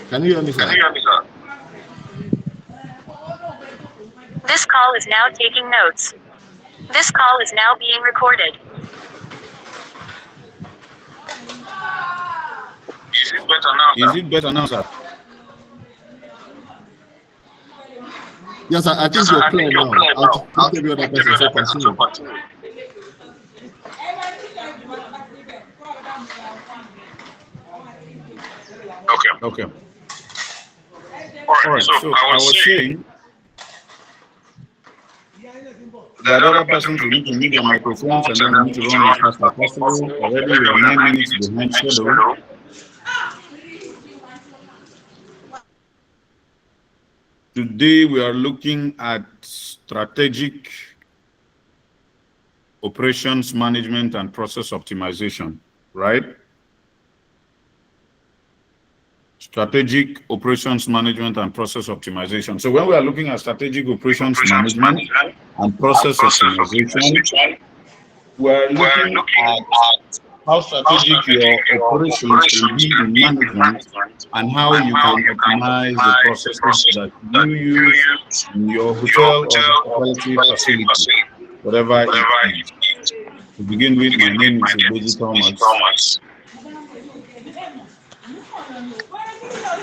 Can you hear me, Can you sir? hear me, sir? This call is now taking notes. This call is now being recorded. Is it better now, Is sir? it better now, sir? Yes, sir. I Yes, think sir. you're I think clear you're now. clear I'll now. take I'll every other take every person, so other person to continue. continue. Okay. Okay. All All right. right. So So I I was was saying saying that that the other other person persons will will need need to to mute meet their their microphones microphones and and then we then need we to need to run as run as fast as fast as possible. possible. Already we Already are we are 9 minutes 9 minutes behind behind schedule. schedule. Today we are looking at strategic operations management and process optimization, right? Strategic operations management and process optimization. So when we are looking at strategic operations Operations management management and and process process optimization, optimization. we're We're looking looking at at how how strategic strategic your your operations can operations be can in be in management management and how and you how can you can optimize the optimize the processes process that that you you use use in your in your hotel or hotel or hospitality hospitality facility, facility, whatever it whatever is. it is. To begin with, my Begin with name my is name Obeji is Basic Thomas, Thomas.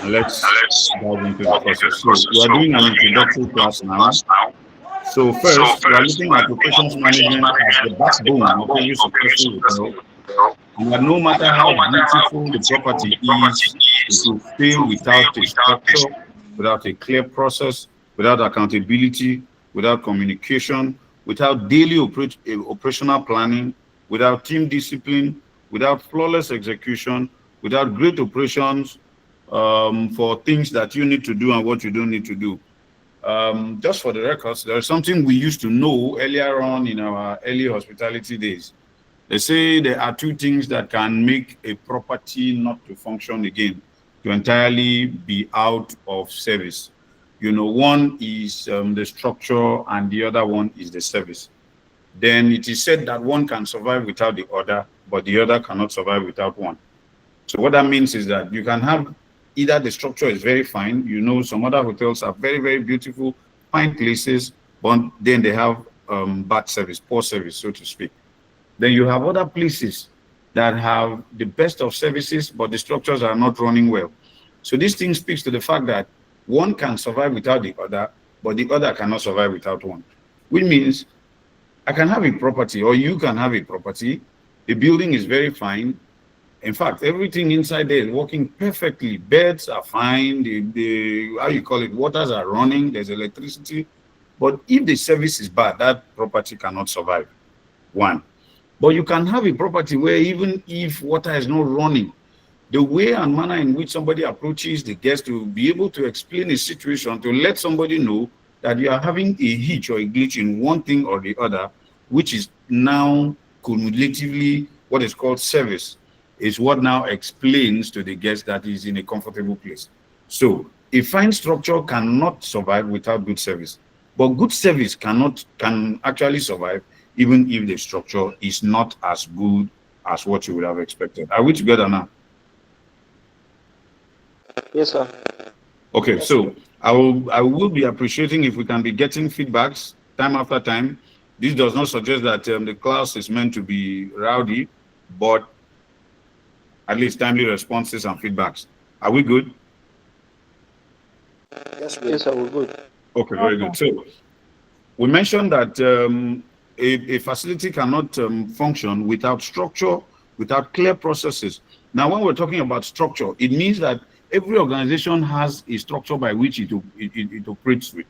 and And let's let's dive into the dive into process. the So, process. we are So doing we an are doing an introductory class introductory now. class now. So, So first, we are first, looking we at are looking at operations operations management as the management as the backbone of backbone every of every successful successful hotel. hotel. And that no matter And how no matter how beautiful the beautiful property the property is, it is, will it fail will fail without a without this. structure, without a clear process, without accountability, without communication, without daily operational planning, without team discipline, without flawless execution, without great operations for things that you need to do and what you don't need to do. Just for the records, there's something we used to know earlier on in our early hospitality days. They say there are two things that can make a property not to function again, to entirely be out of service. You know, one is the structure and the other one is the service. Then it is said that one can survive without the other, but the other cannot survive without one. So what that means is that you can have either the structure is very fine, you know, some other hotels are very, very beautiful, fine places, but then they have bad service, poor service, so to speak. Then you have other places that have the best of services, but the structures are not running well. So this thing speaks to the fact that one can survive without the other, but the other cannot survive without one. Which means I can have a property, or you can have a property. The building is very fine. In fact, everything inside there is working perfectly. Beds are fine. The how you call it, waters are running. There's electricity. But if the service is bad, that property cannot survive. One. But you can have a property where even if water is not running, the way and manner in which somebody approaches the guest to be able to explain a situation, to let somebody know that you are having a hitch or a glitch in one thing or the other, which is now cumulatively what is called service, is what now explains to the guest that he's in a comfortable place. So a fine structure cannot survive without good service, but good service can actually survive even if the structure is not as good as what you would have expected. Are we together now? Yes, sir. Okay, so I will be appreciating if we can be getting feedbacks time after time. This does not suggest that the class is meant to be rowdy, but at least timely responses and feedbacks. Are we good? Yes, sir. We're good. Okay, very good. So we mentioned that a facility cannot function without structure, without clear processes. Now, when we're talking about structure, it means that every organization has a structure by which it operates with.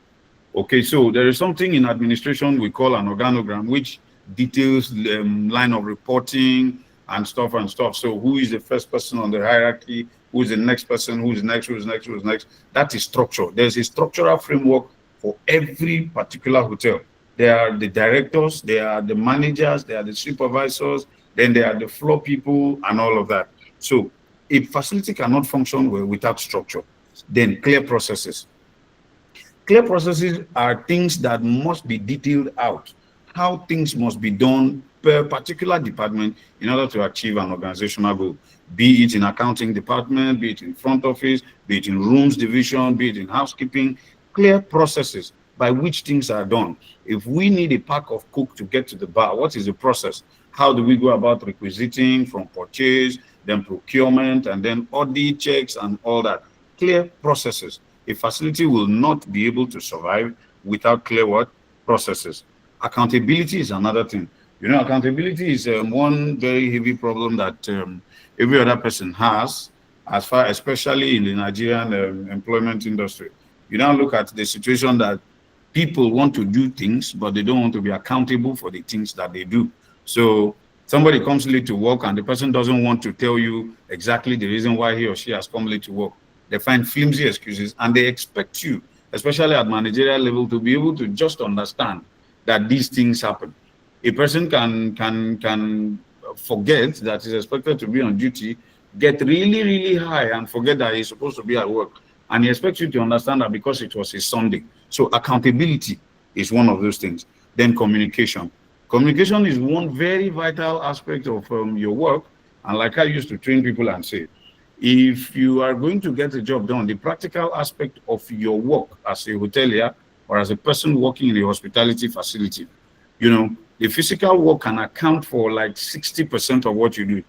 Okay, so there is something in administration we call an organogram, which details line of reporting and stuff and stuff. So who is the first person on the hierarchy? Who is the next person? Who is next? Who is next? Who is next? That is structure. There's a structural framework for every particular hotel. There are the directors, there are the managers, there are the supervisors, then there are the floor people and all of that. So a facility cannot function well without structure. Then clear processes. Clear processes are things that must be detailed out, how things must be done per particular department in order to achieve an organizational goal, be it in accounting department, be it in front office, be it in rooms division, be it in housekeeping. Clear processes by which things are done. If we need a pack of coke to get to the bar, what is the process? How do we go about requisiting from purchase, then procurement, and then audit checks and all that? Clear processes. A facility will not be able to survive without clear what? Processes. Accountability is another thing. Accountability is one very heavy problem that every other person has, as far, especially in the Nigerian employment industry. You now look at the situation that people want to do things, but they don't want to be accountable for the things that they do. So somebody comes late to work and the person doesn't want to tell you exactly the reason why he or she has come late to work. They find flimsy excuses and they expect you, especially at managerial level, to be able to just understand that these things happen. A person can forget that he's expected to be on duty, get really, really high and forget that he's supposed to be at work. And he expects you to understand that because it was a Sunday. So accountability is one of those things. Then communication. Communication is one very vital aspect of your work. And like I used to train people and say, if you are going to get a job done, the practical aspect of your work as a hotelier or as a person working in a hospitality facility, the physical work can account for like 60% of what you do.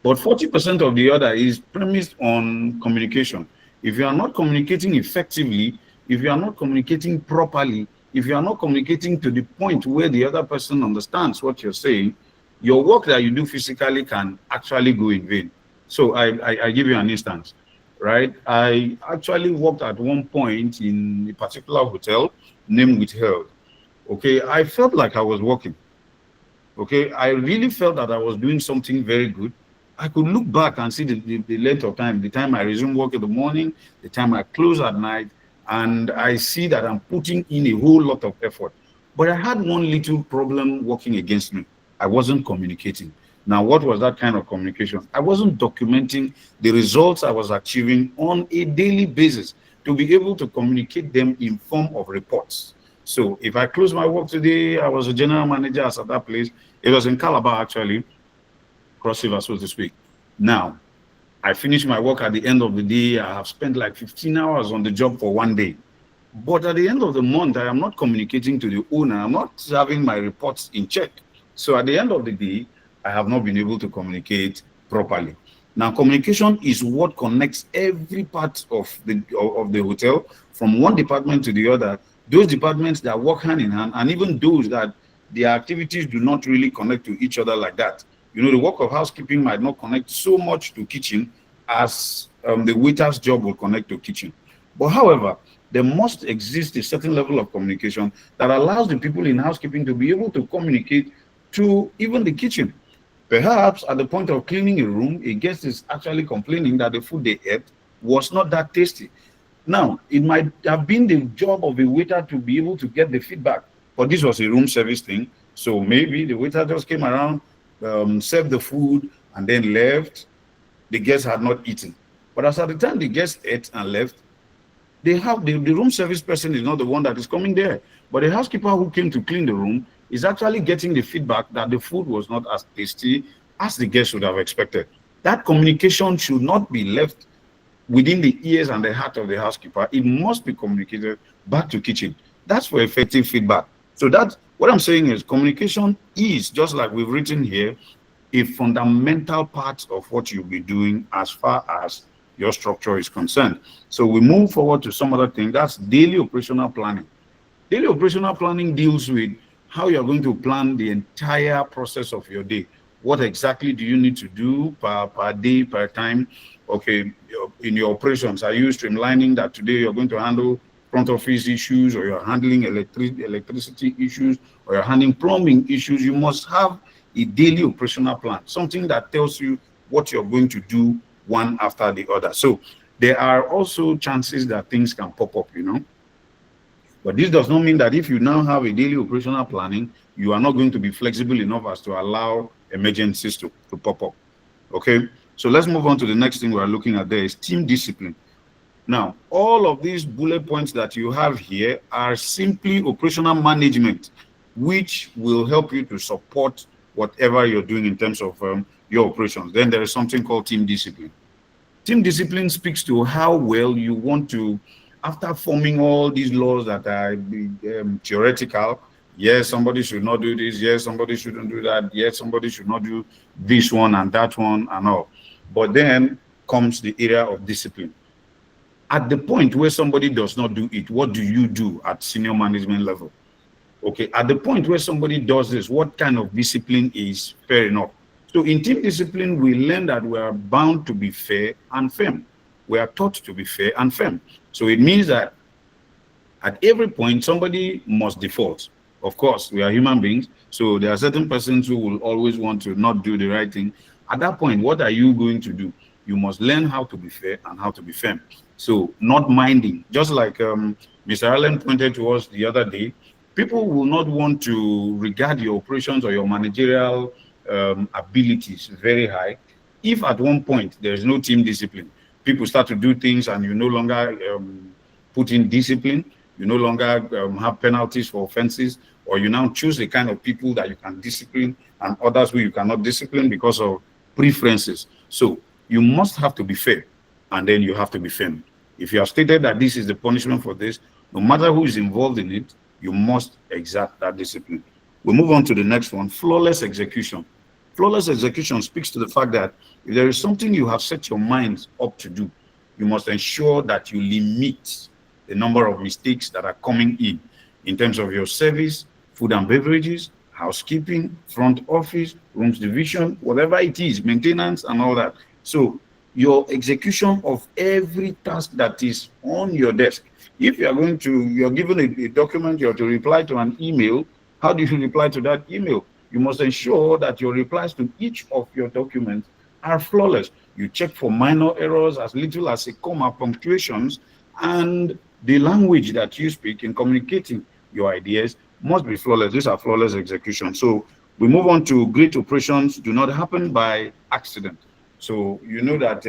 But 40% of the other is premised on communication. If you are not communicating effectively, if you are not communicating properly, if you are not communicating to the point where the other person understands what you're saying, your work that you do physically can actually go in vain. So I give you an instance, right? I actually worked at one point in a particular hotel named Withheld. Okay, I felt like I was working. Okay, I really felt that I was doing something very good. I could look back and see the length of time, the time I resume work in the morning, the time I close at night, and I see that I'm putting in a whole lot of effort. But I had one little problem working against me. I wasn't communicating. Now, what was that kind of communication? I wasn't documenting the results I was achieving on a daily basis to be able to communicate them in form of reports. So if I close my work today, I was a general manager at that place. It was in Calabar, actually. Cross River, so to speak. Now, I finish my work at the end of the day. I have spent like 15 hours on the job for one day. But at the end of the month, I am not communicating to the owner. I'm not having my reports in check. So at the end of the day, I have not been able to communicate properly. Now, communication is what connects every part of the hotel from one department to the other. Those departments that work hand in hand, and even those that their activities do not really connect to each other like that. The work of housekeeping might not connect so much to kitchen as the waiter's job will connect to kitchen. But however, there must exist a certain level of communication that allows the people in housekeeping to be able to communicate to even the kitchen. Perhaps at the point of cleaning a room, a guest is actually complaining that the food they ate was not that tasty. Now, it might have been the job of a waiter to be able to get the feedback, but this was a room service thing. So maybe the waiter just came around, served the food, and then left. The guests had not eaten. But as at the time the guests ate and left, the room service person is not the one that is coming there. But the housekeeper who came to clean the room is actually getting the feedback that the food was not as tasty as the guests would have expected. That communication should not be left within the ears and the heart of the housekeeper. It must be communicated back to kitchen. That's for effective feedback. So that's what I'm saying is communication is, just like we've written here, a fundamental part of what you'll be doing as far as your structure is concerned. So we move forward to some other thing. That's daily operational planning. Daily operational planning deals with how you're going to plan the entire process of your day. What exactly do you need to do per day, per time? Okay, in your operations, are you streamlining that today you're going to handle front office issues, or you're handling electricity issues, or you're handling plumbing issues? You must have a daily operational plan, something that tells you what you're going to do one after the other. So there are also chances that things can pop up, But this does not mean that if you now have a daily operational planning, you are not going to be flexible enough as to allow emergencies to pop up. Okay, so let's move on to the next thing we're looking at. There is team discipline. Now, all of these bullet points that you have here are simply operational management. which will help you to support whatever you're doing in terms of your operations. Then there is something called team discipline. Team discipline speaks to how well you want to, after forming all these laws that are theoretical, yes, somebody should not do this, yes, somebody shouldn't do that, yes, somebody should not do this one and that one and all. But then comes the area of discipline. At the point where somebody does not do it, what do you do at senior management level? Okay, at the point where somebody does this, what kind of discipline is fair enough? So in team discipline, we learn that we are bound to be fair and firm. We are taught to be fair and firm. So it means that at every point, somebody must default. Of course, we are human beings. So there are certain persons who will always want to not do the right thing. At that point, what are you going to do? You must learn how to be fair and how to be firm. So not minding, just like Mr. Allen pointed to us the other day, people will not want to regard your operations or your managerial abilities very high if at one point there is no team discipline. People start to do things and you no longer put in discipline, you no longer have penalties for offenses, or you now choose the kind of people that you can discipline and others who you cannot discipline because of preferences. So you must have to be fair, and then you have to be firm. If you have stated that this is the punishment for this, no matter who is involved in it, you must exact that discipline. We'll move on to the next one, flawless execution. Flawless execution speaks to the fact that if there is something you have set your mind up to do, you must ensure that you limit the number of mistakes that are coming in terms of your service, food and beverages, housekeeping, front office, rooms division, whatever it is, maintenance and all that. So your execution of every task that is on your desk. If you're given a document, you have to reply to an email. How do you reply to that email? You must ensure that your replies to each of your documents are flawless. You check for minor errors as little as a comma, punctuations, and the language that you speak in communicating your ideas must be flawless. These are flawless execution. So we move on to great operations do not happen by accident. So you know that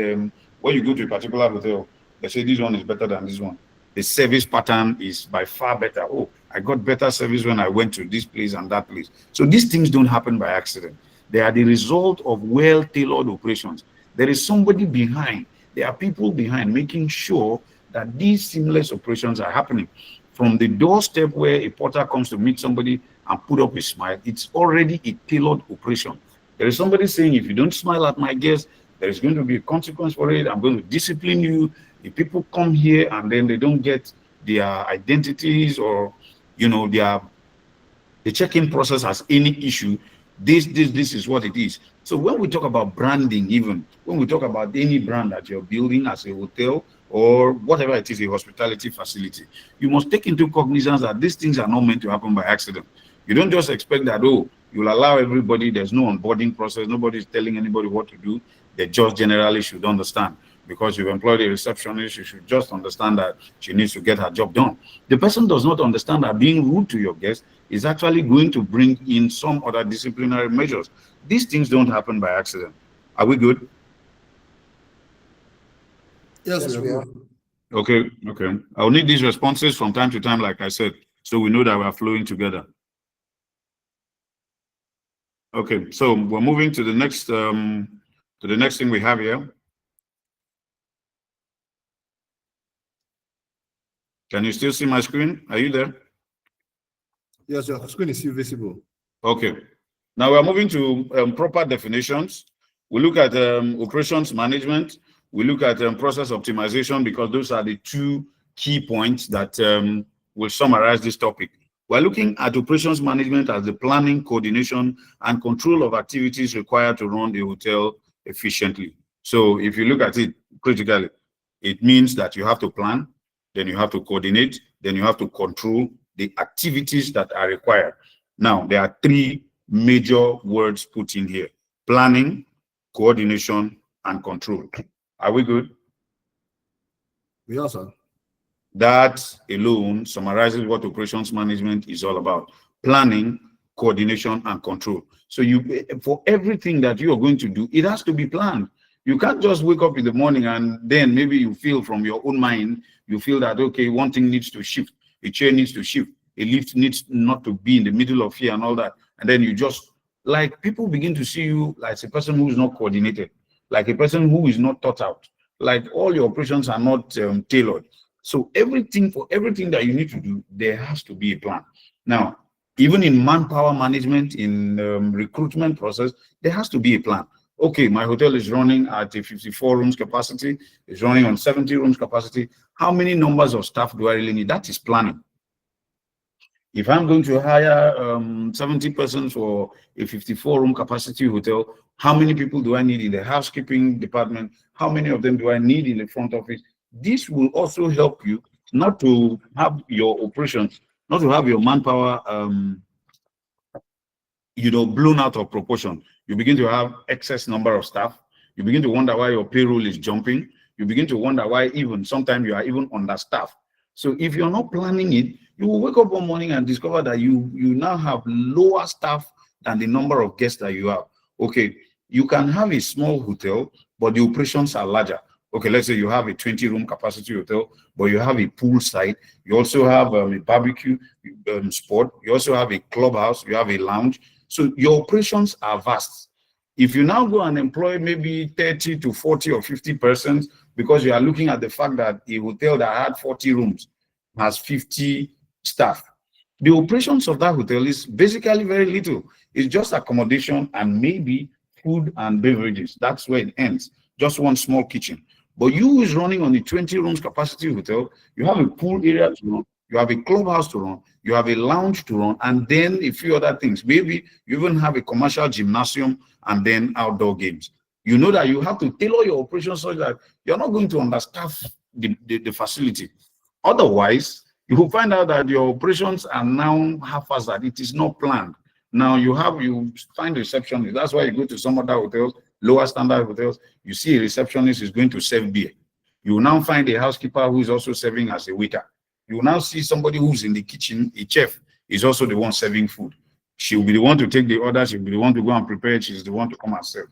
when you go to a particular hotel, they say this one is better than this one. The service pattern is by far better. Oh, I got better service when I went to this place and that place. So these things don't happen by accident. They are the result of well-tailored operations. There is somebody behind. There are people behind making sure that these seamless operations are happening. From the doorstep where a porter comes to meet somebody and put up a smile, it's already a tailored operation. There is somebody saying, if you don't smile at my guest, there is going to be a consequence for it. I'm going to discipline you. If people come here and then they don't get their identities or, the check-in process has any issue, this is what it is. So when we talk about branding, even when we talk about any brand that you're building as a hotel or whatever it is, a hospitality facility, you must take into cognizance that these things are not meant to happen by accident. You don't just expect that, you'll allow everybody, there's no onboarding process, nobody's telling anybody what to do. They just generally should understand. Because you've employed a receptionist, you should just understand that she needs to get her job done. The person does not understand that being rude to your guest is actually going to bring in some other disciplinary measures. These things don't happen by accident. Are we good? Yes, we are. Okay. I'll need these responses from time to time, like I said, so we know that we are flowing together. Okay, so we're moving to the next thing we have here. Can you still see my screen? Are you there? Yes, your screen is still visible. Okay. Now we're moving to proper definitions. We look at operations management. We look at process optimization, because those are the two key points that will summarize this topic. We're looking at operations management as the planning, coordination, and control of activities required to run the hotel efficiently. So if you look at it critically, it means that you have to plan, then you have to coordinate, then you have to control the activities that are required. Now, there are three major words put in here: planning, coordination, and control. Are we good? Yes, sir. That alone summarizes what operations management is all about: planning, coordination, and control. So for everything that you are going to do, it has to be planned. You can't just wake up in the morning and then maybe you feel from your own mind, you feel that, okay, one thing needs to shift, a chair needs to shift, a lift needs not to be in the middle of here and all that. And then you just, like, people begin to see you like a person who is not coordinated, like a person who is not thought out, like all your operations are not tailored. So everything that you need to do, there has to be a plan. Now, even in manpower management, in recruitment process, there has to be a plan. Okay, my hotel is running at a 54 rooms capacity, it's running on 70 rooms capacity. How many numbers of staff do I really need? That is planning. If I'm going to hire 70 persons for a 54 room capacity hotel, how many people do I need in the housekeeping department? How many of them do I need in the front office? This will also help you not to have your operations, not to have your manpower, blown out of proportion. You begin to have excess number of staff. You begin to wonder why your payroll is jumping. You begin to wonder why even sometimes you are even understaffed. So if you're not planning it, you will wake up one morning and discover that you now have lower staff than the number of guests that you have. Okay, you can have a small hotel, but the operations are larger. Okay, let's say you have a 20-room capacity hotel, but you have a pool site. You also have a barbecue spot. You also have a clubhouse. You have a lounge. So your operations are vast. If you now go and employ maybe 30 to 40 or 50 persons, because you are looking at the fact that a hotel that had 40 rooms has 50 staff, the operations of that hotel is basically very little. It's just accommodation and maybe food and beverages. That's where it ends. Just one small kitchen. But you who is running on the 20 rooms capacity hotel, you have a pool area to run, you have a clubhouse to run, you have a lounge to run, and then a few other things. Maybe you even have a commercial gymnasium and then outdoor games. You know that you have to tailor your operations so that you're not going to understaff the facility. Otherwise, you will find out that your operations are now haphazard. It is not planned. Now you find a receptionist. That's why you go to some other hotels, lower standard hotels, you see a receptionist is going to serve beer. You will now find a housekeeper who is also serving as a waiter. You will now see somebody who's in the kitchen, a chef, is also the one serving food. She will be the one to take the order. She'll be the one to go and prepare it. She's the one to come and serve.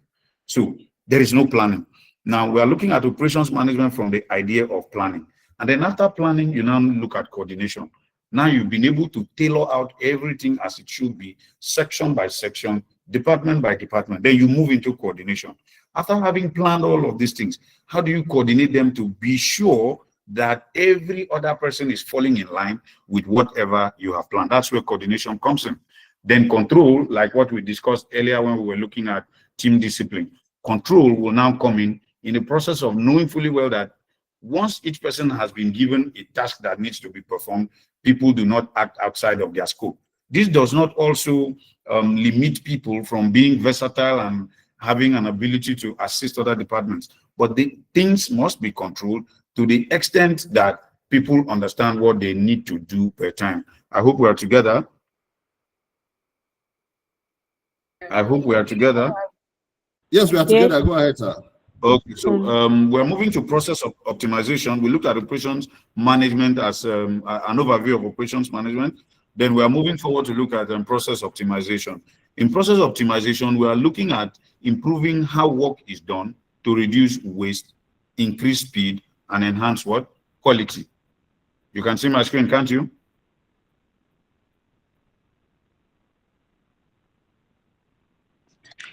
So there is no planning. Now we are looking at operations management from the idea of planning. And then after planning, you now look at coordination. Now you've been able to tailor out everything as it should be, section by section, department by department. Then you move into coordination. After having planned all of these things, how do you coordinate them to be sure that every other person is falling in line with whatever you have planned? That's where coordination comes in. Then control, like what we discussed earlier when we were looking at team discipline. Control will now come in the process of knowing fully well that once each person has been given a task that needs to be performed, people do not act outside of their scope. This does not also limit people from being versatile and having an ability to assist other departments, but the things must be controlled to the extent that people understand what they need to do per time. I hope we are together. I hope we are together. Yes, we are together. Go ahead, sir. Okay, so we're moving to process of optimization. We looked at operations management as an overview of operations management. Then we are moving forward to look at process optimization. In process optimization, we are looking at improving how work is done to reduce waste, increase speed, and enhance what? Quality. You can see my screen, can't you?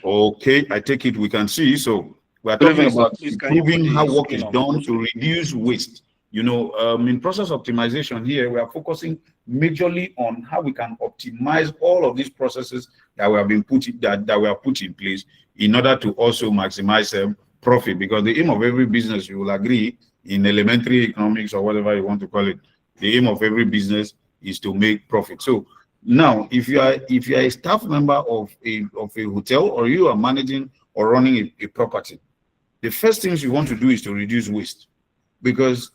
Okay, I take it we can see. So we are talking about improving how work is done to reduce waste. You know, in process optimization here, we are focusing majorly on how we can optimize all of these processes that we have been put in place in order to also maximize profit. Because the aim of every business, you will agree, in elementary economics or whatever you want to call it, the aim of every business is to make profit. So now, if you are a staff member of a hotel, or you are managing or running a property, the first things you want to do is to reduce waste, because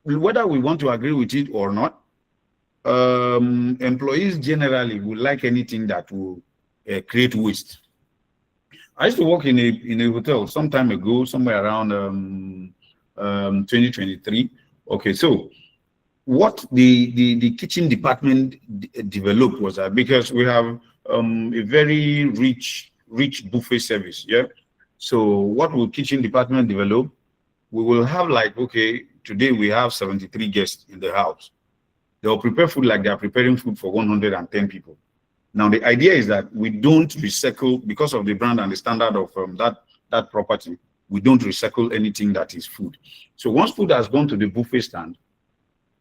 whether we want to agree with it or not, employees generally will like anything that will create waste. I used to work in a hotel some time ago, somewhere around 2023. Okay, so what the kitchen department developed was that, because we have a very rich buffet service, yeah. So what will kitchen department develop? We will have, like, okay, today we have 73 guests in the house. They'll prepare food like they are preparing food for 110 people. Now, the idea is that we don't recycle, because of the brand and the standard of that property, we don't recycle anything that is food. So once food has gone to the buffet stand,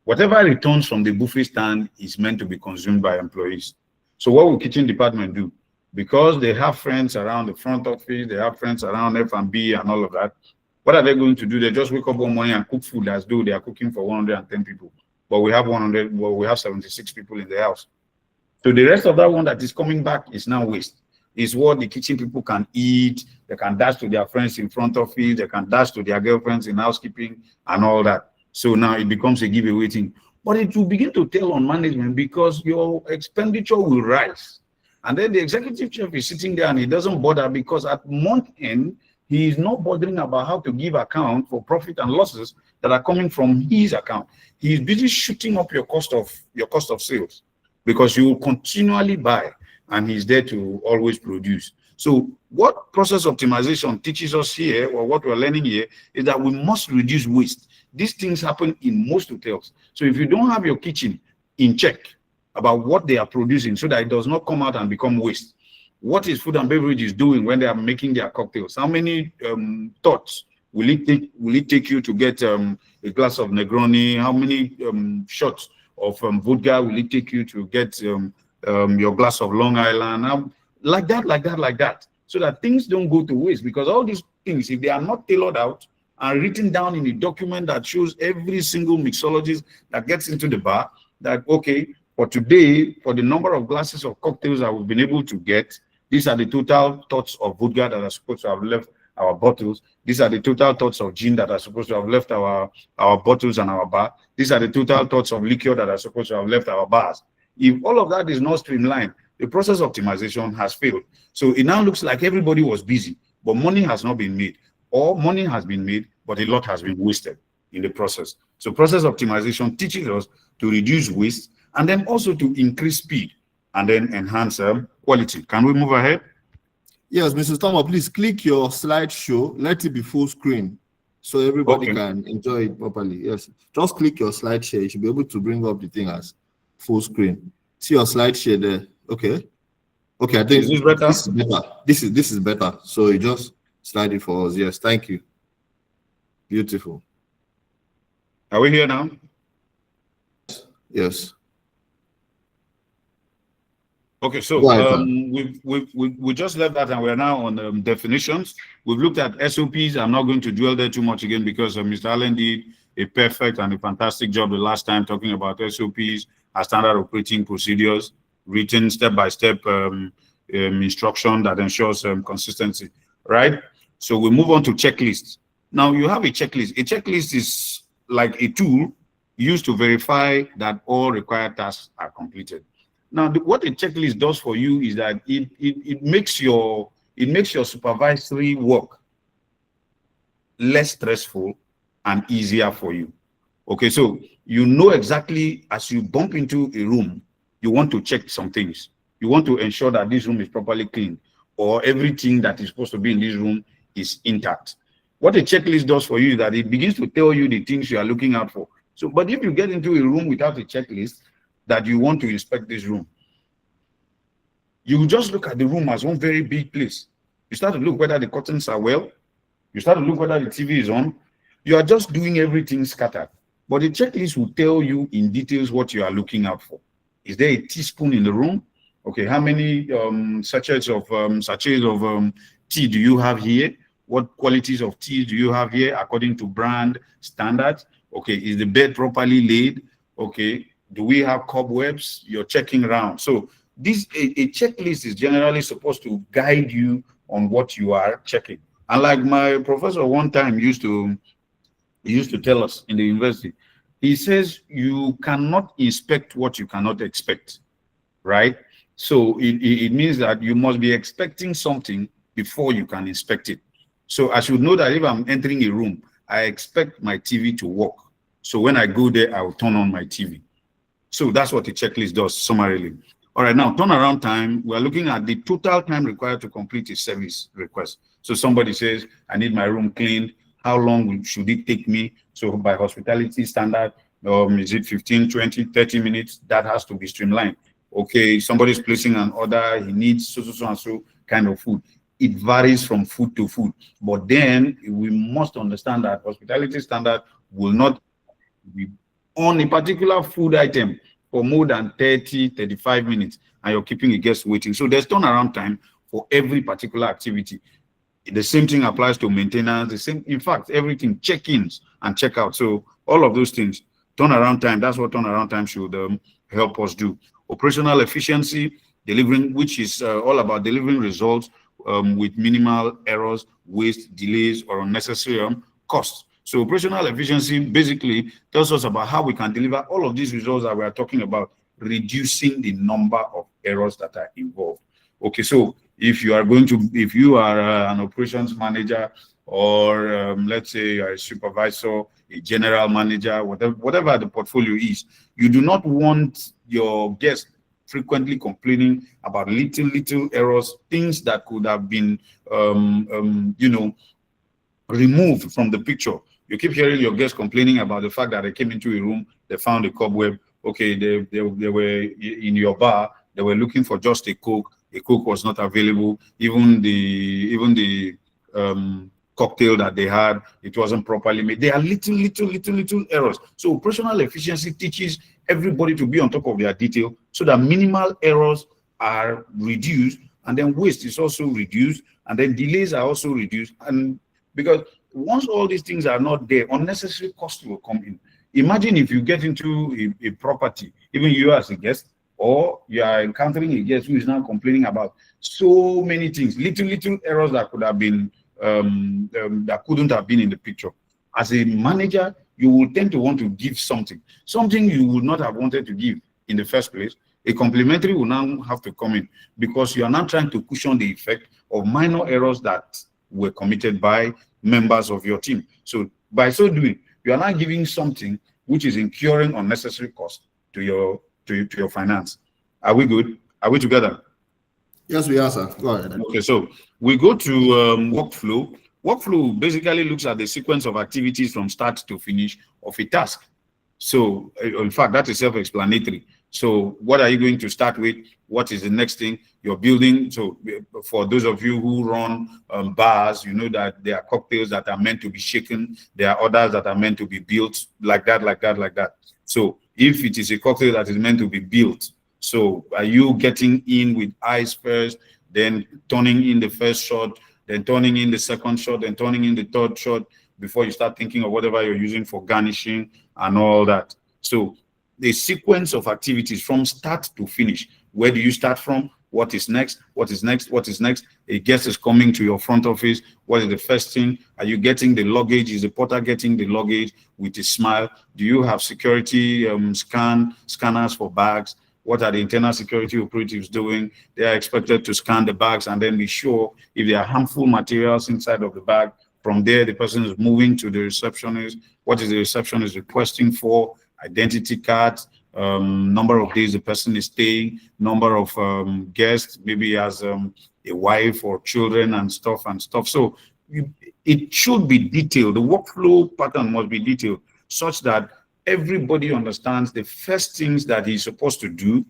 whatever returns from the buffet stand is meant to be consumed by employees. So what will kitchen department do? Because they have friends around the front office, they have friends around F&B and all of that, what are they going to do? They just wake up one morning and cook food as though they are cooking for 110 people. But we have 76 people in the house. So the rest of that one that is coming back is now waste. It's what the kitchen people can eat. They can dash to their friends in front office. They can dash to their girlfriends in housekeeping and all that. So now it becomes a giveaway thing. But it will begin to tell on management because your expenditure will rise. And then the executive chef is sitting there and he doesn't bother because at month end, he is not bothering about how to give account for profit and losses that are coming from his account. He is busy shooting up your cost of sales because you will continually buy and he's there to always produce. So what process optimization teaches us here, or what we're learning here, is that we must reduce waste. These things happen in most hotels. So if you don't have your kitchen in check about what they are producing so that it does not come out and become waste, what is food and beverage doing when they are making their cocktails? How many thoughts will it take you to get a glass of Negroni? How many shots of vodka will it take you to get your glass of Long Island? Like that, so that things don't go to waste. Because all these things, if they are not tailored out and written down in a document that shows every single mixologist that gets into the bar, that, okay, for today, for the number of glasses of cocktails that we've been able to get, these are the total thoughts of vodka that are supposed to have left our bottles. These are the total thoughts of gin that are supposed to have left our bottles and our bar. These are the total thoughts of liquor that are supposed to have left our bars. If all of that is not streamlined, the process optimization has failed. So it now looks like everybody was busy, but money has not been made. Or money has been made, but a lot has been wasted in the process. So process optimization teaches us to reduce waste and then also to increase speed and then enhance quality. Can we move ahead? Yes, Mrs. Thomas, please click your slideshow. Let it be full screen so everybody can enjoy it properly. Yes, just click your slide share. You should be able to bring up the thing as full screen. See your slide share there. Okay. Okay, I think this better? This is better. This is better. So you just slide it for us. Yes, thank you. Beautiful. Are we here now? Yes. Okay, so we just left that and we're now on definitions. We've looked at SOPs. I'm not going to dwell there too much again because Mr. Allen did a perfect and a fantastic job the last time talking about SOPs, our standard operating procedures, written step-by-step instruction that ensures consistency, right? So we move on to checklists. Now you have a checklist. A checklist is like a tool used to verify that all required tasks are completed. Now, what a checklist does for you is that it makes your supervisory work less stressful and easier for you. Okay, so you know exactly as you bump into a room, you want to check some things. You want to ensure that this room is properly cleaned or everything that is supposed to be in this room is intact. What a checklist does for you is that it begins to tell you the things you are looking out for. So, but if you get into a room without a checklist, that you want to inspect this room, you just look at the room as one very big place. You start to look whether the curtains are well. You start to look whether the TV is on. You are just doing everything scattered. But the checklist will tell you in details what you are looking out for. Is there a teaspoon in the room? Okay, how many sachets of tea do you have here? What qualities of tea do you have here according to brand standards? Okay, is the bed properly laid? Okay, do we have cobwebs? You're checking around. So this a checklist is generally supposed to guide you on what you are checking. And like my professor one time used to tell us in the university, he says you cannot inspect what you cannot expect, right? So it means that you must be expecting something before you can inspect it. So I should know that if I'm entering a room, I expect my TV to work. So when I go there, I will turn on my TV. So that's what the checklist does summarily. All right, now turnaround time, we're looking at the total time required to complete a service request. So somebody says, I need my room cleaned. How long should it take me? So by hospitality standard, Is it 15, 20, 30 minutes? That has to be streamlined. Okay, somebody's placing an order, he needs so and so kind of food. It varies from food to food. But then we must understand that hospitality standard will not be on a particular food item for more than 30, 35 minutes, and you're keeping a guest waiting. So there's turnaround time for every particular activity. The same thing applies to maintenance, the same, in fact, everything, check-ins and check-out. So all of those things, turnaround time, that's what turnaround time should help us do. Operational efficiency, delivering, which is all about delivering results with minimal errors, waste, delays, or unnecessary costs. So operational efficiency basically tells us about how we can deliver all of these results that we are talking about, reducing the number of errors that are involved. Okay, so if you are an operations manager, or let's say you're a supervisor, a general manager, whatever the portfolio is, you do not want your guests frequently complaining about little errors, things that could have been removed from the picture. You keep hearing your guests complaining about the fact that they came into a room, they found a cobweb. Okay, they were in your bar, they were looking for just a Coke was not available. Even the cocktail that they had, it wasn't properly made. There are little errors. So operational efficiency teaches everybody to be on top of their detail so that minimal errors are reduced, and then waste is also reduced, and then delays are also reduced. And because once all these things are not there, unnecessary costs will come in. Imagine if you get into a property, even you as a guest, or you are encountering a guest who is now complaining about so many things, little errors that could have been that couldn't have been in the picture. As a manager, you will tend to want to give something you would not have wanted to give in the first place. A complimentary will now have to come in because you are now trying to cushion the effect of minor errors that were committed by members of your team. So by so doing, you are now giving something which is incurring unnecessary cost to your finance. Are we good? Are we together? Yes, we are, sir. Go ahead. Okay, so we go to workflow. Workflow basically looks at the sequence of activities from start to finish of a task. So in fact, that is self-explanatory. So what are you going to start with? What is the next thing you're building? So for those of you who run bars, you know that there are cocktails that are meant to be shaken. There are others that are meant to be built like that. So if it is a cocktail that is meant to be built, so are you getting in with ice first, then turning in the first shot, then turning in the second shot, then turning in the third shot before you start thinking of whatever you're using for garnishing and all that? So the sequence of activities from start to finish. Where do you start from? What is next? What is next? What is next? A guest is coming to your front office. What is the first thing? Are you getting the luggage? Is the porter getting the luggage with a smile? Do you have security scanners for bags? What are the internal security operatives doing? They are expected to scan the bags and then be sure if there are harmful materials inside of the bag. From there, the person is moving to the receptionist. What is the receptionist requesting for? Identity cards, number of days the person is staying, number of guests, maybe as a wife or children and stuff. So it should be detailed. The workflow pattern must be detailed such that everybody understands the first things that he's supposed to do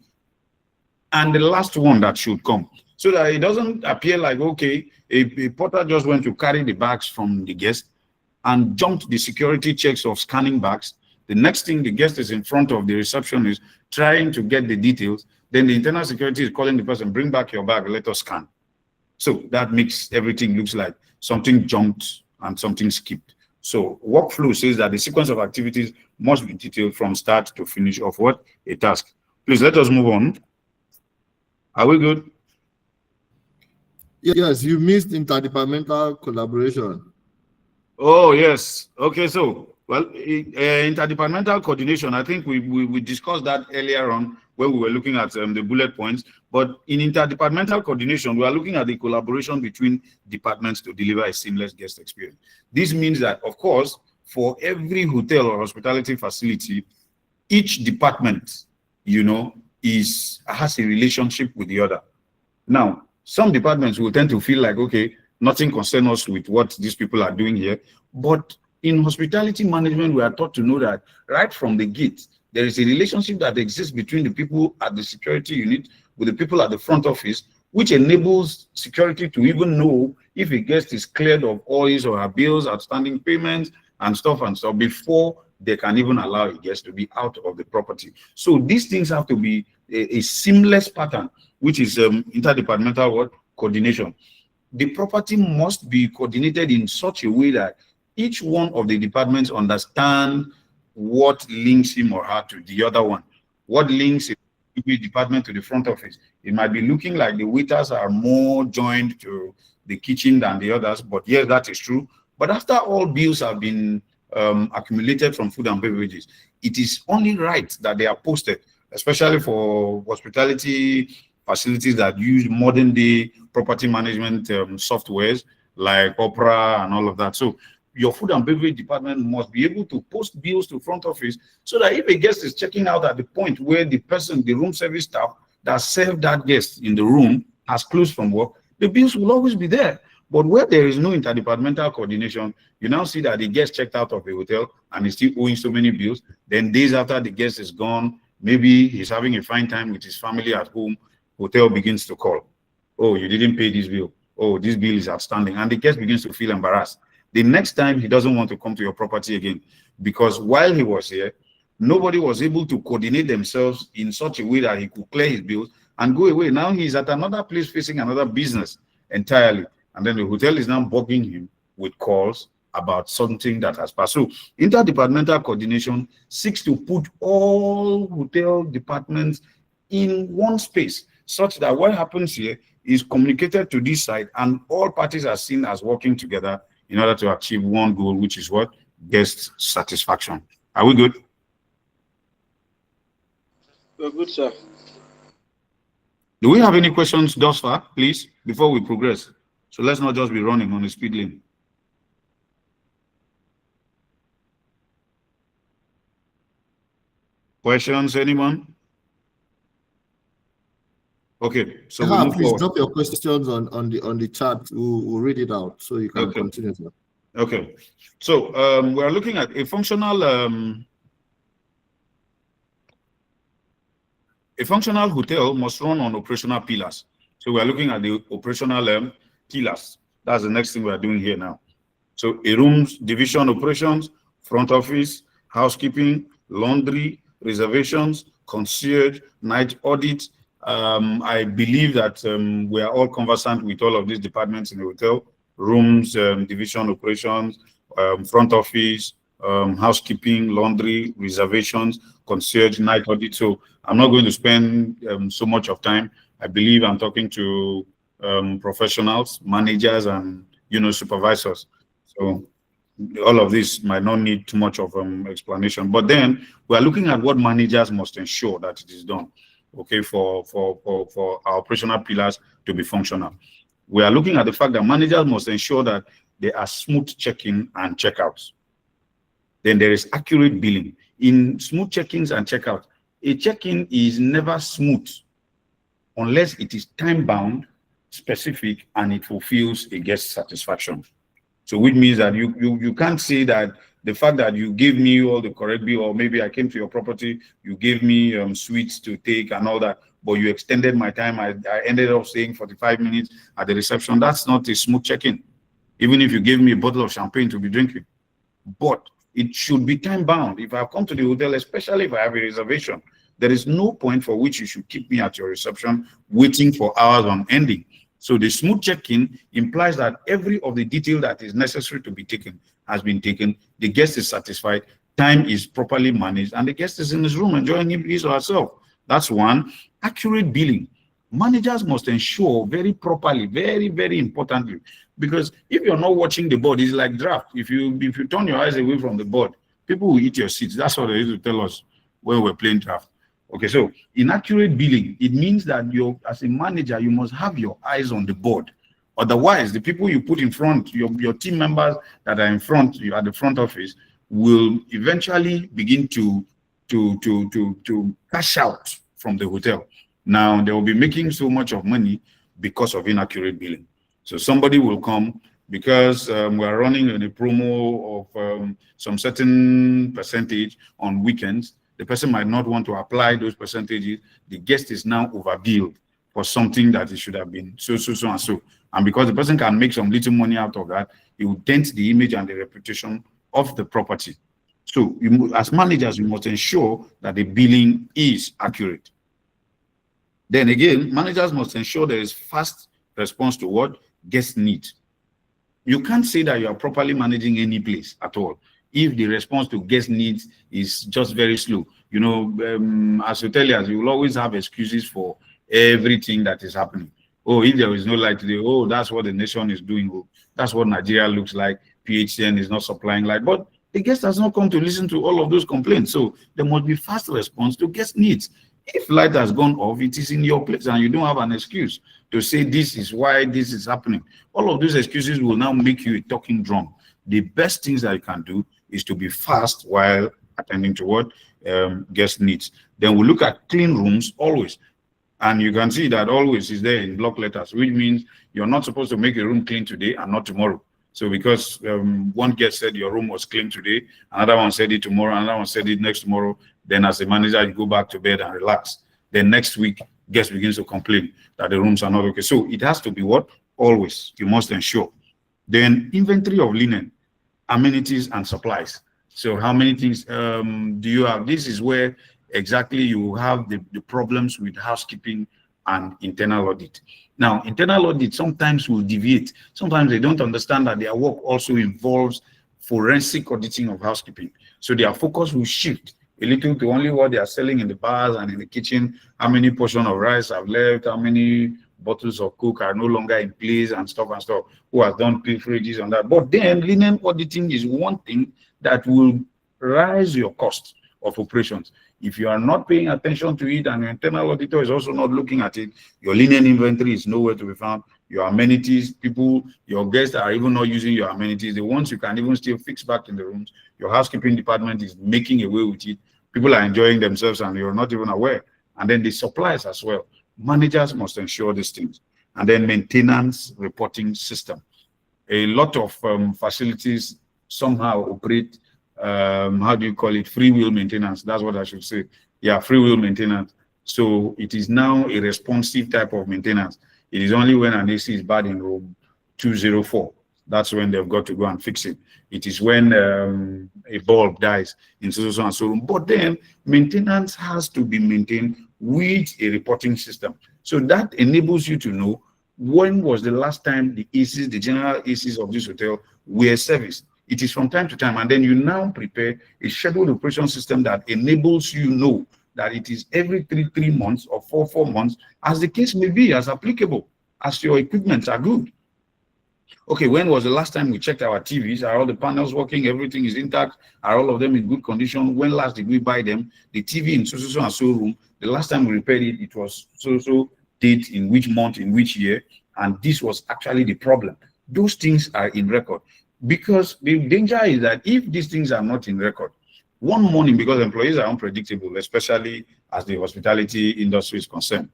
and the last one that should come, so that it doesn't appear like, okay, a porter just went to carry the bags from the guest and jumped the security checks of scanning bags. The next thing, the guest is in front of the receptionist trying to get the details. Then the internal security is calling the person, bring back your bag, let us scan. So that makes everything looks like something jumped and something skipped. So workflow says that the sequence of activities must be detailed from start to finish of what? A task. Please let us move on. Are we good? Yes, you missed interdepartmental collaboration. Oh, yes. Okay, so, well, interdepartmental coordination, I think we discussed that earlier on when we were looking at the bullet points. But in interdepartmental coordination, we are looking at the collaboration between departments to deliver a seamless guest experience. This means that, of course, for every hotel or hospitality facility, each department, has a relationship with the other. Now, some departments will tend to feel like, okay, nothing concerns us with what these people are doing here. But In hospitality management, we are taught to know that right from the gate, there is a relationship that exists between the people at the security unit with the people at the front office, which enables security to even know if a guest is cleared of all his or her bills, outstanding payments, and stuff before they can even allow a guest to be out of the property. So these things have to be a seamless pattern, which is interdepartmental coordination. The property must be coordinated in such a way that each one of the departments understand what links him or her to the other one. What links a department to the front office. It might be looking like the waiters are more joined to the kitchen than the others, but yes, that is true. But after all bills have been accumulated from food and beverages, it is only right that they are posted, especially for hospitality facilities that use modern day property management softwares like Opera and all of that. So your food and beverage department must be able to post bills to front office so that if a guest is checking out at the point where the person, the room service staff that served that guest in the room has closed from work, the bills will always be there. But where there is no interdepartmental coordination, you now see that the guest checked out of the hotel and is still owing so many bills. Then days after the guest is gone, maybe he's having a fine time with his family at home, hotel begins to call. Oh, you didn't pay this bill. Oh, this bill is outstanding. And the guest begins to feel embarrassed. The next time he doesn't want to come to your property again, because while he was here, nobody was able to coordinate themselves in such a way that he could clear his bills and go away. Now he's at another place facing another business entirely. And then the hotel is now bugging him with calls about something that has passed. So interdepartmental coordination seeks to put all hotel departments in one space, such that what happens here is communicated to this side and all parties are seen as working together in order to achieve one goal, which is what? Guest satisfaction. Are we good? We're good, sir. Do we have any questions thus far, please, before we progress? So let's not just be running on the speed lane. Questions, anyone? Okay, so we move please forward. drop your questions on the chat. We'll read it out so you can continue. Sir. Okay, so we're looking at a functional hotel must run on operational pillars. So we're looking at the operational pillars. That's the next thing we're doing here now. So a room's division operations, front office, housekeeping, laundry, reservations, concierge, night audit. I believe that we are all conversant with all of these departments in the hotel: rooms, division operations, front office, housekeeping, laundry, reservations, concierge, night audit. So I'm not going to spend so much of time. I believe I'm talking to professionals, managers, and supervisors. So all of this might not need too much of explanation. But then we are looking at what managers must ensure that it is done. Okay, for our operational pillars to be functional. We are looking at the fact that managers must ensure that there are smooth check-in and check-outs. Then there is accurate billing. In smooth check-ins and check-outs, a check-in is never smooth unless it is time-bound, specific, and it fulfills a guest satisfaction. So which means that you can't say that the fact that you gave me all the correct bill, or maybe I came to your property, you gave me sweets to take and all that, but you extended my time. I ended up staying 45 minutes at the reception. That's not a smooth check-in, even if you gave me a bottle of champagne to be drinking. But it should be time-bound. If I've come to the hotel, especially if I have a reservation, there is no point for which you should keep me at your reception waiting for hours on ending. So the smooth check-in implies that every of the detail that is necessary to be taken has been taken, the guest is satisfied, time is properly managed, and the guest is in his room enjoying his or herself. That's one. Accurate billing. Managers must ensure very properly, very, very importantly, because if you're not watching the board, it's like draft. If you turn your eyes away from the board, people will eat your seats. That's what they used to tell us when we were playing draft. Okay, so inaccurate billing, it means that as a manager, you must have your eyes on the board. Otherwise, the people you put in front, your team members that are in front, you at the front office, will eventually begin to cash out from the hotel. Now, they will be making so much of money because of inaccurate billing. So somebody will come because we are running in a promo of some certain percentage on weekends. The person might not want to apply those percentages. The guest is now overbilled for something that it should have been so, and so. And because the person can make some little money out of that, it will dent the image and the reputation of the property. So as managers, you must ensure that the billing is accurate. Then again, managers must ensure there is fast response to what guests need. You can't say that you are properly managing any place at all if the response to guest needs is just very slow. You know, as hoteliers, you will always have excuses for everything that is happening. Oh, if there is no light today, oh, that's what the nation is doing. Oh, that's what Nigeria looks like. PHCN is not supplying light. But the guest has not come to listen to all of those complaints. So there must be fast response to guest needs. If light has gone off, it is in your place and you don't have an excuse to say this is why this is happening. All of those excuses will now make you a talking drum. The best things that you can do is to be fast while attending to what guest needs. Then we look at clean rooms always. And you can see that always is there in block letters, which means you're not supposed to make a room clean today and not tomorrow. So because one guest said your room was clean today, another one said it tomorrow, another one said it next tomorrow, then as a manager, you go back to bed and relax. Then next week, guest begins to complain that the rooms are not okay. So it has to be what? Always. You must ensure. Then inventory of linen, amenities and supplies. So how many things do you have? This is where exactly you have the problems with housekeeping and internal audit. Now, internal audit sometimes will deviate. Sometimes they don't understand that their work also involves forensic auditing of housekeeping. So their focus will shift a little to only what they are selling in the bars and in the kitchen, how many portions of rice have left, how many bottles of Coke are no longer in place and stuff, who has done pilferages on that. But then linen auditing is one thing that will rise your cost of operations. If you are not paying attention to it and your internal auditor is also not looking at it, your linen inventory is nowhere to be found. Your amenities, your guests are even not using your amenities. The ones you can even still fix back in the rooms, your housekeeping department is making away with it. People are enjoying themselves and you're not even aware. And then the supplies as well. Managers must ensure these things. And then maintenance reporting system. A lot of facilities somehow operate, how do you call it? Free will maintenance. That's what I should say. Yeah, free will maintenance. So it is now a responsive type of maintenance. It is only when an AC is bad in room 204. That's when they've got to go and fix it. It is when a bulb dies in so and so. But then maintenance has to be maintained with a reporting system. So that enables you to know when was the last time the ACs, the general ACs of this hotel were serviced. It is from time to time. And then you now prepare a scheduled operation system that enables you know that it is every 3 months or 4 months, as the case may be, as applicable, as your equipment are good. Okay, when was the last time we checked our TVs? Are all the panels working? Everything is intact? Are all of them in good condition? When last did we buy them? The TV in so and so room, the last time we repaired it, it was so date, in which month, in which year, and this was actually the problem. Those things are in record. Because the danger is that if these things are not in record, one morning, because employees are unpredictable, especially as the hospitality industry is concerned,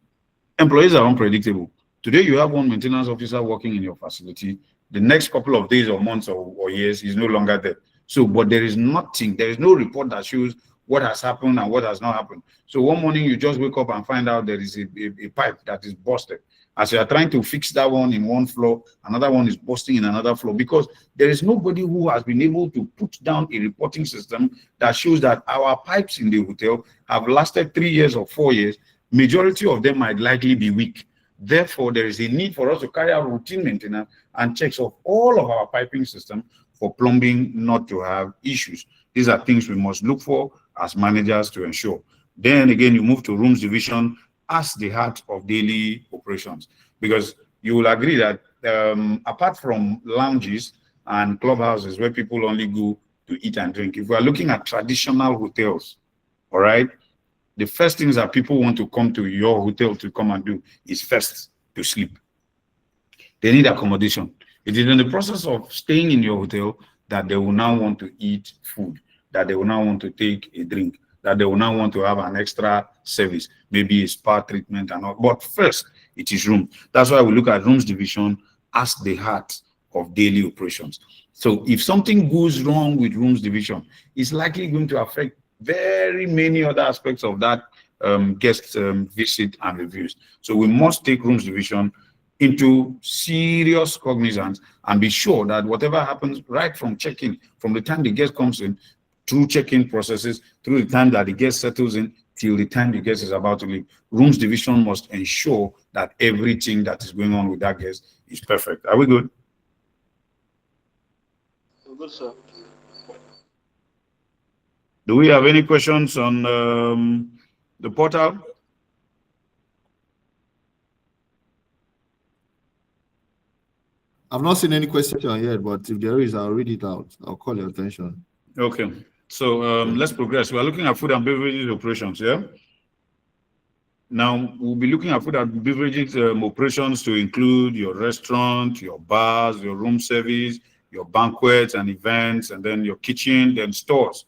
employees are unpredictable. Today, you have one maintenance officer working in your facility. The next couple of days or months or years, he's no longer there. So, but there is nothing, there is no report that shows what has happened and what has not happened. So one morning, you just wake up and find out there is a pipe that is busted. As you are trying to fix that one in one floor, another one is busting in another floor, because there is nobody who has been able to put down a reporting system that shows that our pipes in the hotel have lasted 3 years or 4 years. Majority of them might likely be weak. Therefore, there is a need for us to carry out routine maintenance and checks of all of our piping system for plumbing not to have issues. These are things we must look for as managers to ensure. Then again, you move to rooms division as the heart of daily operations, because you will agree that apart from lounges and clubhouses where people only go to eat and drink, if we are looking at traditional hotels, all right, the first things that people want to come to your hotel to come and do is first to sleep. They need accommodation. It is in the process of staying in your hotel that they will now want to eat food, that they will now want to take a drink, that they will now want to have an extra service, maybe a spa treatment and all. But first, it is room. That's why we look at rooms division as the heart of daily operations. So if something goes wrong with rooms division, it's likely going to affect very many other aspects of that guest visit and reviews. So we must take rooms division into serious cognizance and be sure that whatever happens right from check-in, from the time the guest comes in, through check-in processes, through the time that the guest settles in, till the time the guest is about to leave, rooms division must ensure that everything that is going on with that guest is perfect. Are we good? Good, sir. Do we have any questions on the portal? I've not seen any question yet, but if there is, I'll read it out. I'll call your attention. Okay. So let's progress. We're looking at food and beverages operations, yeah? Now, we'll be looking at food and beverages operations to include your restaurant, your bars, your room service, your banquets and events, and then your kitchen, then stores.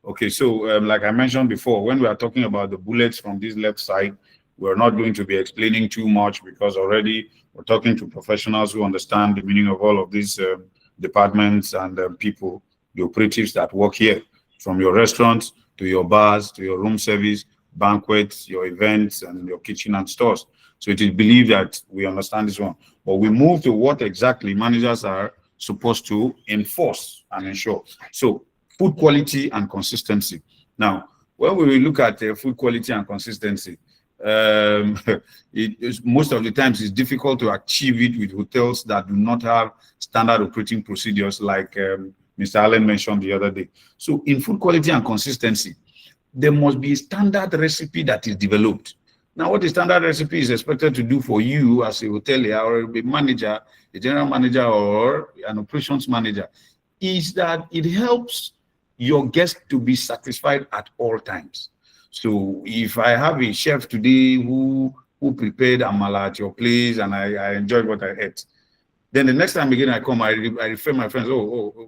Okay, so like I mentioned before, when we are talking about the bullets from this left side, we're not going to be explaining too much because already we're talking to professionals who understand the meaning of all of these departments and people, the operatives that work here, from your restaurants to your bars, to your room service, banquets, your events, and your kitchen and stores. So it is believed that we understand this one. But we move to what exactly managers are supposed to enforce and ensure. So food quality and consistency. Now, when we look at food quality and consistency, most of the times it's difficult to achieve it with hotels that do not have standard operating procedures like Mr. Allen mentioned the other day. So in food quality and consistency, there must be a standard recipe that is developed. Now, what the standard recipe is expected to do for you as a hotelier or a manager, a general manager or an operations manager, is that it helps your guest to be satisfied at all times. So if I have a chef today who prepared amala at your place and I enjoyed what I ate, then the next time again I come, I refer my friends,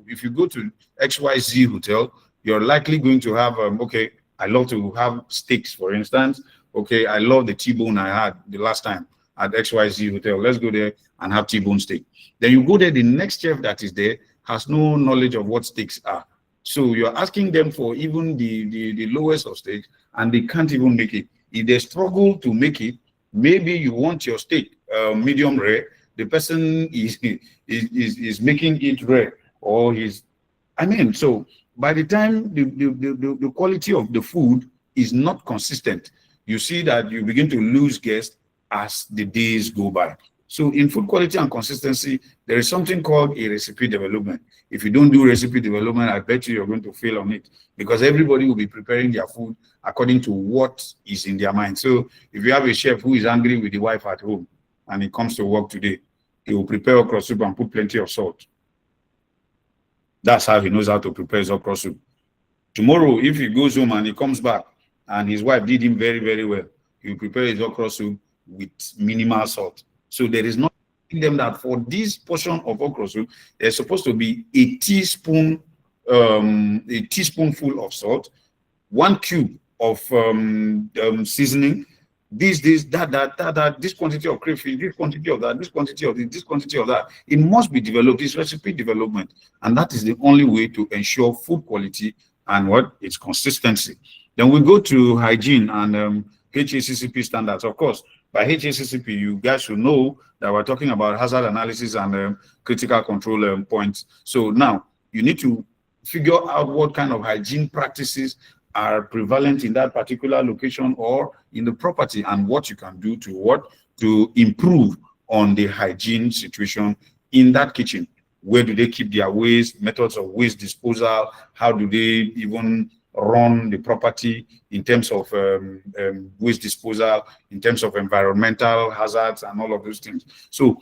if you go to XYZ hotel, you're likely going to have, okay, I love to have steaks, for instance. Okay, I love the T-bone I had the last time at XYZ hotel. Let's go there and have T-bone steak. Then you go there, the next chef that is there has no knowledge of what steaks are. So you're asking them for even the lowest of steaks, and they can't even make it. If they struggle to make it, maybe you want your steak medium rare. The person is making it rare, or so by the time the quality of the food is not consistent, you see that you begin to lose guests as the days go by. So in food quality and consistency, there is something called a recipe development. If you don't do recipe development, I bet you're going to fail on it, because everybody will be preparing their food according to what is in their mind. So if you have a chef who is angry with the wife at home and he comes to work today, he will prepare okra soup and put plenty of salt. That's how he knows how to prepare his okra soup. Tomorrow, if he goes home and he comes back and his wife did him very, very well, he will prepare his okra soup with minimal salt. So there is not in them that for this portion of okra soup, there's supposed to be a teaspoonful of salt, 1 cube of seasoning, this quantity of crayfish, this quantity of that, this quantity of this, this quantity of that. It must be developed. It's recipe development, and that is the only way to ensure food quality and its consistency. Then we go to hygiene and HACCP standards. Of course, by HACCP, you guys should know that we're talking about hazard analysis and critical control points. So now you need to figure out what kind of hygiene practices are prevalent in that particular location or in the property, and what you can do to improve on the hygiene situation in that kitchen. Where do they keep their waste, methods of waste disposal? How do they even run the property in terms of waste disposal, in terms of environmental hazards and all of those things? So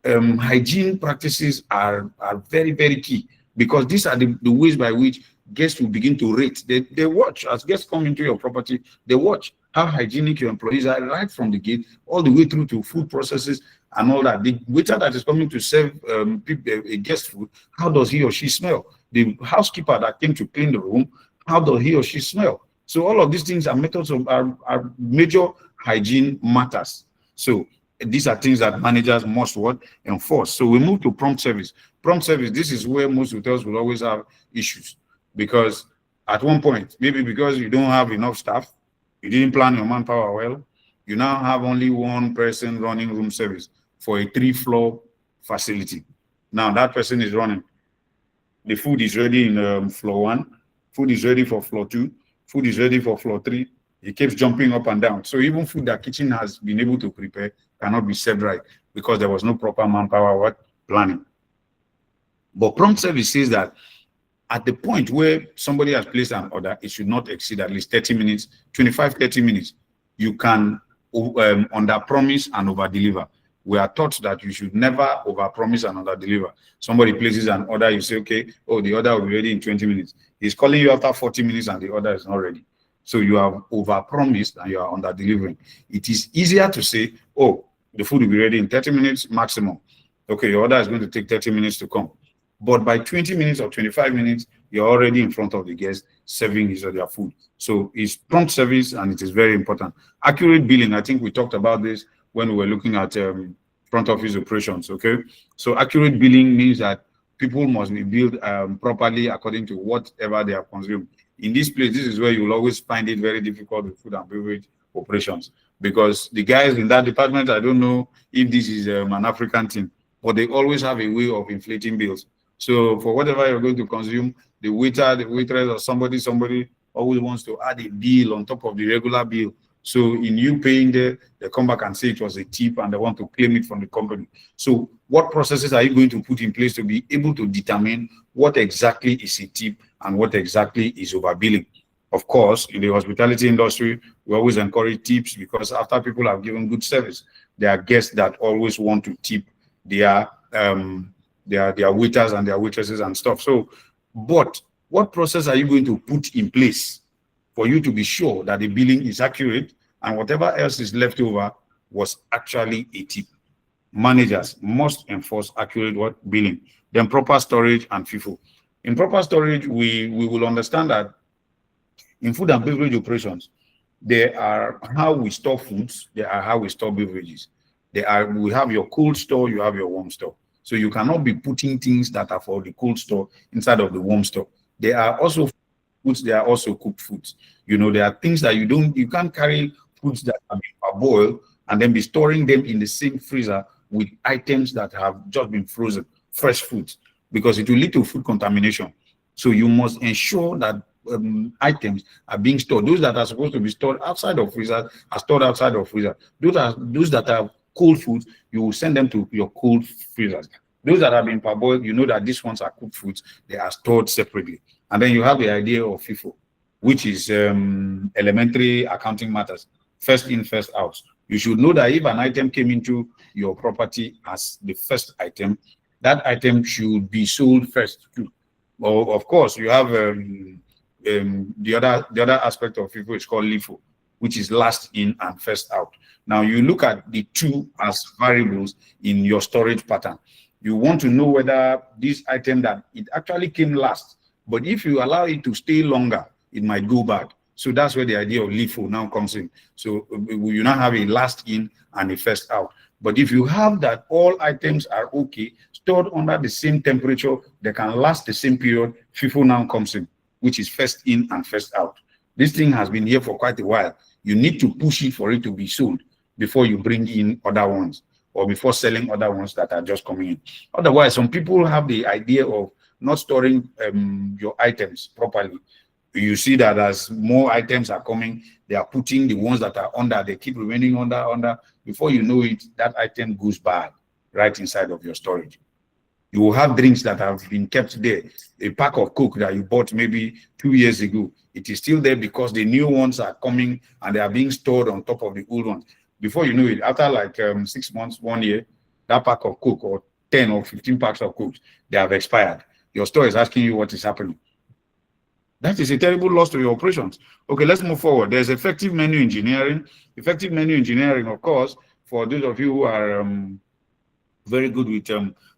hygiene practices are very, very key, because these are the ways by which guests will begin to rate. They watch. As guests come into your property, they watch how hygienic your employees are, right from the gate all the way through to food processes and all that. The waiter that is coming to serve a guest food, how does he or she smell? The housekeeper that came to clean the room, how does he or she smell? So all of these things are methods of are major hygiene matters. So these are things that managers must what enforce. So we move to prompt service. Prompt service, this is where most hotels will always have issues, because at one point, maybe because you don't have enough staff, you didn't plan your manpower well, you now have only one person running room service for a 3-floor facility. Now that person is running. The food is ready in floor 1, food is ready for floor 2, food is ready for floor 3. It keeps jumping up and down. So even food that kitchen has been able to prepare cannot be served right because there was no proper manpower planning. But prompt service says that at the point where somebody has placed an order, it should not exceed at least 30 minutes, 25, 30 minutes. You can under-promise and over-deliver. We are taught that you should never over-promise and under-deliver. Somebody places an order, you say, okay, oh, the order will be ready in 20 minutes. He's calling you after 40 minutes and the order is not ready. So you have over-promised and you are under-delivering. It is easier to say, oh, the food will be ready in 30 minutes maximum. Okay, your order is going to take 30 minutes to come. But by 20 minutes or 25 minutes, you're already in front of the guest serving his or their food. So it's prompt service and it is very important. Accurate billing, I think we talked about this when we were looking at front office operations, okay? So accurate billing means that people must be billed properly according to whatever they have consumed. In this place, this is where you'll always find it very difficult with food and beverage operations, because the guys in that department, I don't know if this is an African thing, but they always have a way of inflating bills. So for whatever you're going to consume, the waiter, the waitress, or somebody always wants to add a bill on top of the regular bill. So in you paying there, they come back and say it was a tip and they want to claim it from the company. So what processes are you going to put in place to be able to determine what exactly is a tip and what exactly is overbilling? Of course, in the hospitality industry, we always encourage tips because after people have given good service, there are guests that always want to tip their waiters and their waitresses and stuff. So, but what process are you going to put in place for you to be sure that the billing is accurate and whatever else is left over was actually a tip? Managers must enforce accurate billing, then proper storage and FIFO. In proper storage, we will understand that in food and beverage operations, there are how we store foods, there are how we store beverages. We have your cold store, you have your warm store. So you cannot be putting things that are for the cold store inside of the warm store. There are also foods, there are also cooked foods. You know, there are things that you can't carry foods that have been parboiled and then be storing them in the same freezer with items that have just been frozen, fresh foods, because it will lead to food contamination. So you must ensure that items are being stored. Those that are supposed to be stored outside of freezer are stored outside of freezer. Those that are cold foods, you will send them to your cold freezers. Those that have been parboiled, you know that these ones are cooked foods, they are stored separately. And then you have the idea of FIFO, which is elementary accounting matters, first in, first out. You should know that if an item came into your property as the first item, that item should be sold first too. Well, of course, you have the other aspect of FIFO is called LIFO, which is last in and first out. Now you look at the two as variables in your storage pattern. You want to know whether this item that it actually came last, but if you allow it to stay longer, it might go bad. So that's where the idea of LIFO now comes in. So you now have a last in and a first out. But if you have that all items are okay, stored under the same temperature, they can last the same period, FIFO now comes in, which is first in and first out. This thing has been here for quite a while. You need to push it for it to be sold before you bring in other ones or before selling other ones that are just coming in. Otherwise, some people have the idea of not storing your items properly. You see that as more items are coming, they are putting the ones that are under, they keep remaining under. Before you know it, that item goes bad right inside of your storage. You will have drinks that have been kept there. A pack of Coke that you bought maybe 2 years ago, it is still there because the new ones are coming and they are being stored on top of the old ones. Before you know it, after like 6 months, 1 year, that pack of Coke or 10 or 15 packs of Coke, they have expired. Your store is asking you what is happening. That is a terrible loss to your operations. Okay, let's move forward. There's effective menu engineering. Effective menu engineering, of course, for those of you who are very good with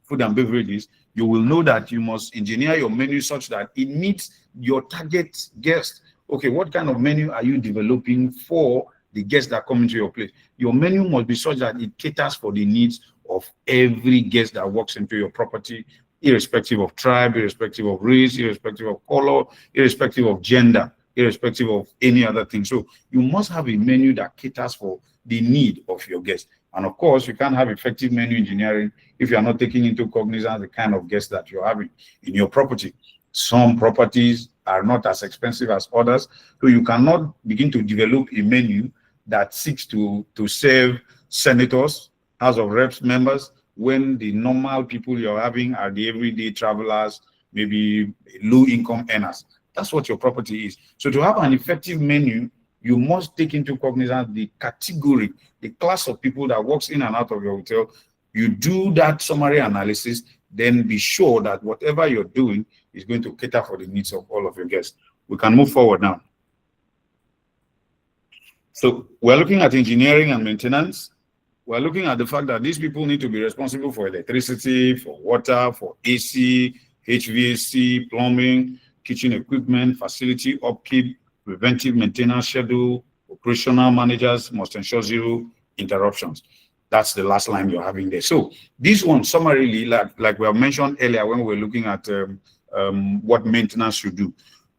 food and beverages, you will know that you must engineer your menu such that it meets your target guest. Okay, what kind of menu are you developing for the guests that come into your place. Your menu must be such that it caters for the needs of every guest that walks into your property, irrespective of tribe, irrespective of race, irrespective of color, irrespective of gender, irrespective of any other thing. So you must have a menu that caters for the need of your guests. And of course, you can't have effective menu engineering if you are not taking into cognizance the kind of guests that you're having in your property. Some properties are not as expensive as others, so you cannot begin to develop a menu that seeks to serve senators, House of Reps members, when the normal people you're having are the everyday travelers, maybe low-income earners. That's what your property is. So to have an effective menu, you must take into cognizance the category, the class of people that walks in and out of your hotel. You do that summary analysis, then be sure that whatever you're doing is going to cater for the needs of all of your guests. We can move forward now. So we're looking at engineering and maintenance. We're looking at the fact that these people need to be responsible for electricity, for water, for AC, HVAC, plumbing, kitchen equipment, facility upkeep, preventive maintenance schedule. Operational managers must ensure zero interruptions. That's the last line you're having there. So this one, summarily, like we have mentioned earlier when we were looking at what maintenance should do,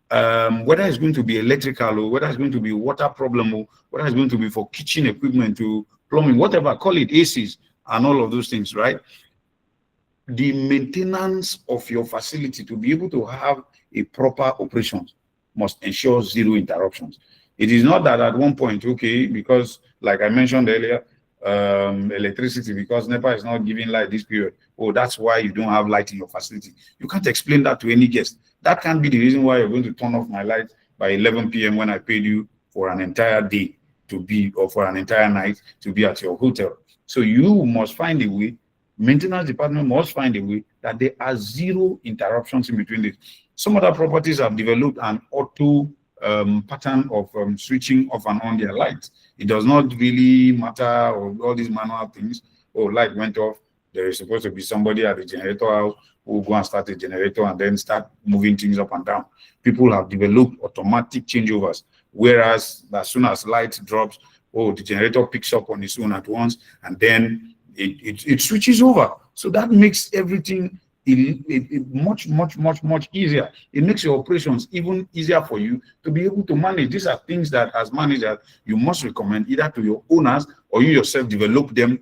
whether it's going to be electrical or whether it's going to be water problem or whether it's going to be for kitchen equipment to plumbing, whatever, call it ACs and all of those things, right? The maintenance of your facility to be able to have a proper operations must ensure zero interruptions. It is not that at one point, okay, because like I mentioned earlier, electricity, because NEPA is not giving light this period, oh, that's why you don't have light in your facility. You can't explain that to any guest. That can't be the reason why you're going to turn off my light by 11 p.m. when I paid you for an entire day to be, or for an entire night to be at your hotel. So you must find a way, maintenance department must find a way that there are zero interruptions in between this. Some other properties have developed an auto pattern of switching off and on their lights. It does not really matter, or all these manual things. Oh, light went off. There is supposed to be somebody at the generator house who will go and start a generator and then start moving things up and down. People have developed automatic changeovers, whereas as soon as light drops, oh, the generator picks up on its own at once, and then it switches over. So that makes everything much easier. It makes your operations even easier for you to be able to manage. These are things that as managers you must recommend either to your owners or you yourself develop them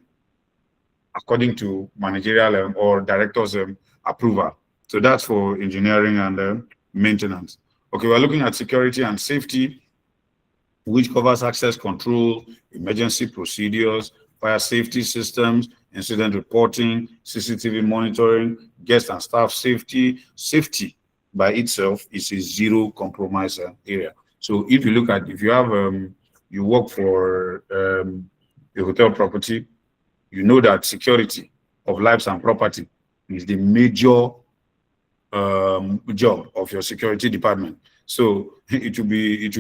according to managerial or directors approval. So that's for engineering and maintenance. Okay, we're looking at security and safety, which covers access control, emergency procedures, fire safety systems, incident reporting, CCTV monitoring, guest and staff safety. Safety by itself is a zero compromise area. So if you look at, if you have, you work for a hotel property, you know that security of lives and property is the major job of your security department. So it will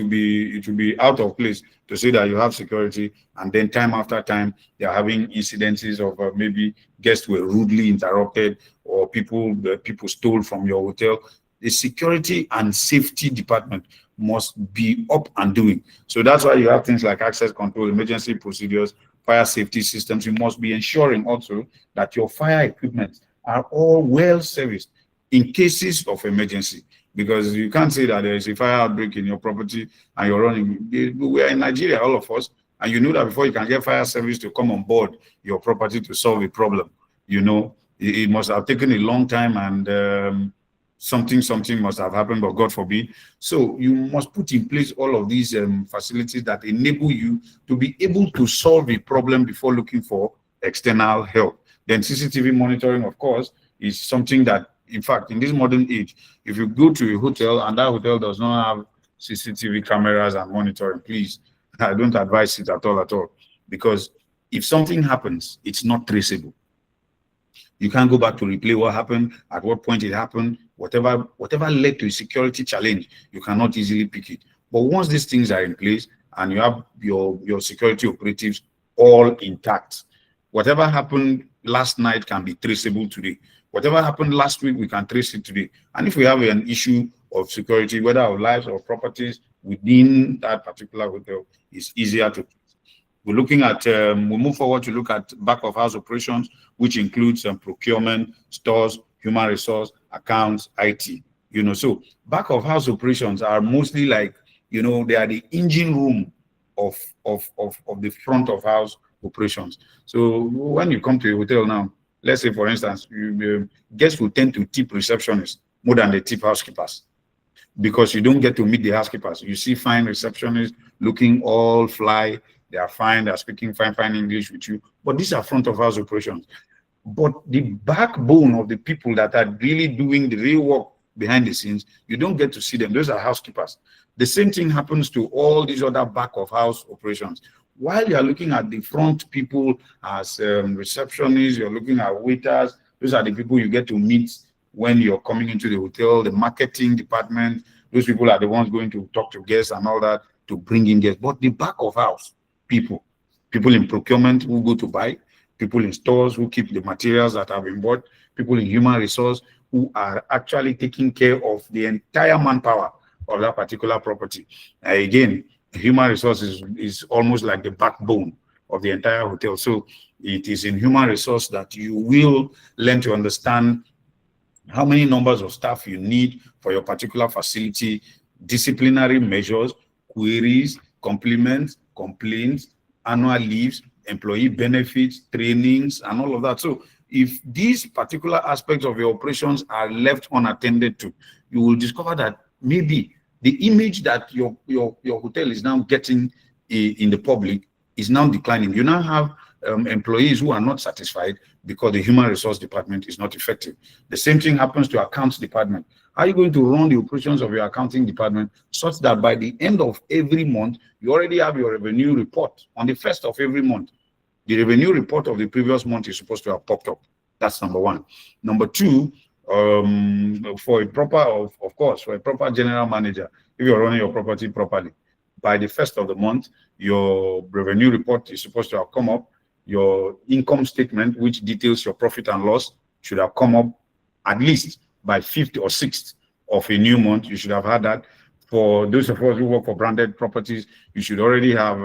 be out of place to say that you have security and then time after time they are having incidences of maybe guests were rudely interrupted or people stole from your hotel. The security and safety department must be up and doing. So that's why you have things like access control, emergency procedures, fire safety systems. You must be ensuring also that your fire equipment are all well serviced in cases of emergency. Because you can't say that there is a fire outbreak in your property and you're running. We are in Nigeria, all of us, and you know that before you can get fire service to come on board your property to solve a problem, you know, it must have taken a long time and something must have happened, but God forbid. So you must put in place all of these facilities that enable you to be able to solve a problem before looking for external help. Then CCTV monitoring, of course, is something that, in fact, in this modern age, if you go to a hotel and that hotel does not have CCTV cameras and monitoring, please, I don't advise it at all, because if something happens, it's not traceable. You can't go back to replay what happened, at what point it happened, whatever led to a security challenge, you cannot easily pick it. But once these things are in place and you have your security operatives all intact, whatever happened last night can be traceable today. Whatever happened last week, we can trace it today. And if we have an issue of security, whether of lives or properties within that particular hotel, it's easier to We're looking at, we move forward to look at back of house operations, which includes procurement, stores, human resource, accounts, IT. So back of house operations are mostly like, they are the engine room of the front of house operations. So when you come to a hotel now, let's say, for instance, guests will tend to tip receptionists more than they tip housekeepers, because you don't get to meet the housekeepers. You see fine receptionists looking all fly. They are fine. They're speaking fine English with you. But these are front of house operations. But the backbone of the people that are really doing the real work behind the scenes, you don't get to see them. Those are housekeepers. The same thing happens to all these other back of house operations. While you're looking at the front people as receptionists, you're looking at waiters. Those are the people you get to meet when you're coming into the hotel, the marketing department. Those people are the ones going to talk to guests and all that to bring in guests. But the back of house people in procurement who go to buy, people in stores who keep the materials that have been bought, people in human resource who are actually taking care of the entire manpower of that particular property. Again, human resources is almost like the backbone of the entire hotel. So it is in human resource that you will learn to understand how many numbers of staff you need for your particular facility, disciplinary measures, queries, compliments, complaints, annual leaves, employee benefits, trainings, and all of that. So if these particular aspects of your operations are left unattended to, you will discover that maybe the image that your hotel is now getting in the public is now declining. You now have employees who are not satisfied because the human resource department is not effective. The same thing happens to accounts department. How are you going to run the operations of your accounting department such that by the end of every month, you already have your revenue report on the first of every month? The revenue report of the previous month is supposed to have popped up. That's number one. Number two, for a proper, of course, for a proper general manager, if you're running your property properly, by the first of the month, your revenue report is supposed to have come up. Your income statement, which details your profit and loss, should have come up at least by 5th or 6th of a new month. You should have had that. For those of us who work for branded properties, you should already have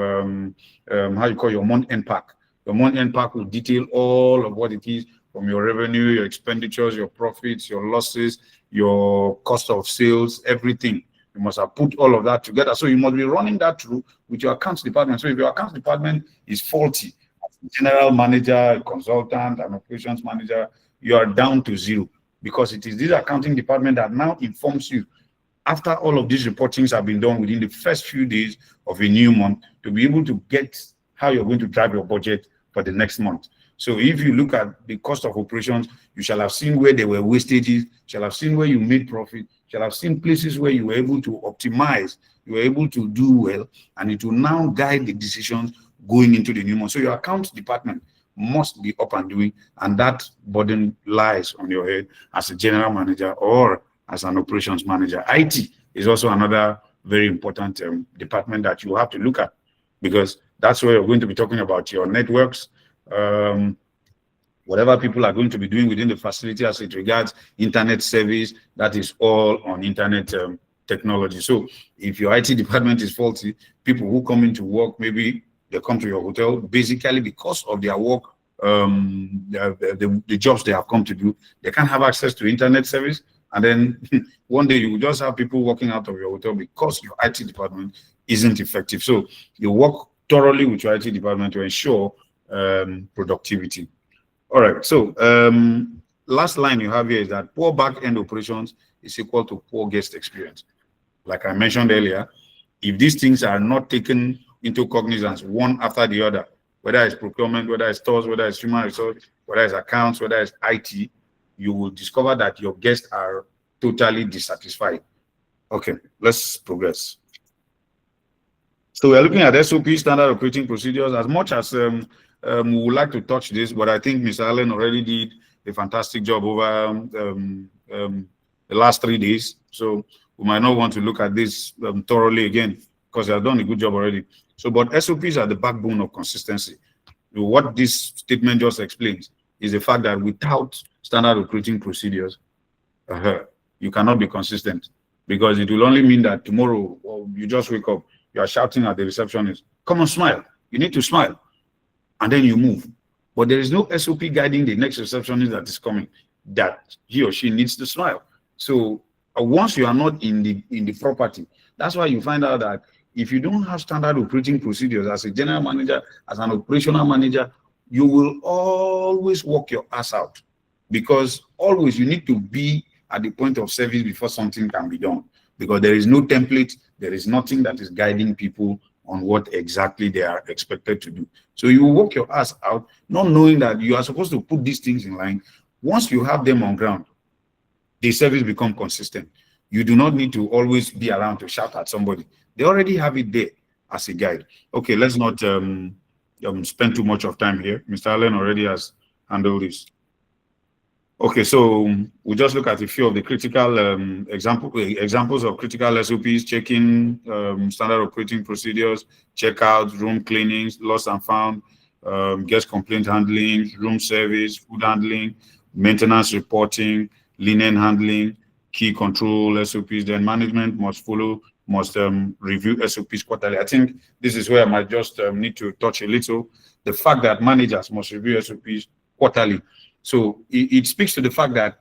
how you call your month-end pack. Your month-end pack will detail all of what it is from your revenue, your expenditures, your profits, your losses, your cost of sales, everything. You must have put all of that together. So you must be running that through with your accounts department. So if your accounts department is faulty, general manager, consultant, and operations manager, you are down to zero, because it is this accounting department that now informs you, after all of these reportings have been done within the first few days of a new month, to be able to get how you're going to drive your budget for the next month. So if you look at the cost of operations, you shall have seen where there were wastages, shall have seen where you made profit, shall have seen places where you were able to optimize, you were able to do well, and it will now guide the decisions going into the new month. So your accounts department must be up and doing, and that burden lies on your head as a general manager or as an operations manager. IT is also another very important department that you have to look at, because that's where you're going to be talking about your networks, whatever people are going to be doing within the facility as it regards internet service, that is all on internet technology. So if your IT department is faulty, people who come into work, maybe they come to your hotel basically because of their work, the jobs they have come to do, they can't have access to internet service. And then one day you will just have people walking out of your hotel because your IT department isn't effective. So you work thoroughly with your IT department to ensure productivity. All right. So last line you have here is that poor back-end operations is equal to poor guest experience. Like I mentioned earlier, if these things are not taken into cognizance one after the other, whether it's procurement, whether it's stores, whether it's human resource, whether it's accounts, whether it's IT, you will discover that your guests are totally dissatisfied. Okay, let's progress. So we're looking at SOP, standard operating procedures. As much as we would like to touch this, but I think Mr. Allen already did a fantastic job over the last 3 days. So we might not want to look at this thoroughly again, because they have done a good job already. So, but SOPs are the backbone of consistency. What this statement just explains is the fact that without standard operating procedures, you cannot be consistent, because it will only mean that tomorrow you just wake up, you are shouting at the receptionist, "Come on, smile. you need to smile, and then you move. But there is no SOP guiding the next receptionist that is coming that he or she needs to smile. So once you are not in the property, that's why you find out that if you don't have standard operating procedures as a general manager, as an operational manager, you will always work your ass out, because always you need to be at the point of service before something can be done, because there is no template, there is nothing that is guiding people on what exactly they are expected to do. So you work your ass out, not knowing that you are supposed to put these things in line. Once you have them on ground, the service become consistent. You do not need to always be around to shout at somebody. They already have it there as a guide. Okay, let's not spend too much of time here. Mr. Allen already has handled this. Okay, so we'll just look at a few of the critical examples of critical SOPs: checking, standard operating procedures, checkout, room cleanings, lost and found, guest complaint handling, room service, food handling, maintenance reporting, linen handling, key control SOPs. Then management must review SOPs quarterly. I think this is where I might just need to touch a little. The fact that managers must review SOPs quarterly. So it speaks to the fact that,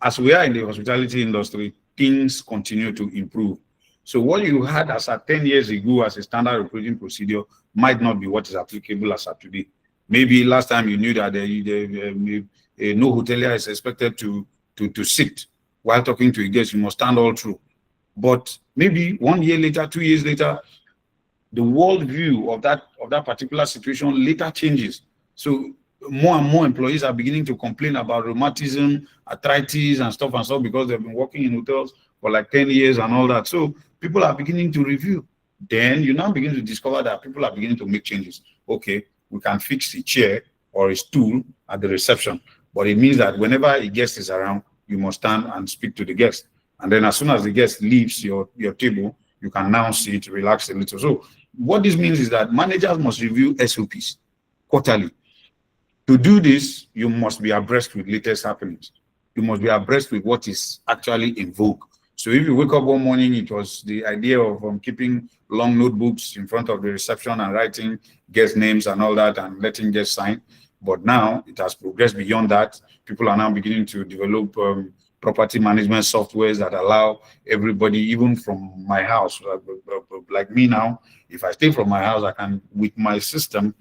as we are in the hospitality industry, things continue to improve. So what you had as at 10 years ago as a standard operating procedure might not be what is applicable as at today. Maybe last time you knew that no hotelier is expected to sit while talking to a guest. You must stand all through. But maybe 1 year later, 2 years later, the world view of that particular situation later changes. So more and more employees are beginning to complain about rheumatism, arthritis, and stuff because they've been working in hotels for like 10 years and all that. So people are beginning to review. Then you now begin to discover that people are beginning to make changes. Okay, we can fix a chair or a stool at the reception, but it means that whenever a guest is around, you must stand and speak to the guest. And then as soon as the guest leaves your table, you can now sit, relax a little. So what this means is that managers must review SOPs quarterly. To do this, you must be abreast with latest happenings. You must be abreast with what is actually in vogue. So if you wake up one morning, it was the idea of keeping long notebooks in front of the reception and writing guest names and all that and letting guests sign. But now it has progressed beyond that. People are now beginning to develop property management softwares that allow everybody, even from my house, like me now, if I stay from my house, I can, with my system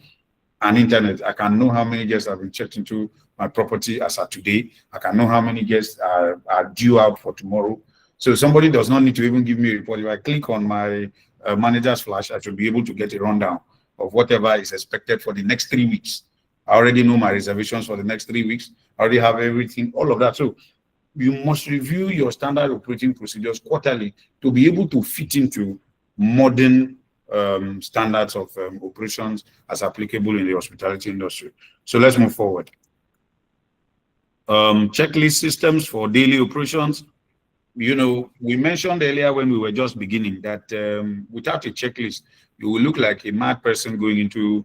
and internet, I can know how many guests have been checked into my property as of today. I can know how many guests are due out for tomorrow. So somebody does not need to even give me a report. If I click on my manager's flash, I should be able to get a rundown of whatever is expected for the next 3 weeks. I already know my reservations for the next 3 weeks. I already have everything, all of that. So you must review your standard operating procedures quarterly to be able to fit into modern standards of operations as applicable in the hospitality industry. So let's move forward. Checklist systems for daily operations. We mentioned earlier when we were just beginning that without a checklist, you will look like a mad person going into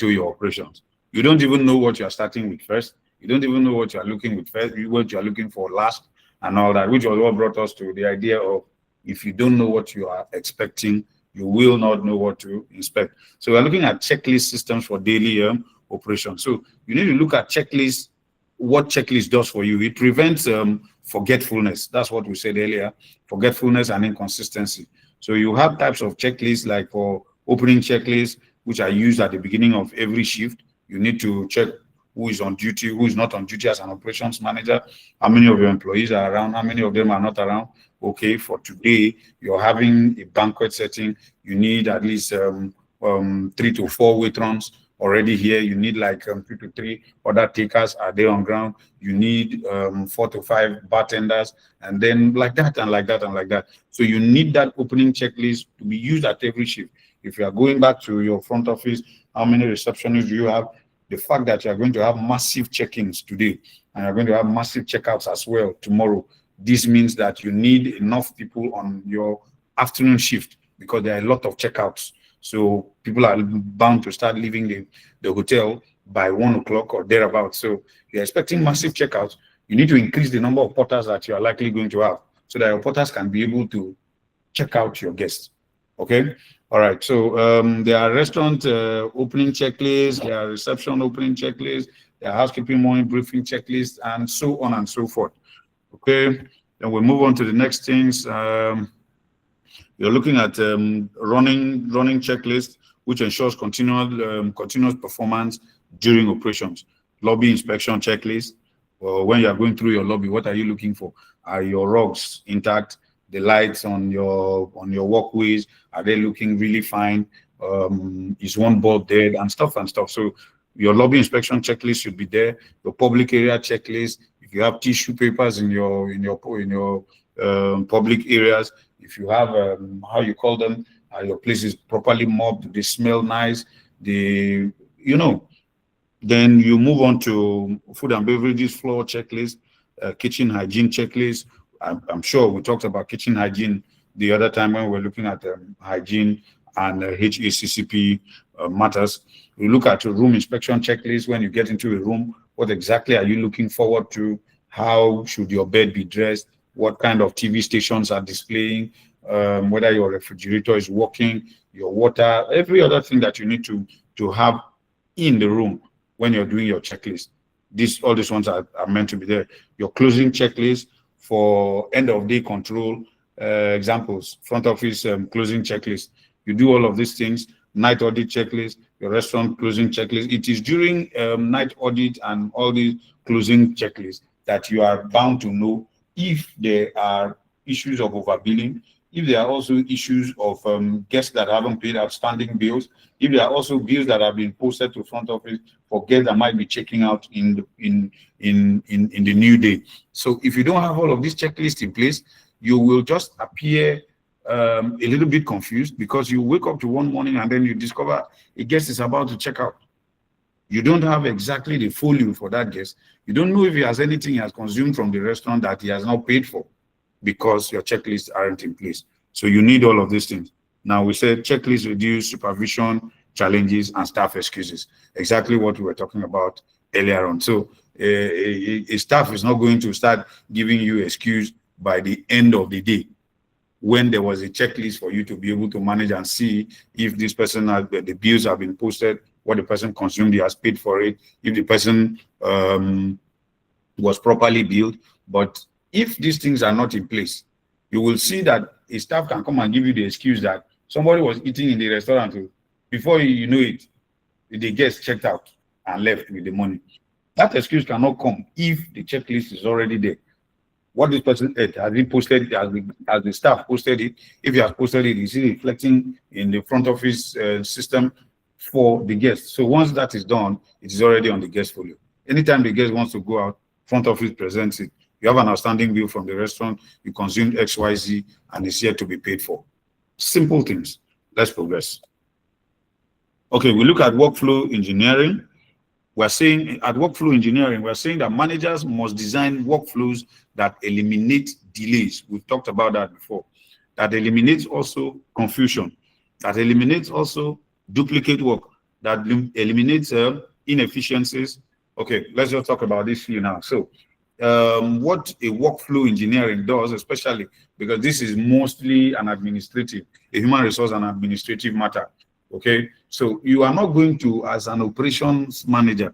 your operations. You don't even know what you are starting with first. You don't even know what you are looking with first, what you are looking for last, and all that, which was what brought us to the idea of if you don't know what you are expecting, you will not know what to inspect. So we're looking at checklist systems for daily operations. So you need to look at checklists, what checklist does for you. It prevents forgetfulness. That's what we said earlier, forgetfulness and inconsistency. So you have types of checklists like for opening checklists, which are used at the beginning of every shift. You need to check who is on duty, who is not on duty as an operations manager, how many of your employees are around, how many of them are not around. Okay, for today, you're having a banquet setting, you need at least 3 to 4 waiters already here. You need like 2 to 3 other takers. Are they on ground? You need 4 to 5 bartenders, and then like that and like that and like that. So you need that opening checklist to be used at every shift. If you are going back to your front office, how many receptionists do you have? The fact that you are going to have massive check-ins today and you're going to have massive checkouts as well tomorrow, this means that you need enough people on your afternoon shift because there are a lot of checkouts. So people are bound to start leaving the hotel by 1 o'clock or thereabouts. So you're expecting massive checkouts. You need to increase the number of porters that you are likely going to have so that your porters can be able to check out your guests. Okay. All right. So there are restaurant opening checklists, there are reception opening checklists, there are housekeeping morning briefing checklists, and so on and so forth. Okay. Then we move on to the next things. You're looking at running checklist, which ensures continuous performance during operations. Lobby inspection checklist. Well, when you are going through your lobby, what are you looking for? Are your rugs intact? The lights on your walkways, are they looking really fine? Is one bulb dead and stuff and stuff? So your lobby inspection checklist should be there. Your public area checklist. If you have tissue papers in your public areas, if you have how you call them, your place is properly mopped, they smell nice, then you move on to food and beverages floor checklist, kitchen hygiene checklist. I'm sure we talked about kitchen hygiene the other time when we were looking at hygiene and HACCP matters. We look at a room inspection checklist. When you get into a room, what exactly are you looking forward to? How should your bed be dressed? What kind of TV stations are displaying? Whether your refrigerator is working, your water, every other thing that you need to have in the room when you're doing your checklist. All these ones are meant to be there. Your closing checklist for end of day control, examples, front office closing checklist. You do all of these things, night audit checklist, your restaurant closing checklist. It is during night audit and all these closing checklists that you are bound to know if there are issues of overbilling, if there are also issues of guests that haven't paid outstanding bills, if there are also bills that have been posted to front office for guests that might be checking out in the new day. So if you don't have all of these checklists in place, you will just appear a little bit confused, because you wake up to one morning and then you discover a guest is about to check out. You don't have exactly the folio for that guest. You don't know if he has anything he has consumed from the restaurant that he has not paid for, because your checklists aren't in place. So you need all of these things. Now we said checklist reduce supervision challenges and staff excuses. Exactly what we were talking about earlier on. So a staff is not going to start giving you excuse by the end of the day, when there was a checklist for you to be able to manage and see if this person the bills have been posted, what the person consumed, he has paid for it, if the person was properly billed. But if these things are not in place, you will see that a staff can come and give you the excuse that somebody was eating in the restaurant. Before you know it, the guest checked out and left with the money. That excuse cannot come if the checklist is already there. What this person ate, has he posted it, as the staff posted it? If he has posted it, is it reflecting in the front office system for the guest? So once that is done, it is already on the guest folio. Anytime the guest wants to go out, front office presents it. You have an outstanding bill from the restaurant, you consumed XYZ, and it's yet to be paid for. Simple things. Let's progress. Okay, we look at workflow engineering. We're saying at workflow engineering, we're saying that managers must design workflows that eliminate delays. We've talked about that before. That eliminates also confusion. That eliminates also duplicate work. That eliminates inefficiencies. Okay, let's just talk about this here now. So what a workflow engineering does, especially because this is mostly a human resource and administrative matter. Okay, so you are not going to, as an operations manager,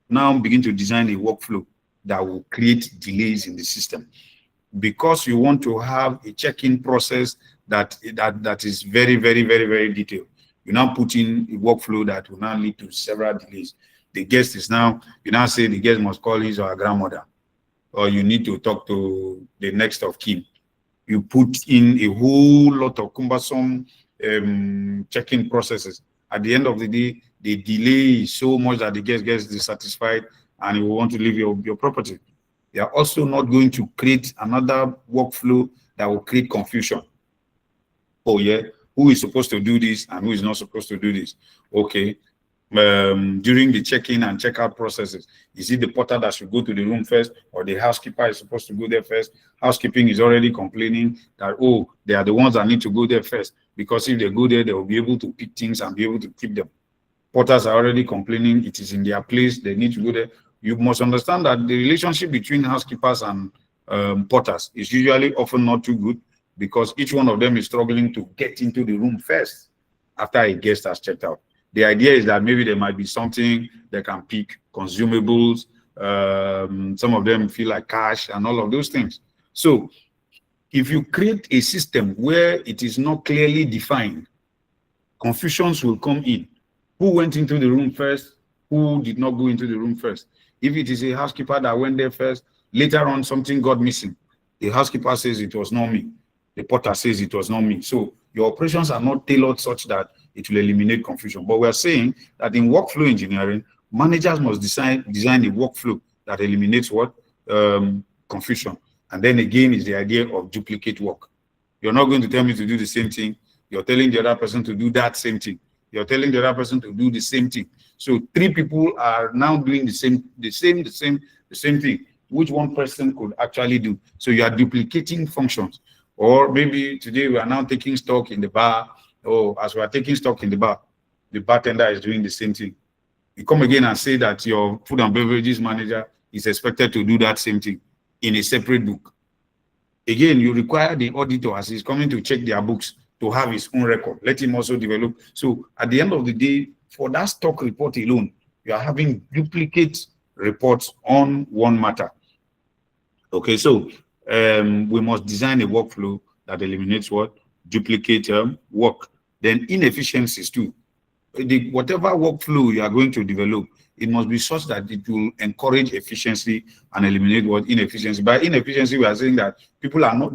now begin to design a workflow that will create delays in the system, because you want to have a check-in process that is very, very, very, very detailed. You now put in a workflow that will now lead to several delays. The guest is now, you now say the guest must call his or her grandmother, or you need to talk to the next of kin. You put in a whole lot of cumbersome check-in processes. At the end of the day, the delay is so much that the guest gets dissatisfied and he will want to leave your property. They are also not going to create another workflow that will create confusion. Oh yeah, who is supposed to do this and who is not supposed to do this? Okay. During the check-in and check-out processes, is it the porter that should go to the room first, or the housekeeper is supposed to go there first? Housekeeping is already complaining that, oh, they are the ones that need to go there first, because if they go there, they will be able to pick things and be able to keep them. Porters are already complaining it is in their place, they need to go there. You must understand that the relationship between housekeepers and porters is usually often not too good, because each one of them is struggling to get into the room first after a guest has checked out. The idea is that maybe there might be something that can pick consumables. Some of them feel like cash and all of those things. So if you create a system where it is not clearly defined, confusions will come in. Who went into the room first? Who did not go into the room first? If it is a housekeeper that went there first, later on something got missing. The housekeeper says it was not me. The porter says it was not me. So your operations are not tailored such that it will eliminate confusion. But we're saying that in workflow engineering, managers must design a workflow that eliminates what? Confusion. And then again is the idea of duplicate work. You're not going to tell me to do the same thing. You're telling the other person to do that same thing. You're telling the other person to do the same thing. So 3 people are now doing the same thing, which one person could actually do. So you are duplicating functions. Or maybe today we are now taking stock in the bar. Oh, as we are taking stock in the bar, the bartender is doing the same thing. You come again and say that your food and beverages manager is expected to do that same thing in a separate book. Again, you require the auditor, as he's coming to check their books, to have his own record. Let him also develop. So at the end of the day, for that stock report alone, you are having duplicate reports on one matter. Okay, so we must design a workflow that eliminates what? Duplicate work. Then inefficiencies too. Whatever workflow you are going to develop, it must be such that it will encourage efficiency and eliminate what? Inefficiency. By inefficiency, we are saying that people are not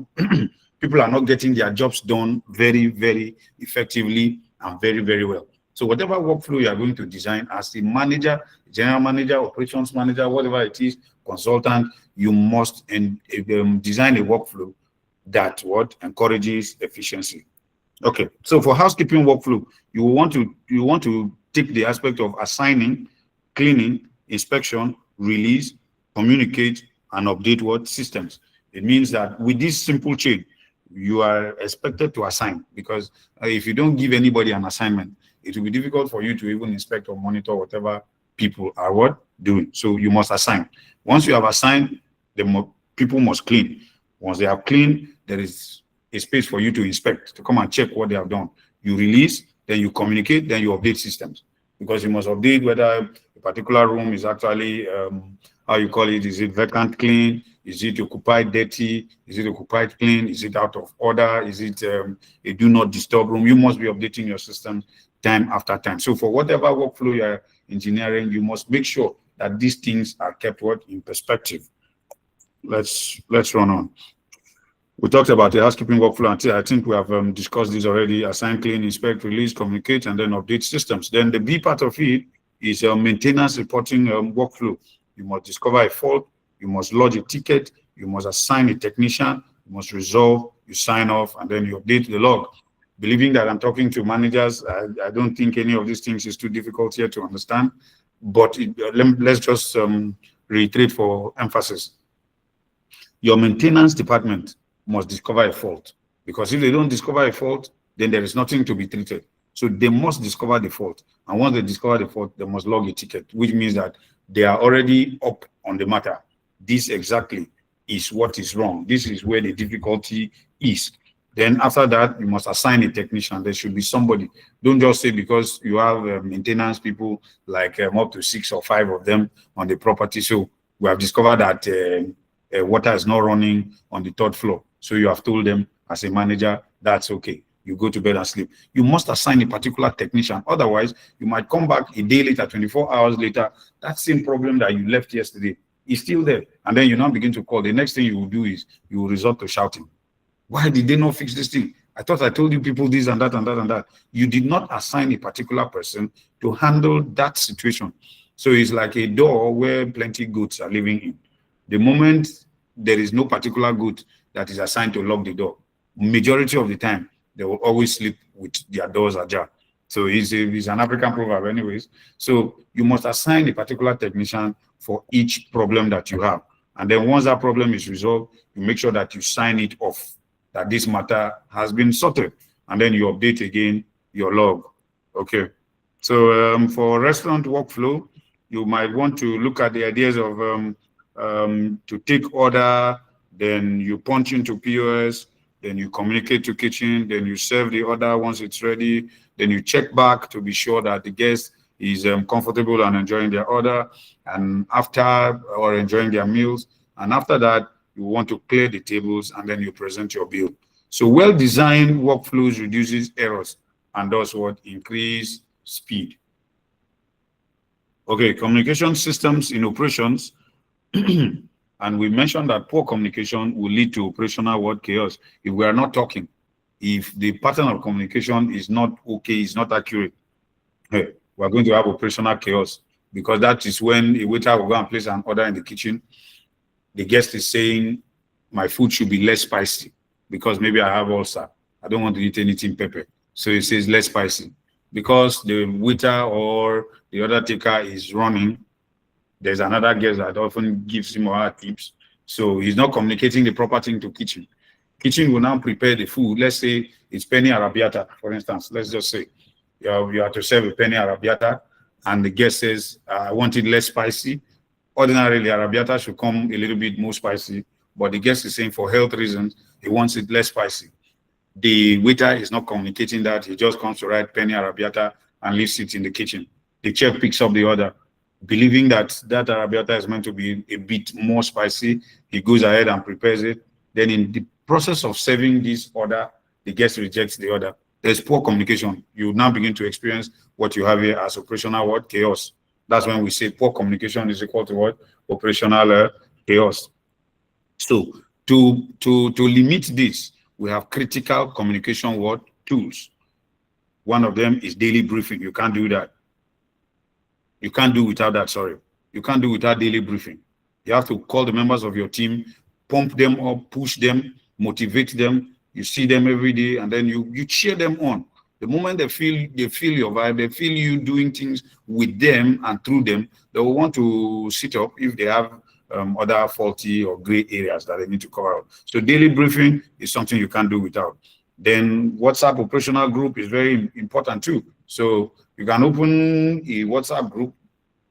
people are not getting their jobs done very, very effectively and very, very well. So whatever workflow you are going to design as the manager, general manager, operations manager, whatever it is, consultant, you must design a workflow that what encourages efficiency. Okay, so for housekeeping workflow, you want to take the aspect of assigning, cleaning, inspection, release, communicate, and update what systems. It means that with this simple chain, you are expected to assign, because if you don't give anybody an assignment, it will be difficult for you to even inspect or monitor whatever people are what doing. So you must assign. Once you have assigned, the people must clean. Once they have cleaned, there is a space for you to inspect, to come and check what they have done. You release, then you communicate, then you update systems, because you must update whether a particular room is actually how you call it, is it vacant clean, is it occupied dirty, is it occupied clean, is it out of order, is it a do not disturb room. You must be updating your systems time after time. So for whatever workflow you're engineering, you must make sure that these things are kept what in perspective. Let's run on. We talked about the housekeeping workflow until I think we have discussed this already: assign, clean, inspect, release, communicate, and then update systems. Then the B part of it is maintenance reporting workflow. You must discover a fault, you must lodge a ticket, you must assign a technician, you must resolve, you sign off, and then you update the log. Believing that I'm talking to managers, I don't think any of these things is too difficult here to understand, but let's just reiterate for emphasis. Your maintenance department must discover a fault, because if they don't discover a fault, then there is nothing to be treated. So they must discover the fault, and once they discover the fault, they must log a ticket, which means that they are already up on the matter. This exactly is what is wrong. This is where the difficulty is. Then after that, you must assign a technician. There should be somebody. Don't just say because you have maintenance people, like up to 6 or 5 of them on the property. So we have discovered that water is not running on the 3rd floor. So you have told them as a manager, that's okay. You go to bed and sleep. You must assign a particular technician. Otherwise, you might come back a day later, 24 hours later, that same problem that you left yesterday is still there. And then you now begin to call. The next thing you will do is you will resort to shouting. Why did they not fix this thing? I thought I told you people this and that and that and that. You did not assign a particular person to handle that situation. So it's like a door where plenty goats are living in. The moment there is no particular goat that is assigned to lock the door, majority of the time, they will always sleep with their doors ajar. So it's an African proverb anyways. So you must assign a particular technician for each problem that you have. And then once that problem is resolved, you make sure that you sign it off, that this matter has been sorted, and then you update again your log. Okay. So for restaurant workflow, you might want to look at the ideas of to take order, then you punch into POS, then you communicate to kitchen, then you serve the order once it's ready, then you check back to be sure that the guest is comfortable and enjoying their order, and after, or enjoying their meals. And after that, you want to clear the tables, and then you present your bill. So well-designed workflows reduces errors and does what? Increase speed. Okay, communication systems in operations. And we mentioned that poor communication will lead to operational what? Chaos. If we are not talking, if the pattern of communication is not okay, is not accurate, hey, we're going to have operational chaos, because that is when a waiter will go and place an order in the kitchen. The guest is saying, my food should be less spicy because maybe I have ulcer. I don't want to eat anything pepper. So he says less spicy. Because the waiter or the other taker is running, there's another guest that often gives him or her tips. So he's not communicating the proper thing to kitchen. Kitchen will now prepare the food. Let's say it's penne arrabbiata, for instance. Let's just say you have to serve a penne arrabbiata, and the guest says, I want it less spicy. Ordinarily, arrabbiata should come a little bit more spicy, but the guest is saying for health reasons, he wants it less spicy. The waiter is not communicating that. He just comes to write penne arrabbiata and leaves it in the kitchen. The chef picks up the order, believing that that arrabbiata is meant to be a bit more spicy. He goes ahead and prepares it. Then in the process of serving this order, the guest rejects the order. There's poor communication. You now begin to experience what you have here as operational what? Chaos. That's when we say poor communication is equal to what? Operational chaos. So to limit this, we have critical communication what? Tools. One of them is daily briefing. You can't do that. You can't do without that, sorry. You can't do without daily briefing. You have to call the members of your team, pump them up, push them, motivate them. You see them every day, and then you cheer them on. The moment they feel your vibe, they feel you doing things with them and through them, they will want to sit up if they have other faulty or gray areas that they need to cover up. So daily briefing is something you can't do without. Then WhatsApp operational group is very important too. So you can open a WhatsApp group,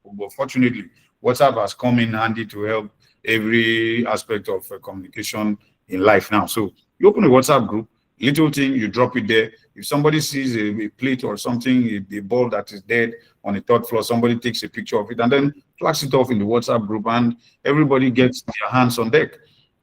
but fortunately, WhatsApp has come in handy to help every aspect of communication in life now. So you open a WhatsApp group, little thing, you drop it there. If somebody sees a plate or something, a ball that is dead on the third floor, somebody takes a picture of it and then flags it off in the WhatsApp group, and everybody gets their hands on deck.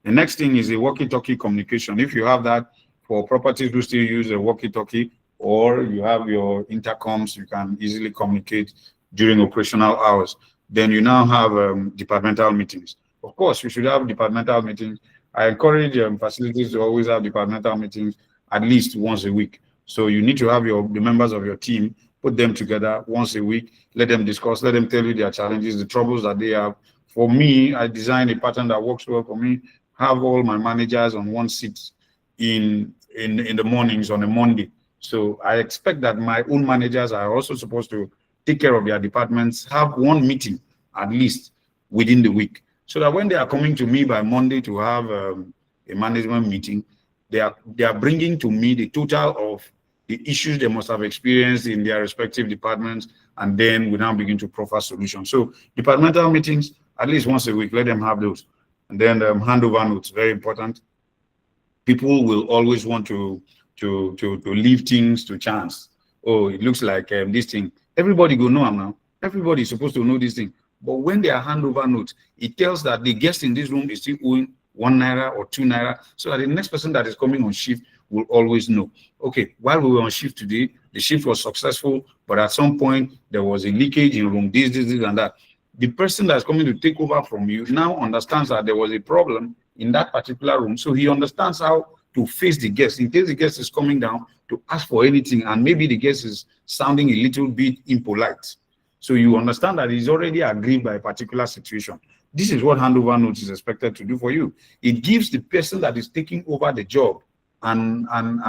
The next thing is a walkie-talkie communication. If you have that, for properties who still use a walkie-talkie, or you have your intercoms, you can easily communicate during operational hours. Then you now have departmental meetings. Of course, you should have departmental meetings. I encourage facilities to always have departmental meetings at least once a week. So you need to have the members of your team, put them together once a week, let them discuss, let them tell you their challenges, the troubles that they have. For me, I design a pattern that works well for me. Have all my managers on one seat in the mornings on a Monday. So I expect that my own managers are also supposed to take care of their departments, have one meeting at least within the week, so that when they are coming to me by Monday to have a management meeting, they are bringing to me the total of the issues they must have experienced in their respective departments, and then we now begin to proffer solutions. So departmental meetings, at least once a week, let them have those. And then handover notes, very important. People will always want to leave things to chance. Oh, it looks like this thing. Everybody go know now. Everybody is supposed to know this thing. But when they are handover notes, it tells that the guest in this room is still owing 1 naira or 2 naira, so that the next person that is coming on shift will always know. Okay, while we were on shift today, the shift was successful, but at some point there was a leakage in room this, and that. The person that's coming to take over from you now understands that there was a problem in that particular room, so he understands how to face the guest in case the guest is coming down to ask for anything, and maybe the guest is sounding a little bit impolite. So you understand that he's already aggrieved by a particular situation. This is what handover notes is expected to do for you. It gives the person that is taking over the job an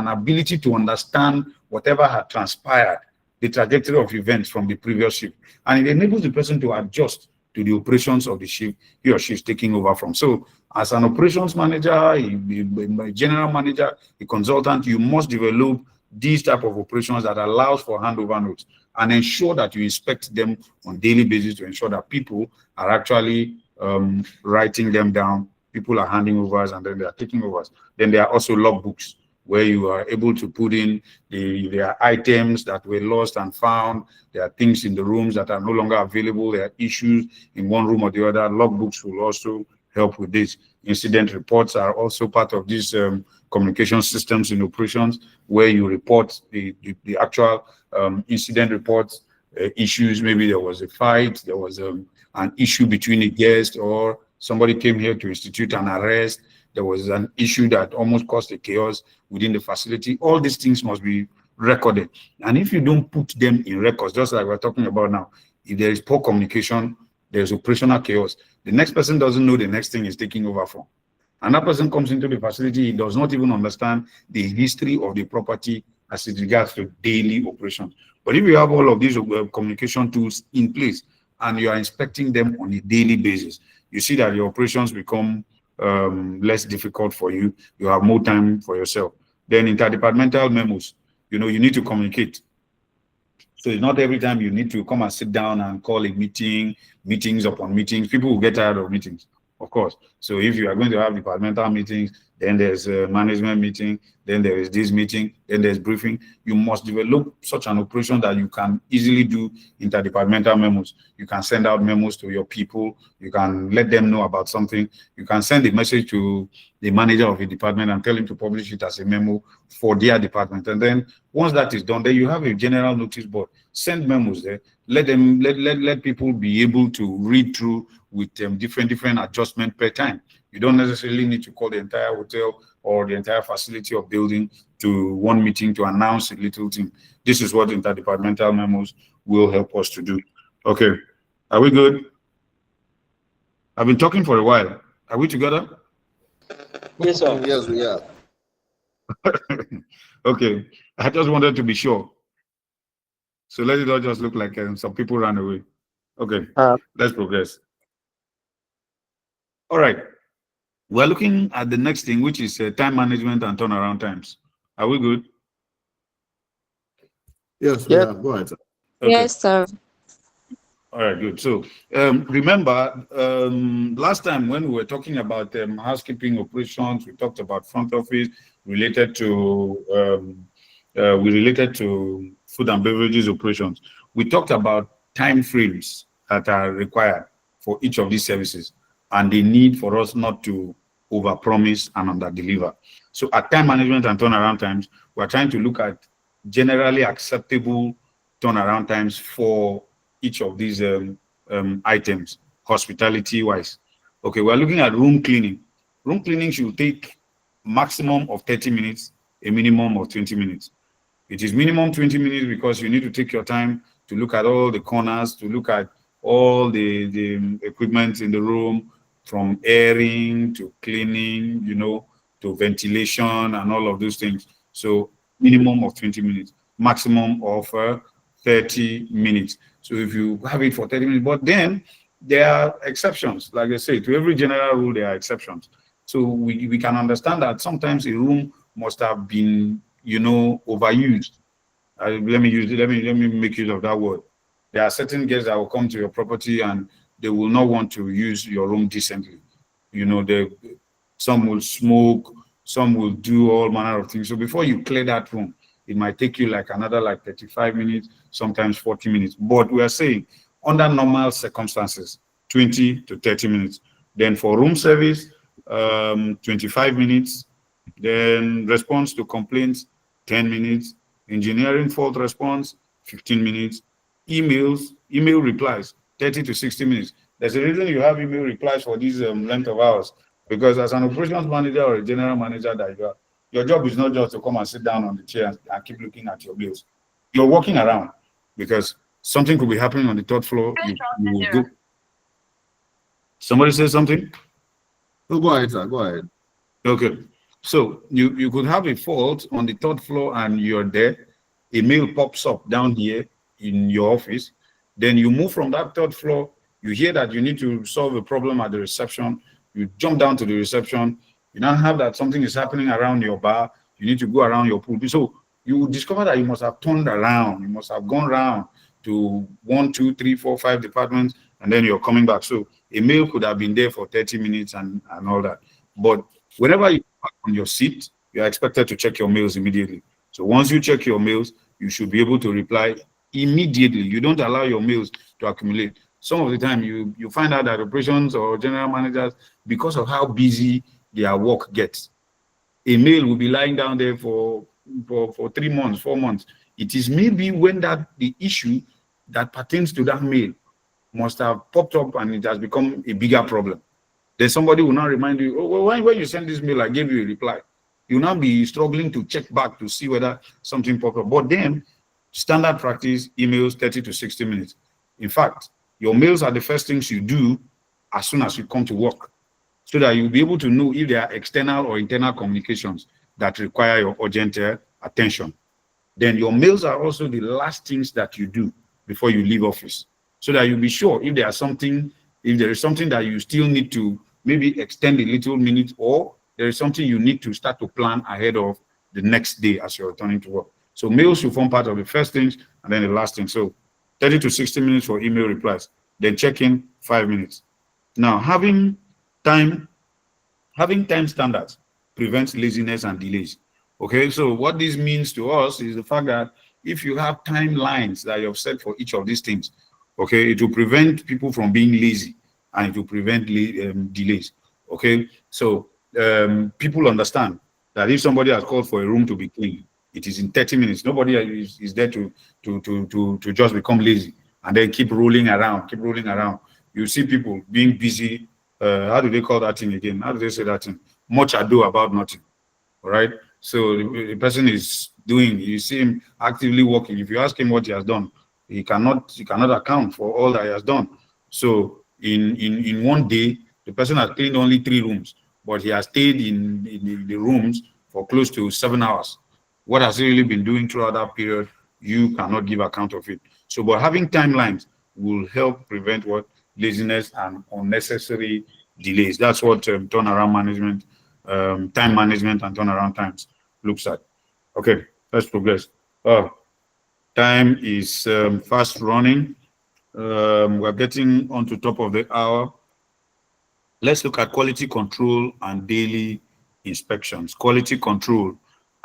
ability to understand whatever had transpired, the trajectory of events from the previous shift. And it enables the person to adjust to the operations of the shift he or she is taking over from. So as an operations manager, a general manager, a consultant, you must develop these type of operations that allows for handover notes, and ensure that you inspect them on daily basis to ensure that people are actually writing them down people are handing overs and then they are taking overs. Then there are also logbooks where you are able to put in there are items that were lost and found. There are things in the rooms that are no longer available. There are issues in one room or the other. Logbooks will also help with this. Incident reports are also part of these communication systems in operations, where you report the actual incident reports, issues. Maybe there was a fight, there was an issue between a guest, or somebody came here to institute an arrest. There was an issue that almost caused a chaos within the facility. All these things must be recorded. And if you don't put them in records, just like we're talking about now, if there is poor communication, there's operational chaos. The next person doesn't know the next thing is taking over from. And that person comes into the facility, he does not even understand the history of the property as it regards to daily operations. But if you have all of these communication tools in place and you are inspecting them on a daily basis, you see that your operations become less difficult for you. You have more time for yourself. Then interdepartmental memos, you need to communicate. So it's not every time you need to come and sit down and call a meeting, meetings upon meetings. People will get tired of meetings, of course. So if you are going to have departmental meetings, then there's a management meeting, then there is this meeting, then there's briefing. You must develop such an operation that you can easily do interdepartmental memos. You can send out memos to your people. You can let them know about something. You can send a message to the manager of a department and tell him to publish it as a memo for their department. And then once that is done, then you have a general notice board. Send memos there. Let people be able to read through with different adjustment per time. You don't necessarily need to call the entire hotel or the entire facility or building to one meeting to announce a little thing. This is what interdepartmental memos will help us to do. Okay, are we good? I've been talking for a while. Are we together? Yes, sir. Yes, we are. Okay, I just wanted to be sure. So let it not just look like some people ran away. Okay, let's progress. All right. We're looking at the next thing, which is time management and turnaround times. Are we good? Yes, we Yep. are. Go ahead, sir. Okay. Yes, sir. All right, good. So remember, last time when we were talking about housekeeping operations, we talked about front office related to food and beverages operations. We talked about time frames that are required for each of these services and the need for us not to overpromise and underdeliver. So at time management and turnaround times, we're trying to look at generally acceptable turnaround times for each of these items, hospitality-wise. Okay, we're looking at room cleaning. Room cleaning should take maximum of 30 minutes, a minimum of 20 minutes. It is minimum 20 minutes because you need to take your time to look at all the corners, to look at all the equipment in the room, from airing to cleaning, to ventilation and all of those things. So minimum of 20 minutes, maximum of 30 minutes. So if you have it for 30 minutes, but then there are exceptions. Like I say, to every general rule, there are exceptions. So we can understand that sometimes a room must have been, overused. Let me make use of that word. There are certain guests that will come to your property and they will not want to use your room decently. Some will smoke, some will do all manner of things. So before you clear that room, it might take you another 35 minutes, sometimes 40 minutes. But we are saying under normal circumstances, 20 to 30 minutes. Then for room service, 25 minutes. Then response to complaints, 10 minutes. Engineering fault response, 15 minutes. Email replies, 30 to 60 minutes. There's a reason you have email replies for these length of hours, because as an operations manager or a general manager that you are, your job is not just to come and sit down on the chair and keep looking at your bills. You're walking around because something could be happening on the third floor. You will go. Somebody say something? Oh, go ahead, sir. Go ahead. Okay. So you could have a fault on the third floor and you're there. A mail pops up down here in your office. Then you move from that third floor. You hear that you need to solve a problem at the reception. You jump down to the reception. You now have that something is happening around your bar. You need to go around your pool. So you will discover that you must have turned around. You must have gone around to 1, 2, 3, 4, 5 departments and then you're coming back. So a mail could have been there for 30 minutes and all that. But whenever you are on your seat, you are expected to check your mails immediately. So once you check your mails, you should be able to reply immediately. You don't allow your mails to accumulate. Some of the time you find out that operations or general managers, because of how busy their work gets, a mail will be lying down there for 3 months, 4 months. It is maybe when the issue that pertains to that mail must have popped up and it has become a bigger problem. Then somebody will now remind you, oh, well, when you send this mail, I gave you a reply. You'll now be struggling to check back to see whether something popped up. But then, standard practice, emails 30 to 60 minutes. In fact, your mails are the first things you do as soon as you come to work, so that you'll be able to know if there are external or internal communications that require your urgent attention. Then your mails are also the last things that you do before you leave office, so that you'll be sure if there is something that you still need to maybe extend a little minute, or there is something you need to start to plan ahead of the next day as you're returning to work. So mails should form part of the first things and then the last thing. So 30 to 60 minutes for email replies, then check-in 5 minutes. Now, having time standards prevents laziness and delays. Okay, so what this means to us is the fact that if you have timelines that you have set for each of these things, okay, it will prevent people from being lazy and it will prevent delays. Okay, so people understand that if somebody has called for a room to be cleaned, it is in 30 minutes. Nobody is there to just become lazy and then keep rolling around. You see people being busy. How do they call that thing again? How do they say that thing? Much ado about nothing. All right. So the person is doing. You see him actively working. If you ask him what he has done, he cannot account for all that he has done. So in one day, the person has cleaned only 3 rooms, but he has stayed in the rooms for close to 7 hours. What has he really been doing throughout that period? You cannot give account of it. So, but having timelines will help prevent laziness and unnecessary delays. That's what turnaround management, time management and turnaround times looks at. Okay, let's progress. Time is fast running. We're getting on to top of the hour. Let's look at quality control and daily inspections. Quality control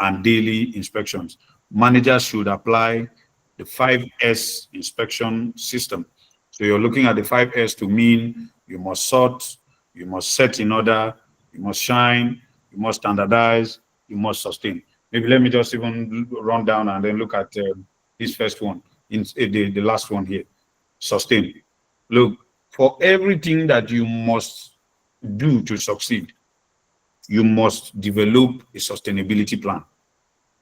and daily inspections. Managers should apply the 5S inspection system. So you're looking at the 5S to mean you must sort, you must set in order, you must shine, you must standardize, you must sustain. Maybe let me just even run down and then look at this first one, the last one here, sustain. Look, for everything that you must do to succeed, you must develop a sustainability plan.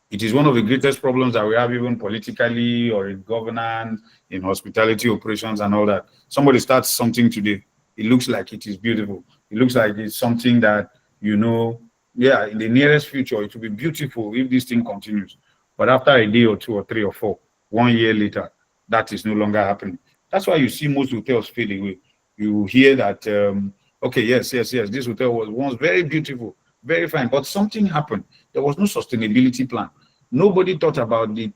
It is one of the greatest problems that we have, even politically or in governance, in hospitality operations and all that. Somebody starts something today, it looks like it is beautiful. It looks like it's something that, in the nearest future, it will be beautiful if this thing continues. But after a day or 2 or 3 or 4, 1 year later, that is no longer happening. That's why you see most hotels fade away. You hear that, okay, yes, this hotel was once very beautiful, very fine, but something happened. There was no sustainability plan. Nobody thought about the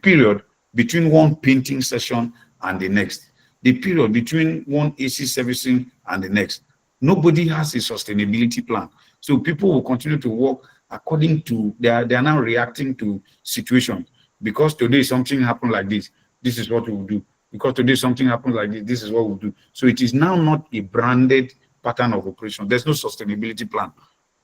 period between one painting session and the next, the period between one AC servicing and the next. Nobody has a sustainability plan. So people will continue to work according to, they are now reacting to situations. Because today something happened like this is what we will do. Because today something happens like this is what we'll do. So it is now not a branded pattern of operation. There's no sustainability plan.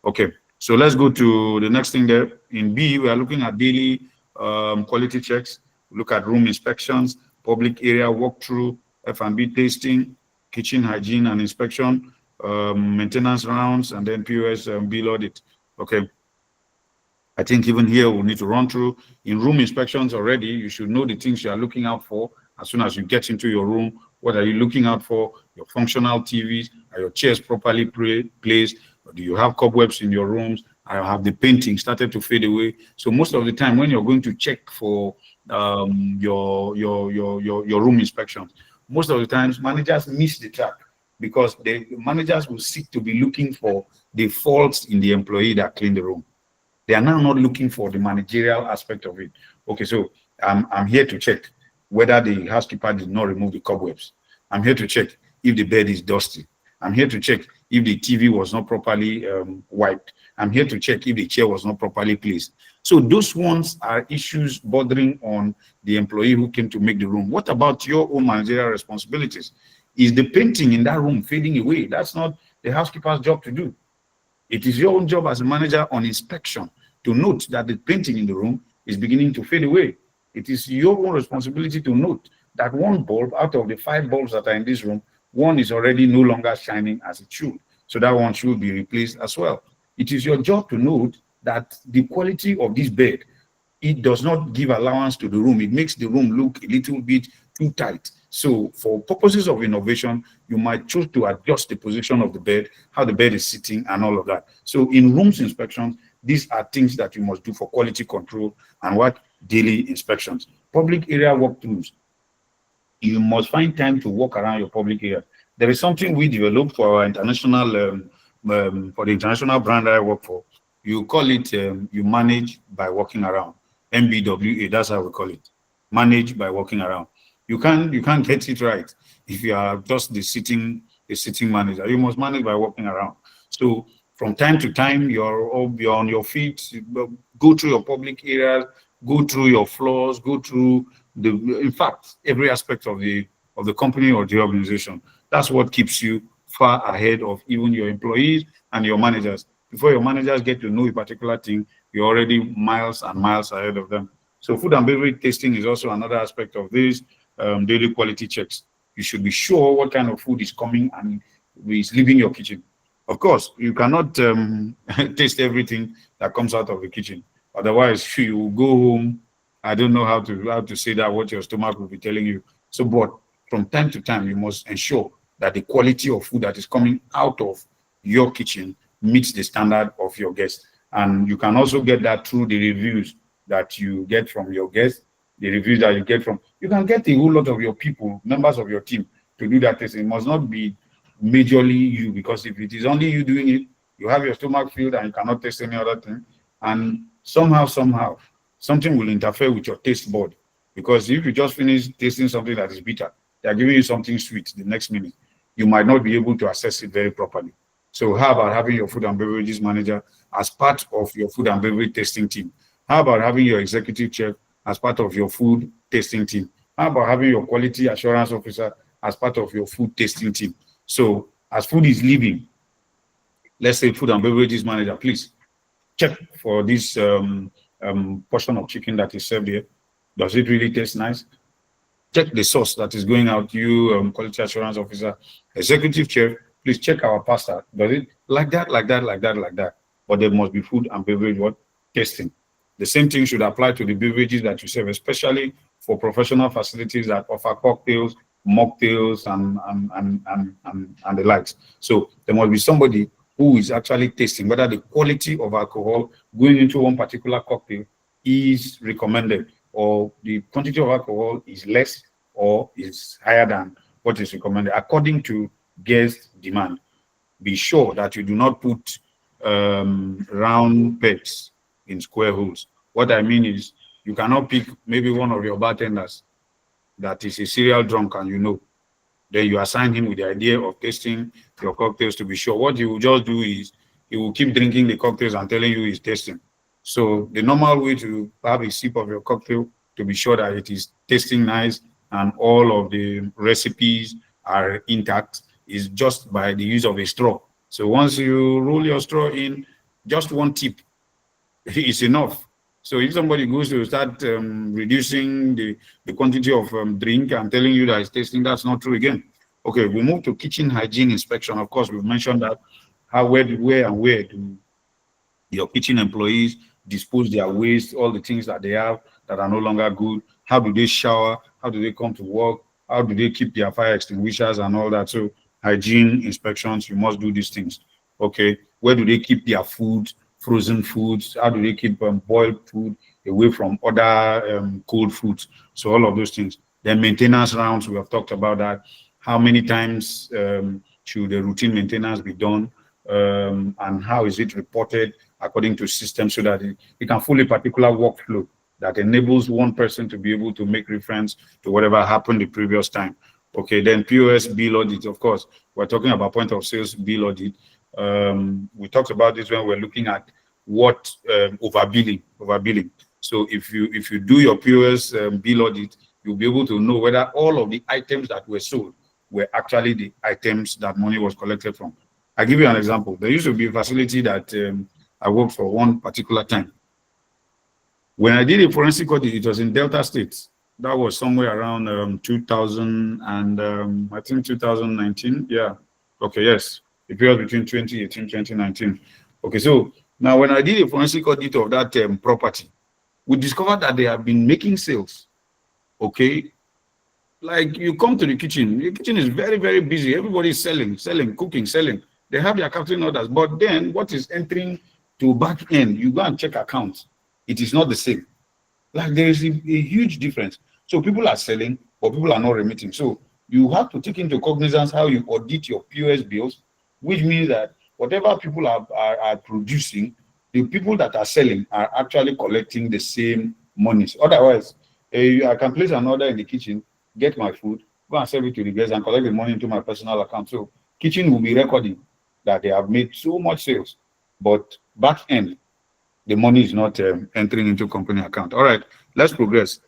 Okay, so let's go to the next thing there. In B, we are looking at daily quality checks. We look at room inspections, public area walkthrough, F&B tasting, kitchen hygiene and inspection, maintenance rounds, and then POS bill audit. Okay. I think even here we'll need to run through. In room inspections already, you should know the things you are looking out for as soon as you get into your room. What are you looking out for? Your functional TVs, are your chairs properly placed? Or do you have cobwebs in your rooms? Have the painting started to fade away? So most of the time when you're going to check for your room inspections, most of the times managers miss the track because the managers will seek to be looking for the faults in the employee that cleaned the room. They are now not looking for the managerial aspect of it. Okay, so I'm here to check whether the housekeeper did not remove the cobwebs. I'm here to check if the bed is dusty. I'm here to check if the TV was not properly wiped. I'm here to check if the chair was not properly placed. So those ones are issues bordering on the employee who came to make the room. What about your own managerial responsibilities? Is the painting in that room fading away? That's not the housekeeper's job to do. It is your own job as a manager on inspection to note that the painting in the room is beginning to fade away. It is your own responsibility to note that one bulb out of the 5 bulbs that are in this room, one is already no longer shining as it should. So that one should be replaced as well. It is your job to note that the quality of this bed, it does not give allowance to the room. It makes the room look a little bit too tight. So for purposes of innovation, you might choose to adjust the position of the bed, how the bed is sitting and all of that. So in rooms inspections, these are things that you must do for quality control and what daily inspections. Public area walkthroughs. You must find time to walk around your public area. There is something we developed for our international, for the international brand I work for. You call it, you manage by walking around. MBWA, that's how we call it. Manage by walking around. You can't get it right if you are just the sitting manager. You must manage by walking around. So from time to time, you're on your feet, go through your public areas, go through your floors, go through in fact, every aspect of the company or the organization. That's what keeps you far ahead of even your employees and your managers. Before your managers get to know a particular thing, you're already miles and miles ahead of them. So food and beverage tasting is also another aspect of this. Daily quality checks. You should be sure what kind of food is coming and is leaving your kitchen. Of course, you cannot taste everything that comes out of the kitchen. Otherwise, you will go home. I don't know how to say that, what your stomach will be telling you. So, but from time to time, you must ensure that the quality of food that is coming out of your kitchen meets the standard of your guests. And you can also get that through the reviews that you get from your guests, the reviews that you get from, you can get a whole lot of your people, members of your team, to do that testing. It must not be majorly you, because if it is only you doing it, you have your stomach filled and you cannot taste any other thing. And somehow, something will interfere with your taste bud. Because if you just finish tasting something that is bitter, they are giving you something sweet the next minute, you might not be able to assess it very properly. So how about having your food and beverages manager as part of your food and beverage tasting team? How about having your executive chef as part of your food tasting team? How about having your quality assurance officer as part of your food tasting team? So as food is leaving, let's say food and beverages manager, please check for this portion of chicken that is served here. Does it really taste nice? Check the sauce that is going out. You quality assurance officer, executive chef, please check our pasta. Does it like that? But there must be food and beverage tasting. The same thing should apply to the beverages that you serve, especially for professional facilities that offer cocktails, mocktails, and the likes. So there must be somebody who is actually tasting whether the quality of alcohol going into one particular cocktail is recommended, or the quantity of alcohol is less or is higher than what is recommended according to guest demand. Be sure that you do not put round pegs in square holes. What I mean is, you cannot pick maybe one of your bartenders that is a serial drunk, and then you assign him with the idea of tasting your cocktails to be sure. What he will just do is he will keep drinking the cocktails and telling you he's tasting. So the normal way to have a sip of your cocktail to be sure that it is tasting nice and all of the recipes are intact is just by the use of a straw. So once you roll your straw in, just one tip is enough. So if somebody goes to start reducing the quantity of drink and telling you that it's tasting, that's not true again. Okay, we move to kitchen hygiene inspection. Of course, we've mentioned that where do your kitchen employees dispose their waste, all the things that they have that are no longer good. How do they shower? How do they come to work? How do they keep their fire extinguishers and all that? So hygiene inspections, you must do these things. Okay, where do they keep their food? Frozen foods, how do they keep boiled food away from other cold foods? So all of those things. Then maintenance rounds, we have talked about that. How many times should the routine maintenance be done? And how is it reported according to systems so that it can follow a particular workflow that enables one person to be able to make reference to whatever happened the previous time. Okay, then POS bill audit, of course. We're talking about point of sales bill audit. We talked about this when we're looking at what overbilling. So if you do your POS bill audit, you'll be able to know whether all of the items that were sold were actually the items that money was collected from. I'll give you an example. There used to be a facility that I worked for one particular time. When I did a forensic audit, it was in Delta State. That was somewhere around 2000 and I think 2019. Yeah. Okay, yes. The period between 2018 and 2019. Okay, so now when I did a forensic audit of that property, we discovered that they have been making sales. Okay. Like you come to the kitchen is very, very busy. Everybody's selling, cooking, selling. They have their catering orders. But then what is entering to back end, you go and check accounts. It is not the same. Like there is a huge difference. So people are selling, but people are not remitting. So you have to take into cognizance how you audit your POS bills, which means that whatever people are producing, the people that are selling are actually collecting the same monies. Otherwise, I can place an order in the kitchen, get my food, go and serve it to the guests and collect the money into my personal account. So kitchen will be recording that they have made so much sales, but back end, the money is not entering into company account. All right, let's progress.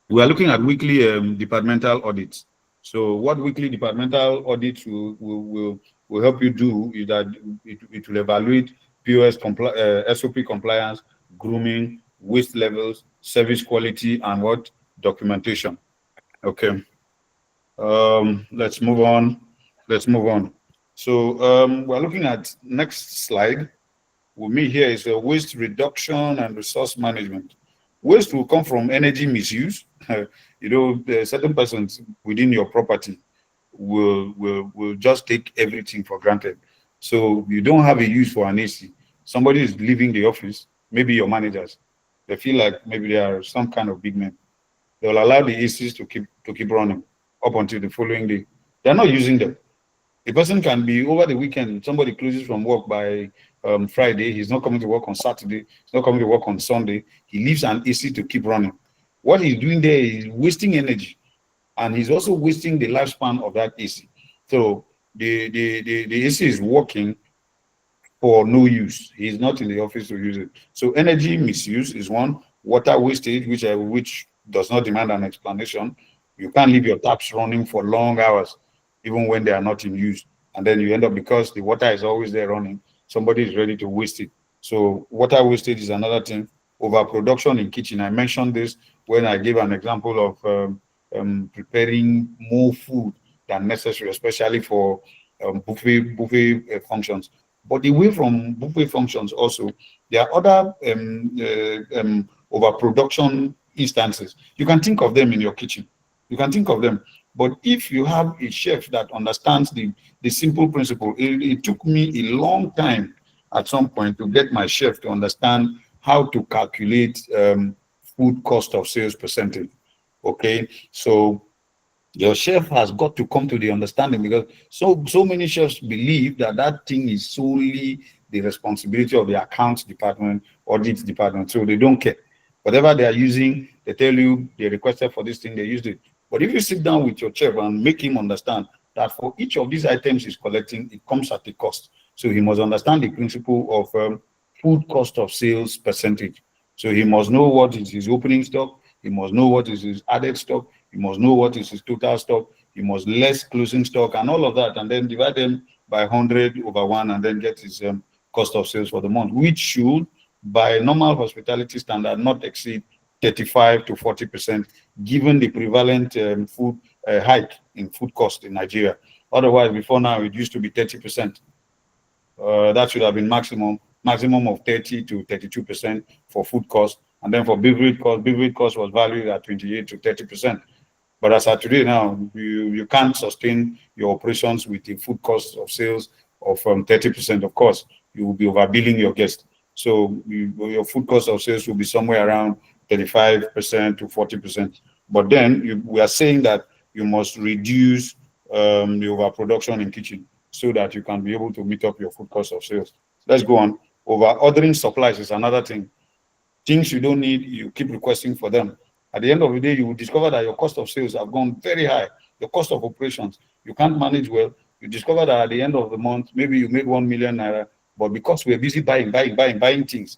We are looking at weekly departmental audits. So what weekly departmental audits will help you do is that it will evaluate POS SOP compliance, grooming, waste levels, service quality, and what documentation. Okay. Let's move on. So we're looking at next slide. With me here is waste reduction and resource management. Waste will come from energy misuse. Certain persons within your property will just take everything for granted. So you don't have a use for an AC. Somebody is leaving the office, maybe your managers. They feel like maybe they are some kind of big men. They will allow the ACs to keep running up until the following day. They're not using them. The person can be over the weekend. Somebody closes from work by Friday. He's not coming to work on Saturday. He's not coming to work on Sunday. He leaves an AC to keep running. What he's doing there is wasting energy, and he's also wasting the lifespan of that AC. So the AC is working for no use. He's not in the office to use it. So energy misuse is one. Water wastage, which does not demand an explanation. You can't leave your taps running for long hours, even when they are not in use. And then you end up, because the water is always there running, somebody is ready to waste it. So water wastage is another thing. Overproduction in kitchen. I mentioned this when I gave an example of preparing more food than necessary, especially for buffet functions. But away from buffet functions also, there are other overproduction instances. You can think of them in your kitchen. You can think of them. But if you have a chef that understands the simple principle, it took me a long time at some point to get my chef to understand how to calculate food cost of sales percentage. Okay, so your chef has got to come to the understanding, because so many chefs believe that thing is solely the responsibility of the accounts department, audit department, so they don't care. Whatever they are using, they tell you they requested for this thing, they used it. But if you sit down with your chef and make him understand that for each of these items he's collecting, it comes at a cost. So he must understand the principle of food cost of sales percentage. So he must know what is his opening stock. He must know what is his added stock. He must know what is his total stock. He must less closing stock and all of that, and then divide them by 100/1 and then get his cost of sales for the month, which should, by normal hospitality standard, not exceed 35 to 40%, given the prevalent food hike in food cost in Nigeria. Otherwise, before now, it used to be 30%. That should have been maximum of 30 to 32% for food cost. And then for beverage cost was valued at 28 to 30%. But as of today now, you can't sustain your operations with the food cost of sales of 30%. Of course, you will be overbilling your guests. So your food cost of sales will be somewhere around 35% to 40%. But then we are saying that you must reduce the overproduction in kitchen so that you can be able to meet up your food cost of sales. Let's go on. Over-ordering supplies is another thing. Things you don't need, you keep requesting for them. At the end of the day, you will discover that your cost of sales have gone very high your cost of operations. You can't manage well. You discover that at the end of the month, maybe you made 1 million naira, but because we're busy buying things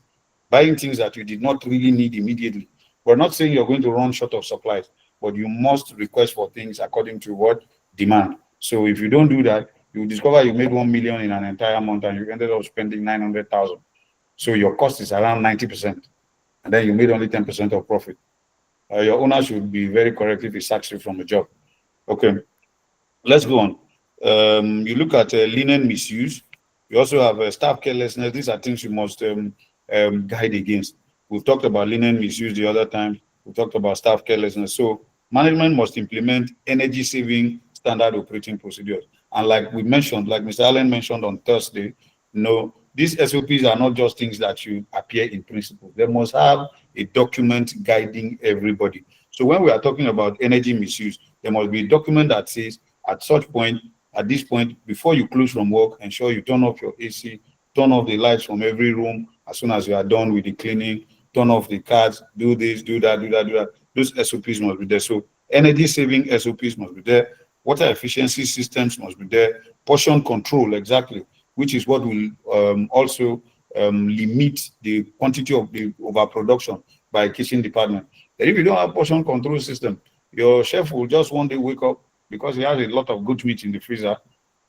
that you did not really need immediately. We're not saying you're going to run short of supplies, but you must request for things according to what demand. So if you don't do that, you discover you made 1 million in an entire month and you ended up spending 900,000. So your cost is around 90%, and then you made only 10% of profit. Your owner should be very correct if he sacks you from a job. Okay, let's go on. You look at linen misuse. You also have staff carelessness. These are things you must guide against. We've talked about linen misuse the other time. We talked about staff carelessness. So management must implement energy-saving standard operating procedures. And like we mentioned, like Mr. Allen mentioned on Thursday, these SOPs are not just things that should appear in principle. They must have a document guiding everybody. So when we are talking about energy misuse, there must be a document that says at this point, before you close from work, ensure you turn off your AC, turn off the lights from every room as soon as you are done with the cleaning, turn off the cards, do this, do that, do that, do that. Those SOPs must be there. So energy saving SOPs must be there. Water efficiency systems must be there. Portion control, exactly, which is what will also limit the quantity of the overproduction by kitchen department. And if you don't have portion control system, your chef will just one day wake up because he has a lot of good meat in the freezer,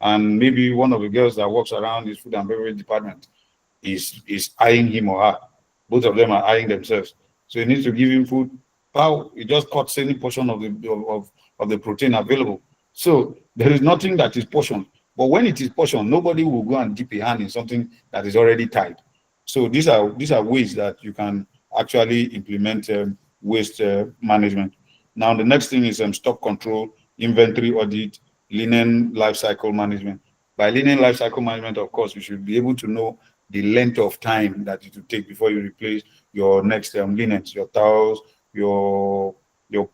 and maybe one of the girls that works around his food and beverage department is eyeing him or her. Both of them are eyeing themselves. So he needs to give him food. How he just cuts any portion of the protein available. So there is nothing that is portioned. But when it is portioned, nobody will go and dip a hand in something that is already tied. So these are ways that you can actually implement waste management. Now the next thing is stock control, inventory audit, linen life cycle management. By linen life cycle management, of course, you should be able to know the length of time that it will take before you replace your next linens, your towels, your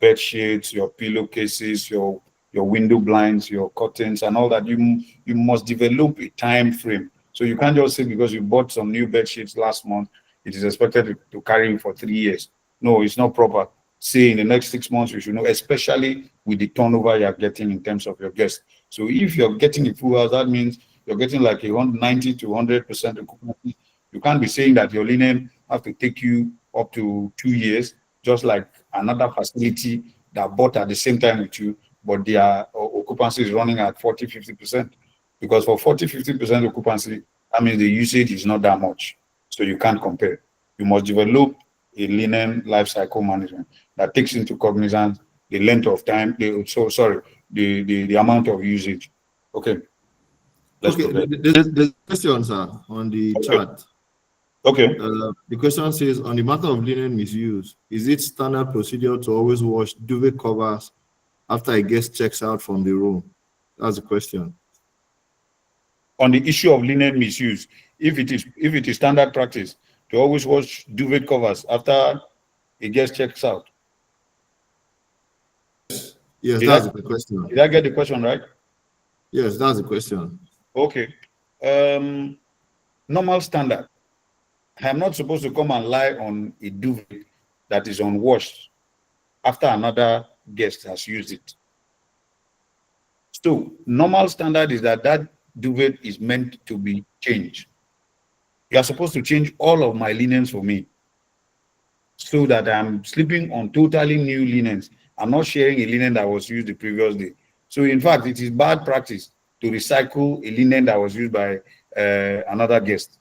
bed sheets, your pillowcases, your window blinds, your curtains, and all that. You must develop a time frame. So you can't just say because you bought some new bed sheets last month, it is expected to carry you for 3 years. No, it's not proper. Say in the next 6 months, you should know, especially with the turnover you're getting in terms of your guests. So if you're getting a full house, that means you're getting like a 90 to 100% occupancy. You can't be saying that your linen have to take you up to 2 years, just like another facility that bought at the same time with you, but their occupancy is running at 40, 50%. Because for 40, 50% occupancy, that means the usage is not that much. So you can't compare. You must develop a linen life cycle management that takes into cognizance the length of time, the amount of usage. Okay. The questions are on the chat. Okay. The question says, on the matter of linen misuse, is it standard procedure to always wash duvet covers after a guest checks out from the room? That's the question. On the issue of linen misuse, if it is standard practice to always wash duvet covers after a guest checks out. Yes, that's the question. Did I get the question right? Yes, that's the question. Okay. Normal standard. I am not supposed to come and lie on a duvet that is unwashed after another guest has used it. So normal standard is that duvet is meant to be changed. You are supposed to change all of my linens for me so that I'm sleeping on totally new linens. I'm not sharing a linen that was used the previous day. So in fact, it is bad practice to recycle a linen that was used by another guest.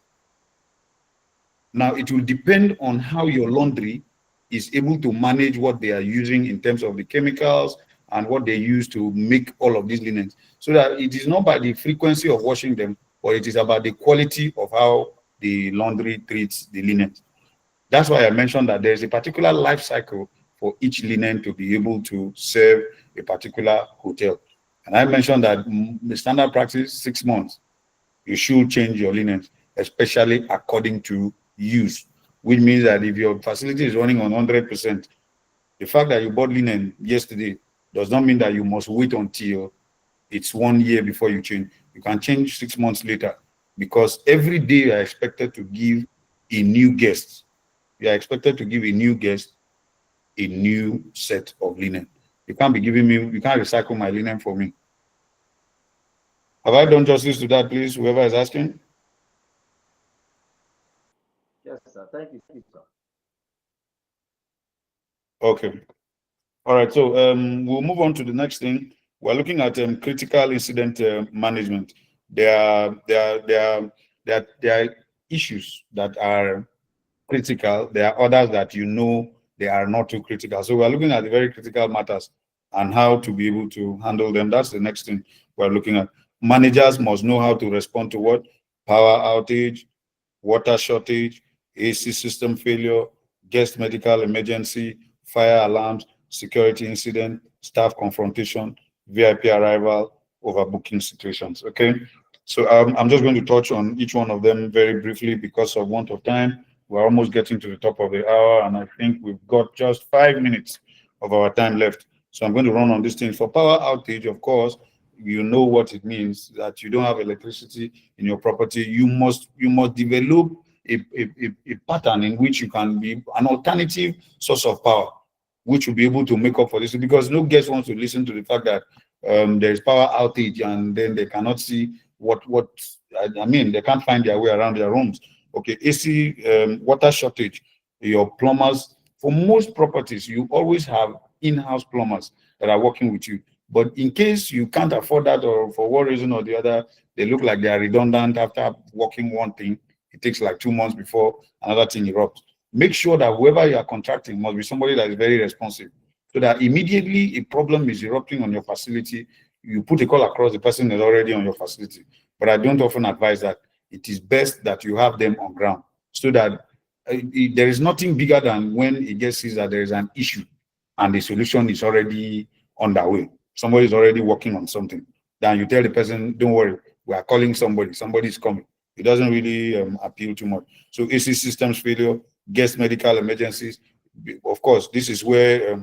Now, it will depend on how your laundry is able to manage what they are using in terms of the chemicals and what they use to make all of these linens. So that it is not by the frequency of washing them, but it is about the quality of how the laundry treats the linens. That's why I mentioned that there's a particular life cycle for each linen to be able to serve a particular hotel. And I mentioned that the standard practice, 6 months, you should change your linens, especially according to use, which means that if your facility is running on 100%, the fact that you bought linen yesterday does not mean that you must wait until it's 1 year before you change. You can change 6 months later, because every day you are expected to give a new guest. You are expected to give a new guest a new set of linen. You can't be giving me, you can't recycle my linen for me. Have I done justice to that, please, whoever is asking? Yes, sir. Thank you, sir. Okay. All right. So we'll move on to the next thing. We're looking at critical incident management. There are issues that are critical. There are others that they are not too critical. So we're looking at the very critical matters and how to be able to handle them. That's the next thing we're looking at. Managers must know how to respond to what? Power outage, water shortage, AC system failure, guest medical emergency, fire alarms, security incident, staff confrontation, VIP arrival, overbooking situations. Okay. So I'm just going to touch on each one of them very briefly because of want of time. We're almost getting to the top of the hour, and I think we've got just 5 minutes of our time left. So I'm going to run on this thing. For power outage, of course, you know what it means that you don't have electricity in your property. You must develop a pattern in which you can be an alternative source of power, which will be able to make up for this, because no guest wants to listen to the fact that there is power outage and then they cannot see I mean, they can't find their way around their rooms. Okay, AC, water shortage, your plumbers. For most properties, you always have in-house plumbers that are working with you. But in case you can't afford that, or for one reason or the other, they look like they are redundant after working one thing, it takes like 2 months before another thing erupts. Make sure that whoever you are contracting must be somebody that is very responsive, so that immediately a problem is erupting on your facility, you put a call across, the person is already on your facility. But I don't often advise that. It is best that you have them on ground, so that there is nothing bigger than when it gets sees that there is an issue and the solution is already underway. Somebody is already working on something. Then you tell the person, don't worry, we are calling somebody, somebody's coming. It doesn't really appeal too much. So AC systems failure, guest medical emergencies. Of course, this is where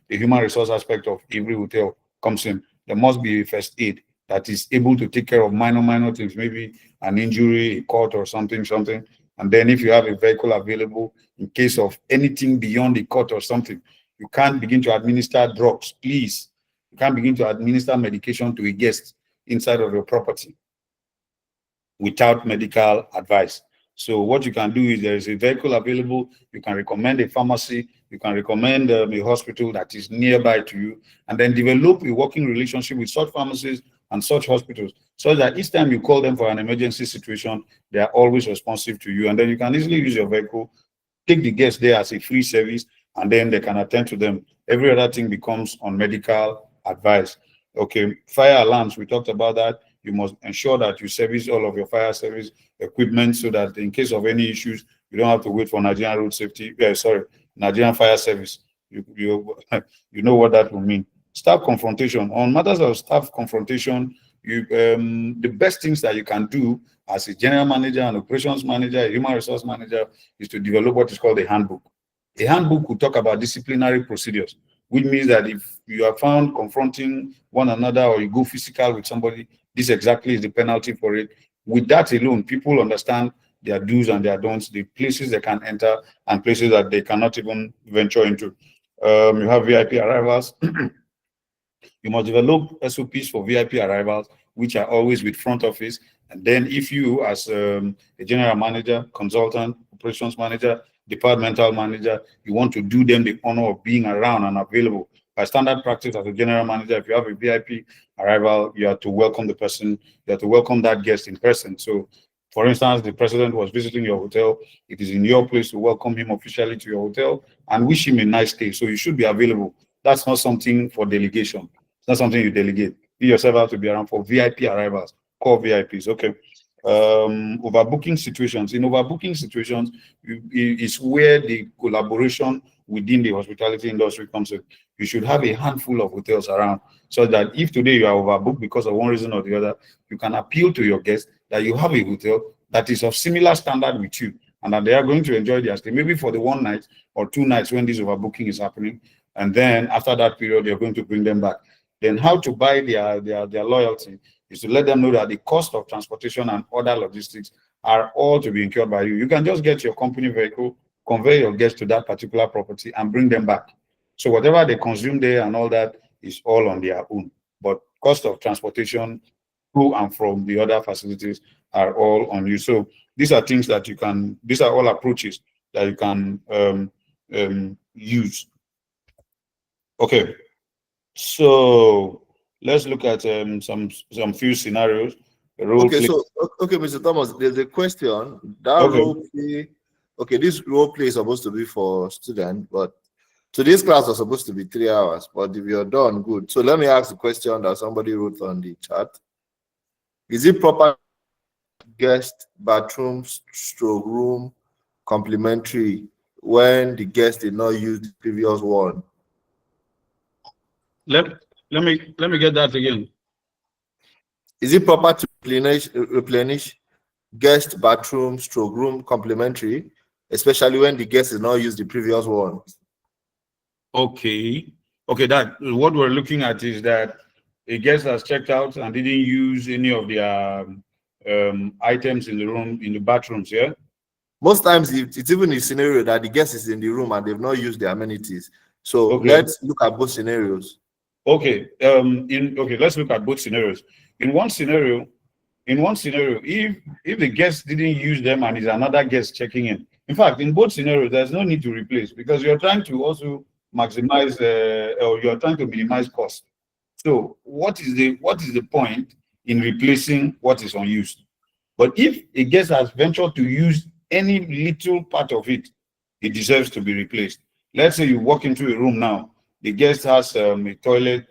the human resource aspect of every hotel comes in. There must be a first aid that is able to take care of minor things, maybe an injury, a cut or something. And then if you have a vehicle available, in case of anything beyond the cut or something, you can't begin to administer drugs, please. You can't begin to administer medication to a guest inside of your property without medical advice. So what you can do is, there is a vehicle available, you can recommend a pharmacy, you can recommend a hospital that is nearby to you, and then develop a working relationship with such pharmacies and such hospitals, so that each time you call them for an emergency situation, they are always responsive to you. And then you can easily use your vehicle, take the guests there as a free service, and then they can attend to them. Every other thing becomes on medical advice. Okay, fire alarms, we talked about that. You must ensure that you service all of your fire service equipment, so that in case of any issues, you don't have to wait for Nigerian road safety, Nigerian fire service. You know what that will mean. Staff confrontation. On matters of staff confrontation, the best things that you can do as a general manager, an operations manager, a human resource manager, is to develop what is called a handbook. A handbook will talk about disciplinary procedures, which means that if you are found confronting one another or you go physical with somebody, this exactly is the penalty for it. With that alone, people understand their do's and their don'ts, the places they can enter and places that they cannot even venture into. You have VIP arrivals. You must develop SOPs for VIP arrivals, which are always with front office. And then if you, as a general manager, consultant, operations manager, departmental manager, you want to do them the honor of being around and available. By standard practice as a general manager, if you have a VIP arrival, you have to welcome the person, you have to welcome that guest in person. So, for instance, the president was visiting your hotel. It is in your place to welcome him officially to your hotel and wish him a nice stay. So you should be available. That's not something for delegation. It's not something you delegate. You yourself have to be around for VIP arrivals, core VIPs. Okay. Overbooking situations. In overbooking situations, is where the collaboration within the hospitality industry comes in. You should have a handful of hotels around, so that if today you are overbooked because of one reason or the other, you can appeal to your guests that you have a hotel that is of similar standard with you, and that they are going to enjoy their stay, maybe for the 1 night or 2 nights when this overbooking is happening. And then after that period, you're going to bring them back. Then how to buy their loyalty is to let them know that the cost of transportation and other logistics are all to be incurred by you. You can just get your company vehicle, convey your guests to that particular property, and bring them back. So whatever they consume there and all that, is all on their own. But cost of transportation to and from the other facilities are all on you. So these are things that you can, these are all approaches that you can use. Okay, so let's look at some few scenarios. Okay, so okay, Mr. Thomas, there's a question. That Okay. role play, okay, this role play is supposed to be for students, but today's class was supposed to be 3 hours, but if you're done, good. So let me ask the question that somebody wrote on the chat. Is it proper guest bathroom stroke room complimentary when the guest did not use the previous one? Let me get that again. Is it proper to replenish guest bathroom stroke room complimentary, especially when the guest did not use the previous one? Okay. Okay, that what we're looking at is that a guest has checked out and didn't use any of their items in the room, in the bathrooms, yeah? Most times it's even a scenario that the guest is in the room and they've not used the amenities. So Okay. let's look at both scenarios. Okay. Okay, let's look at both scenarios. In one scenario, if the guest didn't use them and is another guest checking in fact, in both scenarios, there's no need to replace because you're trying to also maximize or you're trying to minimize cost. So what is the point in replacing what is unused? But if a guest has ventured to use any little part of it, it deserves to be replaced. Let's say you walk into a room now, the guest has a toilet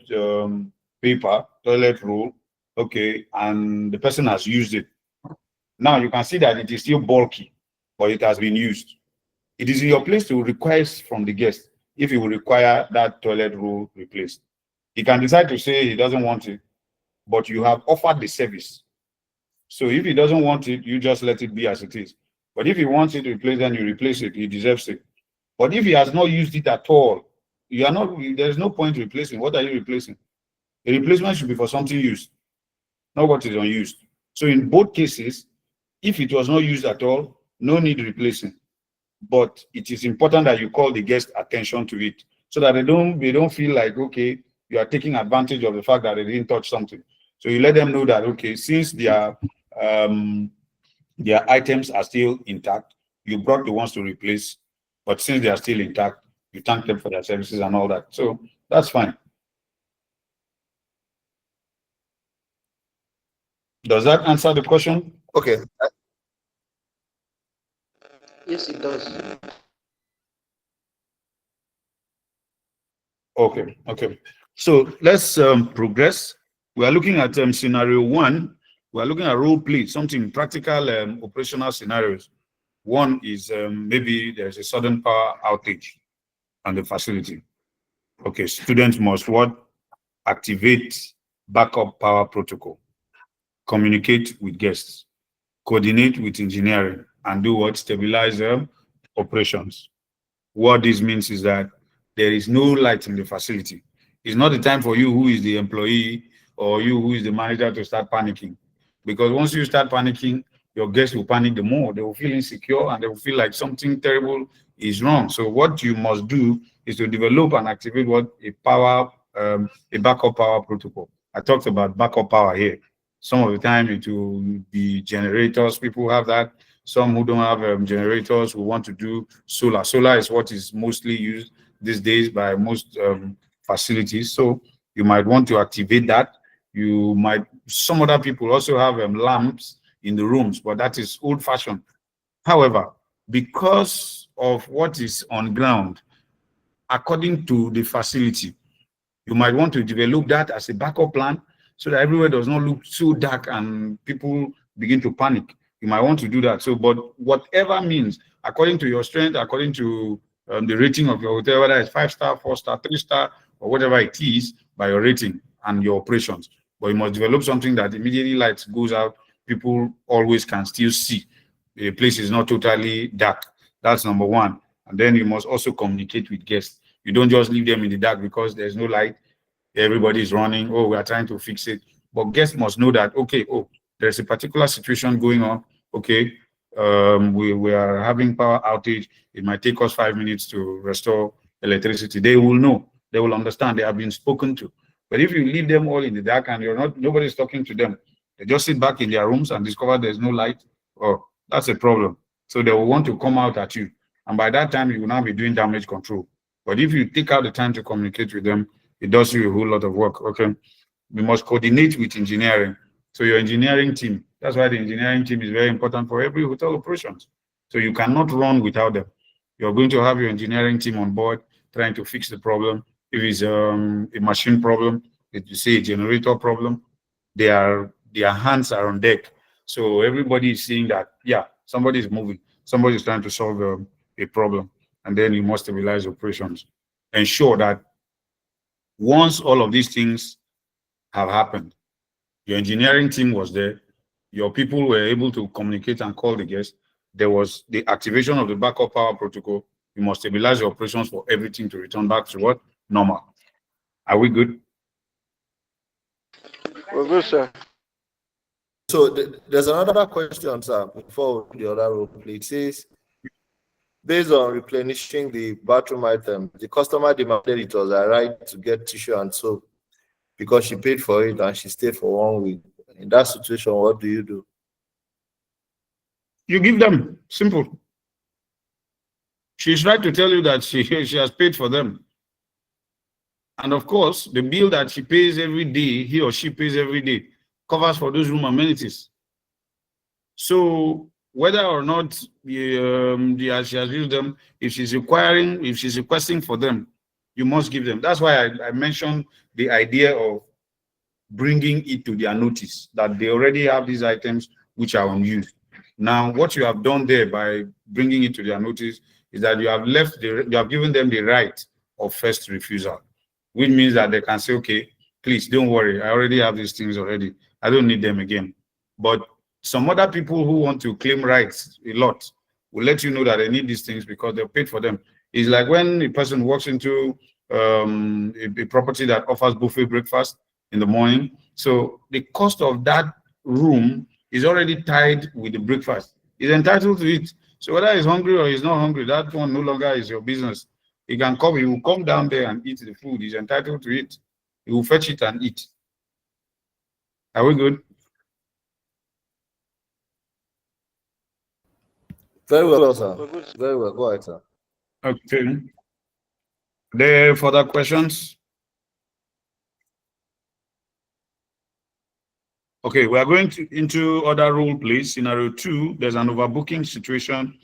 paper, toilet roll, okay, and the person has used it. Now you can see that it is still bulky, but it has been used. It is in your place to request from the guest if he will require that toilet roll replaced. He can decide to say he doesn't want it, but you have offered the service. So if he doesn't want it, you just let it be as it is. But if he wants it replaced, then you replace it. He deserves it. But if he has not used it at all, you are not. There's no point replacing. What are you replacing? A replacement should be for something used, not what is unused. So in both cases, if it was not used at all, no need replacing. But it is important that you call the guest attention to it so that they don't feel like, okay, you are taking advantage of the fact that they didn't touch something. So you let them know that, okay, since their items are still intact, you brought the ones to replace, but since they are still intact, you thank them for their services and all that. So that's fine. Does that answer the question? Okay. Yes, it does. Okay, okay. So let's progress. We are looking at scenario one. We are looking at role play, something practical, operational scenarios. One is maybe there's a sudden power outage on the facility. Okay, students must what? Activate backup power protocol, communicate with guests, coordinate with engineering, and do what? Stabilize operations. What this means is that there is no light in the facility. It's not the time for you who is the employee or you who is the manager to start panicking. Because once you start panicking, your guests will panic the more. They will feel insecure and they will feel like something terrible is wrong. So what you must do is to develop and activate what? A backup power protocol. I talked about backup power here. Some of the time it will be generators. People have that. Some who don't have generators who want to do solar. Solar is what is mostly used these days by most facilities. So you might want to activate that. Some other people also have lamps in the rooms, but that is old fashioned. However, because of what is on ground, according to the facility, you might want to develop that as a backup plan so that everywhere does not look so dark and people begin to panic. You might want to do that. So, but whatever means, according to your strength, according to the rating of your hotel, whether it's 5-star, 4-star, 3-star, or whatever it is, by your rating and your operations. But you must develop something that immediately lights goes out, people always can still see. The place is not totally dark. That's number one. And then you must also communicate with guests. You don't just leave them in the dark because there's no light. Everybody is running. Oh, we are trying to fix it. But guests must know that, okay, oh, there's a particular situation going on. Okay, we are having power outage. It might take us 5 minutes to restore electricity. They will know. They will understand. They have been spoken to. But if you leave them all in the dark and nobody's talking to them, they just sit back in their rooms and discover there's no light. Oh, that's a problem. So they will want to come out at you. And by that time, you will now be doing damage control. But if you take out the time to communicate with them, it does you a whole lot of work. Okay. We must coordinate with engineering. So your engineering team, that's why the engineering team is very important for every hotel operations. So you cannot run without them. You're going to have your engineering team on board trying to fix the problem. If it's a machine problem, if you say a generator problem, their hands are on deck. So everybody is seeing that, yeah, somebody is moving. Somebody is trying to solve a problem. And then you must stabilize operations. Ensure that once all of these things have happened, your engineering team was there, your people were able to communicate and call the guests, there was the activation of the backup power protocol. You must stabilize your operations for everything to return back to what? Normal. Are we good? We're good, sir. So there's another question, sir, before the other role, please. It says, based on replenishing the bathroom item, the customer demanded it was her right to get tissue and soap because she paid for it and she stayed for 1 week. In that situation, what do you do? You give them. Simple. She's right to tell you that she has paid for them. And of course, the bill that she pays every day, he or she pays every day, covers for those room amenities. So whether or not she has used them, if she's requesting for them, you must give them. That's why I mentioned the idea of bringing it to their notice that they already have these items which are unused. Now, what you have done there by bringing it to their notice is that you have given them the right of first refusal, which means that they can say, okay, please don't worry, I already have these things already. I don't need them again. But some other people who want to claim rights a lot will let you know that they need these things because they paid for them. It's like when a person walks into a property that offers buffet breakfast in the morning. So the cost of that room is already tied with the breakfast. He's entitled to it. So whether he's hungry or he's not hungry, that one no longer is your business. He will come down there and eat the food. He's entitled to it. He will fetch it and eat. Are we good? Very well, sir. Very well. Go ahead, sir. Okay. There are further questions? Okay, we are going into other rule, please. Scenario 2, there's an overbooking situation.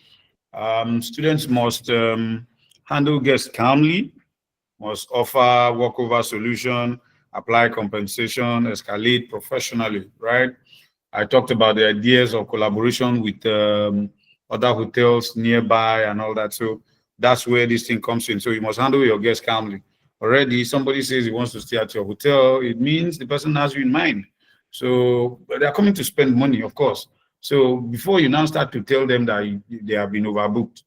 Students must handle guests calmly, must offer walkover solution, apply compensation, escalate professionally, right? I talked about the ideas of collaboration with other hotels nearby and all that. So that's where this thing comes in. So you must handle your guests calmly. Already, somebody says he wants to stay at your hotel. It means the person has you in mind. So they're coming to spend money, of course. So before you now start to tell them that they have been overbooked,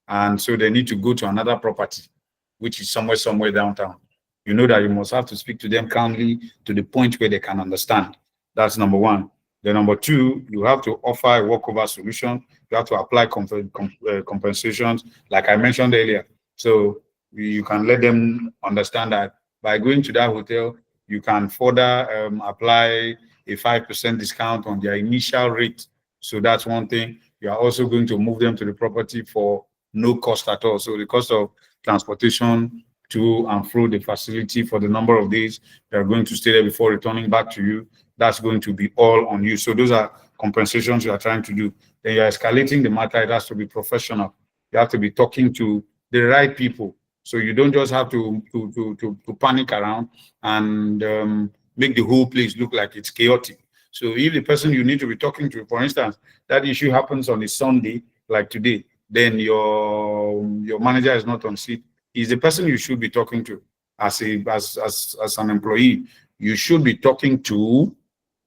and so they need to go to another property, which is somewhere downtown, you know that you must have to speak to them calmly to the point where they can understand. That's number one. Then number two, you have to offer a walkover solution. You have to apply compensations, like I mentioned earlier. So you can let them understand that by going to that hotel, you can further apply a 5% discount on their initial rate. So that's one thing. You are also going to move them to the property for no cost at all. So the cost of transportation to and through the facility for the number of days they are going to stay there before returning back to you, that's going to be all on you. So those are compensations you are trying to do. Then you're escalating the matter. It has to be professional. You have to be talking to the right people. So you don't just have to panic around and make the whole place look like it's chaotic. So if the person you need to be talking to, for instance, that issue happens on a Sunday, like today, then your manager is not on seat. He's the person you should be talking to as an employee. You should be talking to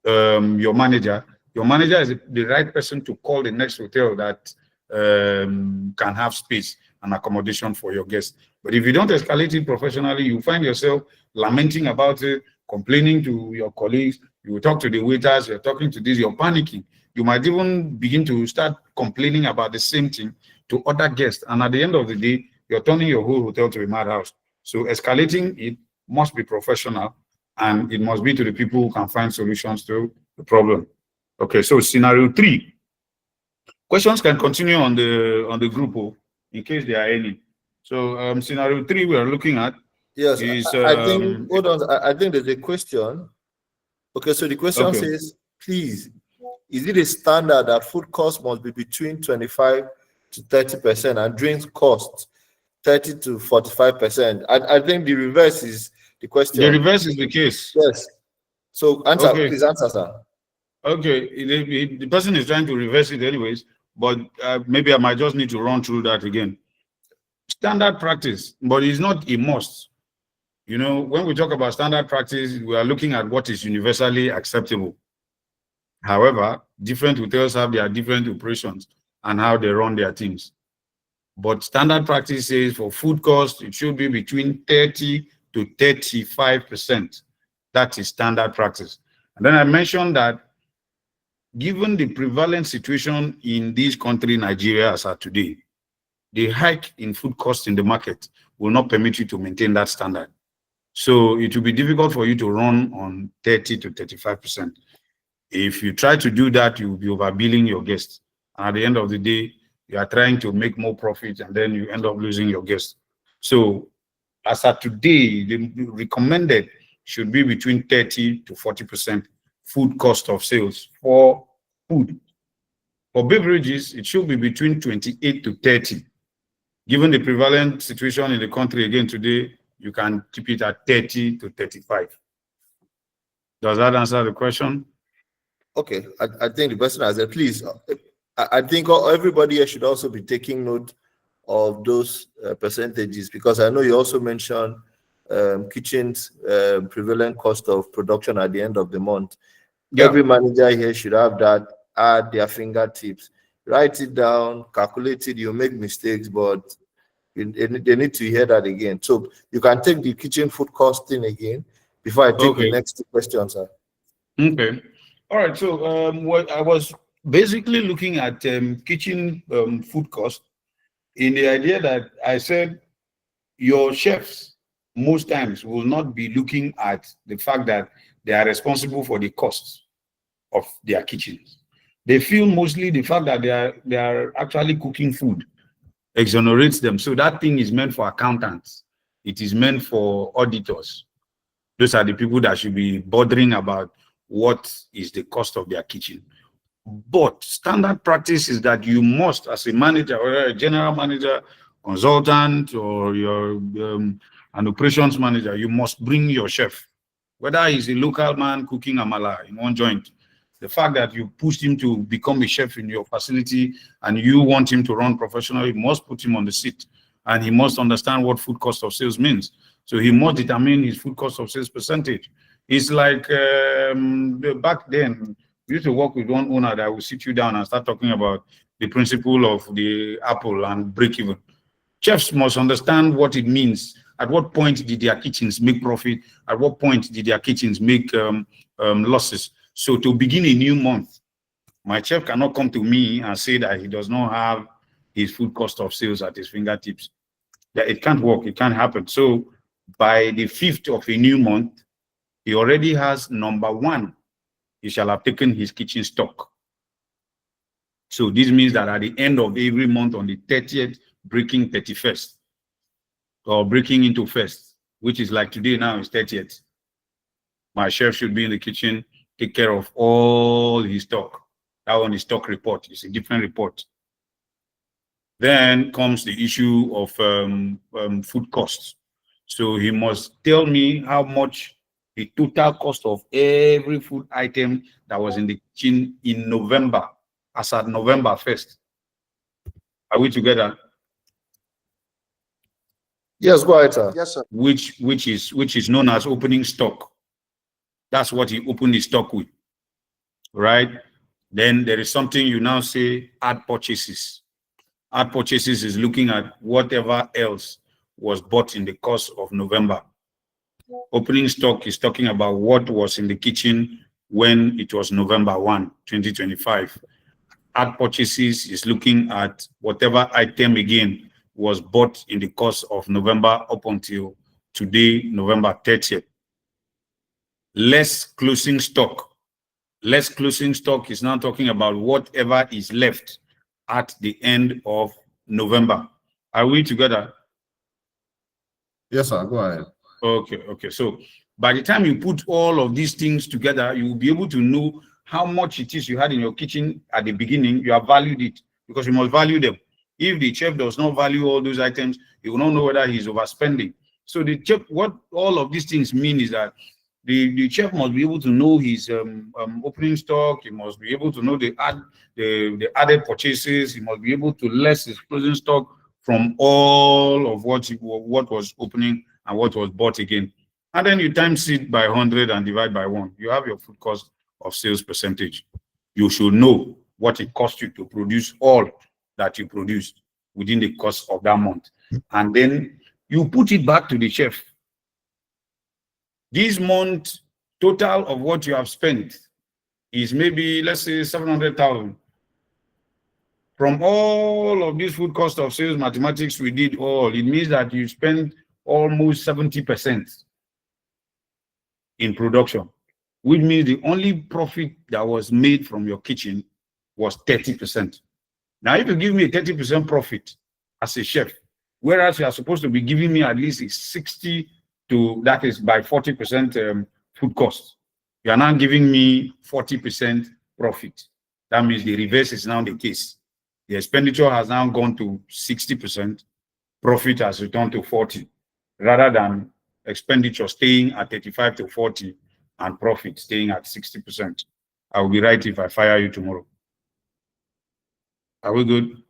your manager. Your manager is the right person to call the next hotel that can have space and accommodation for your guests. But if you don't escalate it professionally, you find yourself lamenting about it, complaining to your colleagues. You will talk to the waiters, you're talking to this, you're panicking. You might even begin to start complaining about the same thing to other guests. And at the end of the day, you're turning your whole hotel to a madhouse. So escalating it must be professional, and it must be to the people who can find solutions to the problem. Okay, so scenario 3. Questions can continue on the group in case there are any. So scenario 3 we are looking at Yes, is I think, hold on, I think there's a question. Okay, so the question okay. says, please, is it a standard that food cost must be between 25 to 30% and drinks cost 30 to 45%? I think the reverse is the question. The reverse is the case. Yes. So answer, Okay. please answer, sir. Okay, the person is trying to reverse it anyways, but maybe I might just need to run through that again. Standard practice, but it's not a must. You know, when we talk about standard practice, we are looking at what is universally acceptable. However, different hotels have their different operations and how they run their teams. But standard practice says for food cost, it should be between 30 to 35%. That is standard practice. And then I mentioned that given the prevalent situation in this country, Nigeria, as of today, the hike in food costs in the market will not permit you to maintain that standard. So it will be difficult for you to run on 30 to 35%. If you try to do that, you will be overbilling your guests. And at the end of the day, you are trying to make more profit and then you end up losing your guests. So as of today, the recommended should be between 30 to 40% food cost of sales for food. For beverages, it should be between 28 to 30. Given the prevalent situation in the country again today, you can keep it at 30 to 35. Does that answer the question? Okay, I think the person has said, please, I think everybody here should also be taking note of those percentages, because I know you also mentioned kitchen's prevalent cost of production at the end of the month. Yeah. Every manager here should have that at their fingertips. Write it down, calculate it. You make mistakes, but they need to hear that again. So you can take the kitchen food costing again before I take the next question, sir. Okay. All right. So what I was basically looking at kitchen food cost in the idea that I said your chefs most times will not be looking at the fact that they are responsible for the costs of their kitchens. They feel mostly the fact that they are actually cooking food exonerates them. So that thing is meant for accountants. It is meant for auditors. Those are the people that should be bothering about what is the cost of their kitchen. But standard practice is that you must, as a manager or a general manager, consultant, or your an operations manager, you must bring your chef. Whether he's a local man cooking amala in one joint, the fact that you pushed him to become a chef in your facility and you want him to run professionally, you must put him on the seat, and he must understand what food cost of sales means. So he must determine his food cost of sales percentage. It's like back then, we used to work with one owner that will sit you down and start talking about the principle of the apple and break even. Chefs must understand what it means. At what point did their kitchens make profit? At what point did their kitchens make losses? So to begin a new month, my chef cannot come to me and say that he does not have his food cost of sales at his fingertips. That it can't work, it can't happen. So by the 5th of a new month, he already has number 1. He shall have taken his kitchen stock. So this means that at the end of every month on the 30th, breaking 31st, or breaking into 1st, which is like today now is 30th, my chef should be in the kitchen, take care of all his stock. That one is stock report. It's a different report. Then comes the issue of food costs. So he must tell me how much the total cost of every food item that was in the kitchen in November, as at November 1st. Are we together? Yes, go ahead, sir. Yes, sir. Which is known as opening stock. That's what he opened his stock with, right? Then there is something you now say add purchases. Add purchases is looking at whatever else was bought in the course of November. Opening stock is talking about what was in the kitchen when it was November 1, 2025. Add purchases is looking at whatever item again was bought in the course of November up until today, November 30th. Less closing stock. Less closing stock is now talking about whatever is left at the end of November. Are we together? Yes, sir. Go ahead. Okay. So by the time you put all of these things together, you will be able to know how much it is you had in your kitchen at the beginning. You have valued it because you must value them. If the chef does not value all those items, you will not know whether he's overspending. So the chef, what all of these things mean is that the chef must be able to know his opening stock. He must be able to know the added purchases. He must be able to less his closing stock from all of what was opening and what was bought again. And then you times it by 100 and divide by 1. You have your food cost of sales percentage. You should know what it costs you to produce all that you produced within the course of that month. And then you put it back to the chef. This month, total of what you have spent is maybe, let's say, 700,000. From all of this food cost of sales mathematics we did all, it means that you spend almost 70% in production, which means the only profit that was made from your kitchen was 30%. Now, if you give me a 30% profit as a chef, whereas you are supposed to be giving me at least a 60 to, that is by 40% food cost, you are now giving me 40% profit. That means the reverse is now the case. The expenditure has now gone to 60%, profit has returned to 40, rather than expenditure staying at 35 to 40 and profit staying at 60%. I will be right if I fire you tomorrow. Are we good?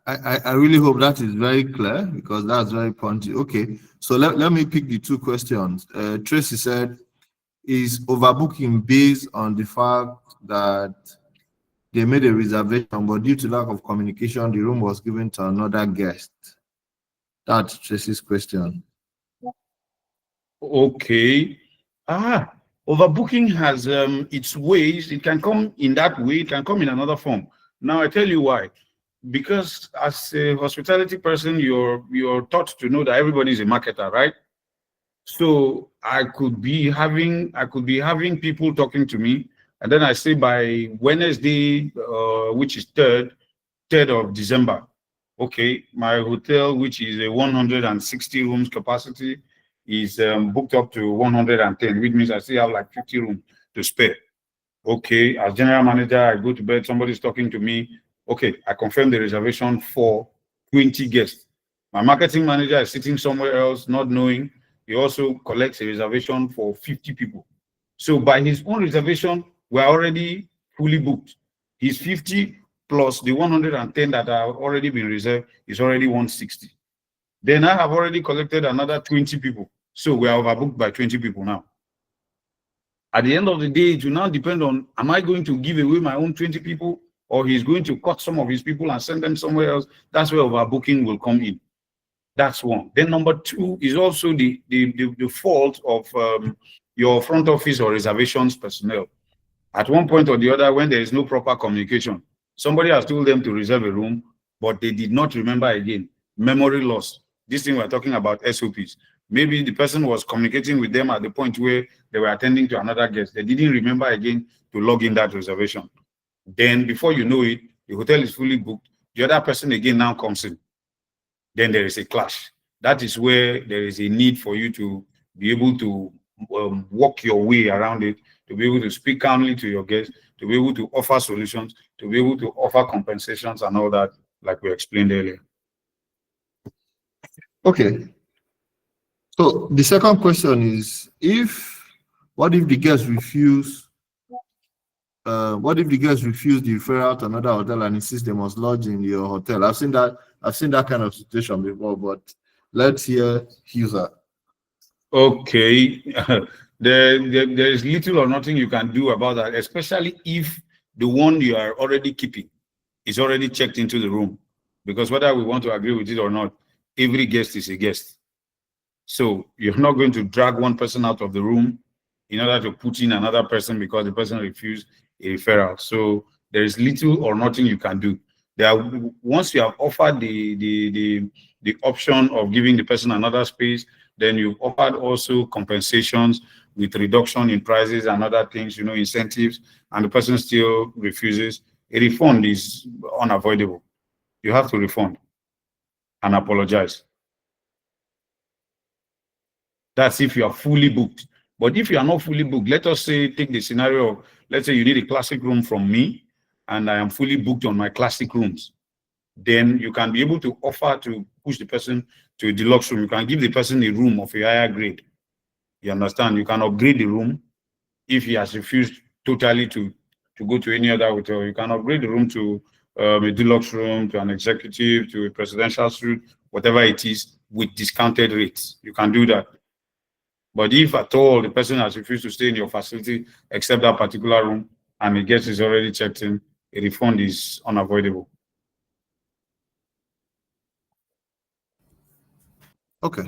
I really hope that is very clear because that's very punchy. Okay, so let me pick the two questions. Tracy said, is overbooking based on the fact that they made a reservation, but due to lack of communication, the room was given to another guest? That's Tracy's question. Okay. Overbooking has its ways. It can come in that way. It can come in another form. Now, I tell you why. Because as a hospitality person, you're taught to know that everybody is a marketer, right? So I could be having people talking to me, and then I say by Wednesday, which is 3rd of December, okay, my hotel, which is a 160 rooms capacity, is booked up to 110, which means I still have like 50 rooms to spare. Okay, as general manager, I go to bed, somebody's talking to me. Okay, I confirm the reservation for 20 guests. My marketing manager is sitting somewhere else, not knowing. He also collects a reservation for 50 people. So by his own reservation, we're already fully booked. His 50 plus the 110 that have already been reserved is already 160. Then I have already collected another 20 people. So we are overbooked by 20 people now. At the end of the day, it will now depend on, am I going to give away my own 20 people, or he's going to cut some of his people and send them somewhere else? That's where overbooking will come in. That's one. Then number two is also the fault of your front office or reservations personnel. At one point or the other, when there is no proper communication, somebody has told them to reserve a room, but they did not remember again. Memory loss. This thing we're talking about SOPs. Maybe the person was communicating with them at the point where they were attending to another guest. They didn't remember again to log in that reservation. Then before you know it, the hotel is fully booked. The other person again now comes in. Then there is a clash. That is where there is a need for you to be able to walk your way around it, to be able to speak calmly to your guests, to be able to offer solutions, to be able to offer compensations and all that, like we explained earlier. Okay. So the second question is, what if the guests refuse the referral to another hotel and insist they must lodge in your hotel? I've seen that kind of situation before, but let's hear user. Okay. There is little or nothing you can do about that, especially if the one you are already keeping is already checked into the room. Because whether we want to agree with it or not, every guest is a guest. So you're not going to drag one person out of the room in order to put in another person because the person refused a referral. So there is little or nothing you can do. There are, once you have offered the option of giving the person another space, then you've offered also compensations with reduction in prices and other things, incentives, and the person still refuses. A refund is unavoidable. You have to refund and apologize. That's if you are fully booked. But if you are not fully booked, let us say, take the scenario of, let's say you need a classic room from me, and I am fully booked on my classic rooms. Then you can be able to offer to push the person to a deluxe room. You can give the person a room of a higher grade. You understand? You can upgrade the room if he has refused totally to go to any other hotel. You can upgrade the room to a deluxe room, to an executive, to a presidential suite, whatever it is, with discounted rates. You can do that. But if at all the person has refused to stay in your facility except that particular room, and the guest is already checked in, a refund is unavoidable. Okay,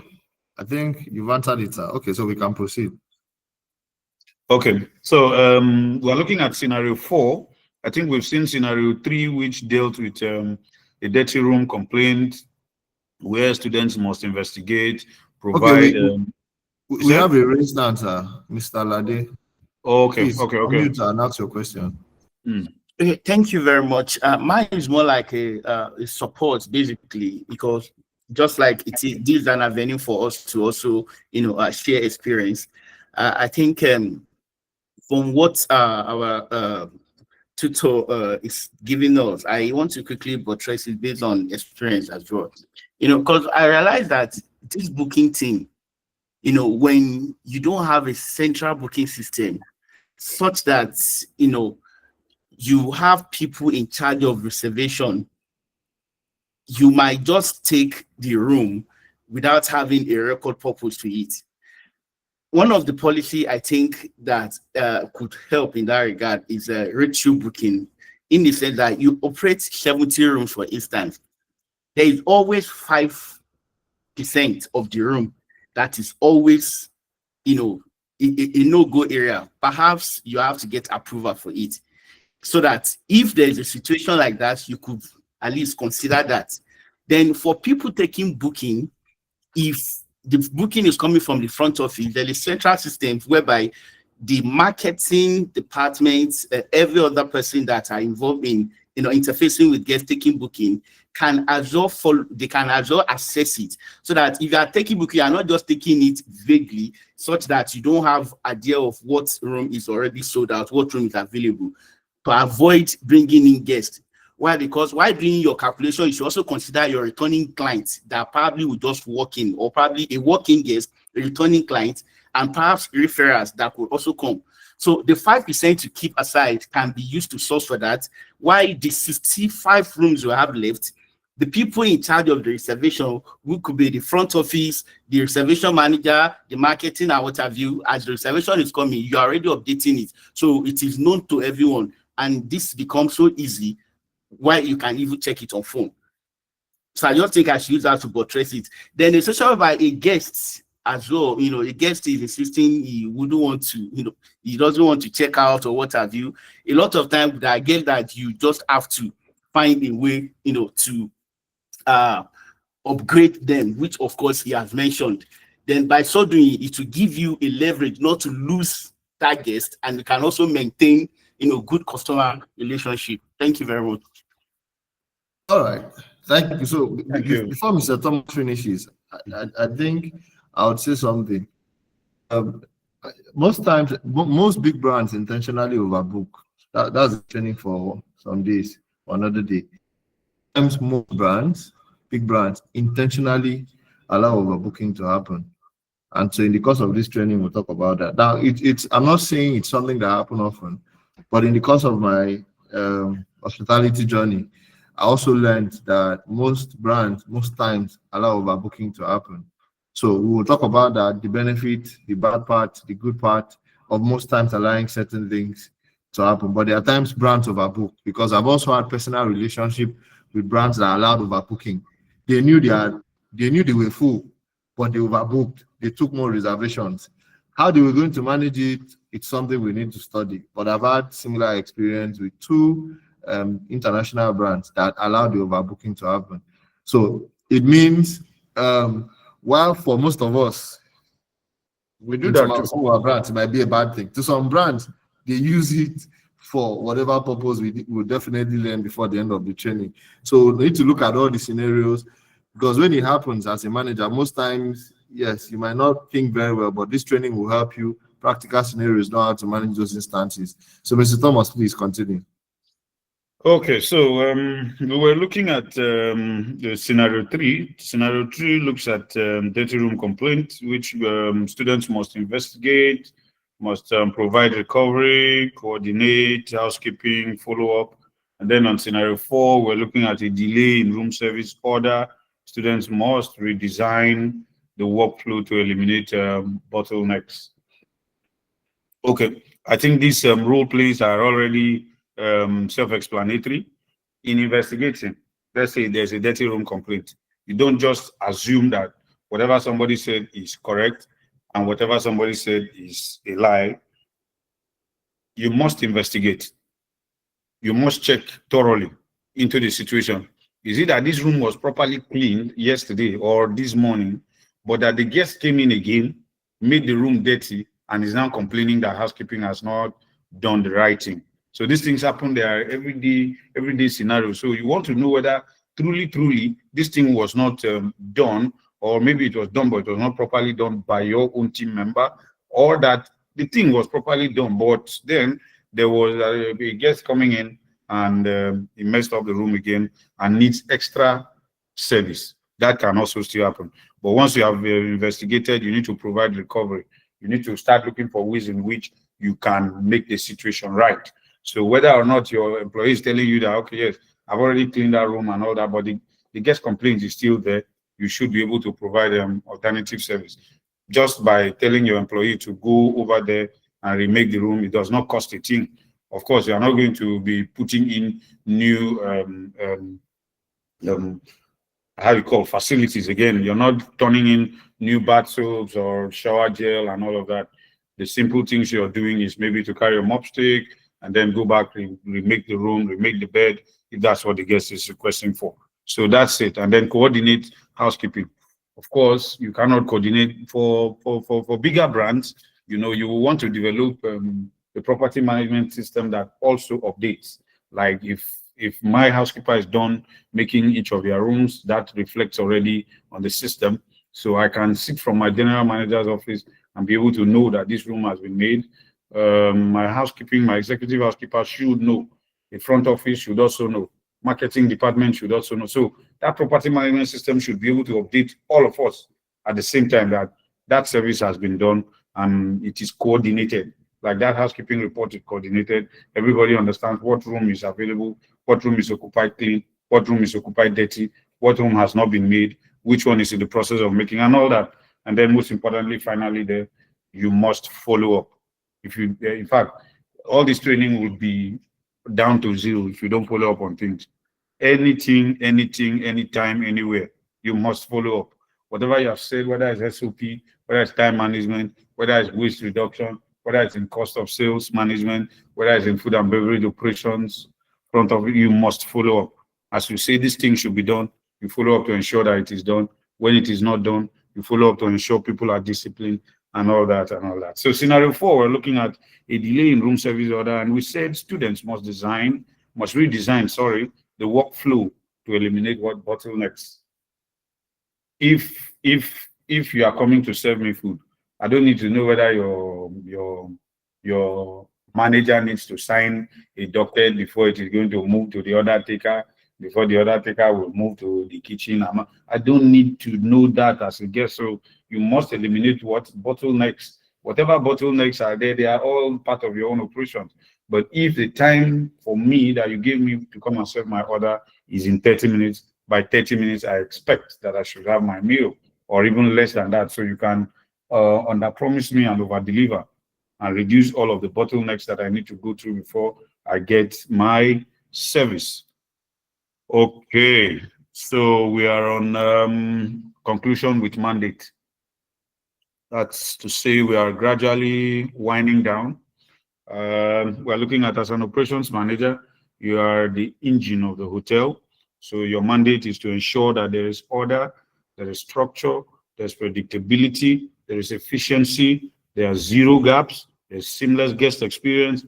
I think you've answered it, sir. Okay, so we can proceed. Okay, so we're looking at scenario 4. I think we've seen scenario 3, which dealt with a dirty room complaint, where students must investigate, provide. Okay, we have a raised hand, sir, Mr. Lade. Okay, Please, okay. Unmute and ask your question. Thank you very much. Mine is more like a support, basically, because just like it is, this is an avenue for us to also, share experience. I think from what our tutor is giving us, I want to quickly buttress it based on experience as well. Because I realize that this booking thing, when you don't have a central booking system, such that you have people in charge of reservation, you might just take the room without having a record purpose to it. One of the policy I think that could help in that regard is ratio booking, in the sense that you operate 70 rooms, for instance. There is always 5% of the room that is always, a no-go area. Perhaps you have to get approval for it, so that if there's a situation like that, you could at least consider that. Then for people taking booking, if the booking is coming from the front office, there is central system whereby the marketing department, every other person that are involved in interfacing with guests taking booking can also assess it, so that if you are taking booking, you are not just taking it vaguely, such that you don't have idea of what room is already sold out, what room is available, to avoid bringing in guests. Why? Because while doing your calculation, you should also consider your returning clients that probably will just walk in, or probably a walk-in guest, a returning client, and perhaps referrals that will also come. So the 5% to keep aside can be used to source for that. While the 65 rooms you have left, the people in charge of the reservation, who could be the front office, the reservation manager, the marketing, and what have you, as the reservation is coming, you are already updating it. So it is known to everyone. And this becomes so easy, why you can even check it on phone. So I just think I should use that to buttress it. Then the situation by a guest as well, a guest is insisting he wouldn't want to, he doesn't want to check out or what have you. A lot of times I get that you just have to find a way, to upgrade them, which of course he has mentioned. Then by so doing, it will give you a leverage not to lose that guest, and you can also maintain, good customer relationship. Thank you very much. All right, thank you. So Thank you. before Mr. Thomas finishes, I think I would say something. Most times, most big brands intentionally overbook. That's training for some days or another day. Sometimes most brands, big brands, intentionally allow overbooking to happen. And so in the course of this training, we'll talk about that. Now, I'm not saying it's something that happens often, but in the course of my hospitality journey, I also learned that most brands, most times, allow overbooking to happen. So we will talk about that, the benefit, the bad part, the good part of most times allowing certain things to happen. But there are times brands overbook, because I've also had personal relationship with brands that allowed overbooking. They knew they were full, but they overbooked. They took more reservations. How they were going to manage it, it's something we need to study. But I've had similar experience with two international brands that allow the overbooking to happen. So it means while for most of us, We do in that too. some of our brands, it might be a bad thing. To some brands, they use it for whatever purpose we will definitely learn before the end of the training. So we need to look at all the scenarios, because when it happens as a manager, most times, yes, you might not think very well, but this training will help you. Practical scenarios know how to manage those instances. So, Mr. Thomas, please continue. Okay, so we were looking at the scenario 3. Scenario 3 looks at dirty room complaint, which students must investigate, must provide recovery, coordinate, housekeeping, follow up. And then on scenario 4, we're looking at a delay in room service order. Students must redesign the workflow to eliminate bottlenecks. Okay, I think these role plays are already self-explanatory. In investigating, let's say there's a dirty room complaint, you don't just assume that whatever somebody said is correct and whatever somebody said is a lie. You must investigate. You must check thoroughly into the situation. Is it that this room was properly cleaned yesterday or this morning, but that the guest came in again, made the room dirty, and is now complaining that housekeeping has not done the right thing? So these things happen there everyday scenario. So you want to know whether truly this thing was not done, or maybe it was done, but it was not properly done by your own team member, or that the thing was properly done, but then there was a guest coming in and he messed up the room again and needs extra service. That can also still happen. But once you have investigated, you need to provide recovery. You need to start looking for ways in which you can make the situation right. So whether or not your employee is telling you that, okay, yes, I've already cleaned that room and all that, but the guest complaint is still there, you should be able to provide alternative service. Just by telling your employee to go over there and remake the room, it does not cost a thing. Of course, you are not going to be putting in new how you call facilities again. You're not turning in new bath soaps or shower gel and all of that. The simple things you're doing is maybe to carry a mop stick and then go back, remake the room, remake the bed, if that's what the guest is requesting for. So that's it. And then coordinate housekeeping. Of course, you cannot coordinate for bigger brands. You know, you will want to develop a property management system that also updates. Like if my housekeeper is done making each of their rooms, that reflects already on the system. So I can sit from my general manager's office and be able to know that this room has been made. My housekeeping, my executive housekeeper should know. The front office should also know. Marketing department should also know. So that property management system should be able to update all of us at the same time that that service has been done and it is coordinated. Like that housekeeping report is coordinated. Everybody understands what room is available, what room is occupied clean, what room is occupied dirty, what room has not been made, which one is in the process of making, and all that. And then most importantly, finally, there, you must follow up. If you, in fact, all this training will be down to zero if you don't follow up on things. Anything, anytime, anywhere, you must follow up. Whatever you have said, whether it's SOP, whether it's time management, whether it's waste reduction, whether it's in cost of sales management, whether it's in food and beverage operations, front of it, you must follow up. As you say, this thing should be done, you follow up to ensure that it is done. When it is not done, you follow up to ensure people are disciplined and all that and all that. So scenario 4, we're looking at a delay in room service order, and we said students must redesign, the workflow to eliminate what bottlenecks. If you are coming to serve me food, I don't need to know whether your manager needs to sign a docket before it is going to move to the order taker, before the order taker will move to the kitchen. I don't need to know that as a guest. So you must eliminate what bottlenecks. Whatever bottlenecks are there, they are all part of your own operations. But if the time for me that you gave me to come and serve my order is in 30 minutes, by 30 minutes, I expect that I should have my meal, or even less than that. So you can under-promise me and over-deliver and reduce all of the bottlenecks that I need to go through before I get my service. Okay, so we are on conclusion with mandate. That's to say we are gradually winding down. We're looking at, as an operations manager, You are the engine of the hotel. So your mandate is to ensure that there is order, there is structure, there's predictability, there is efficiency, there are zero gaps, there's seamless guest experience,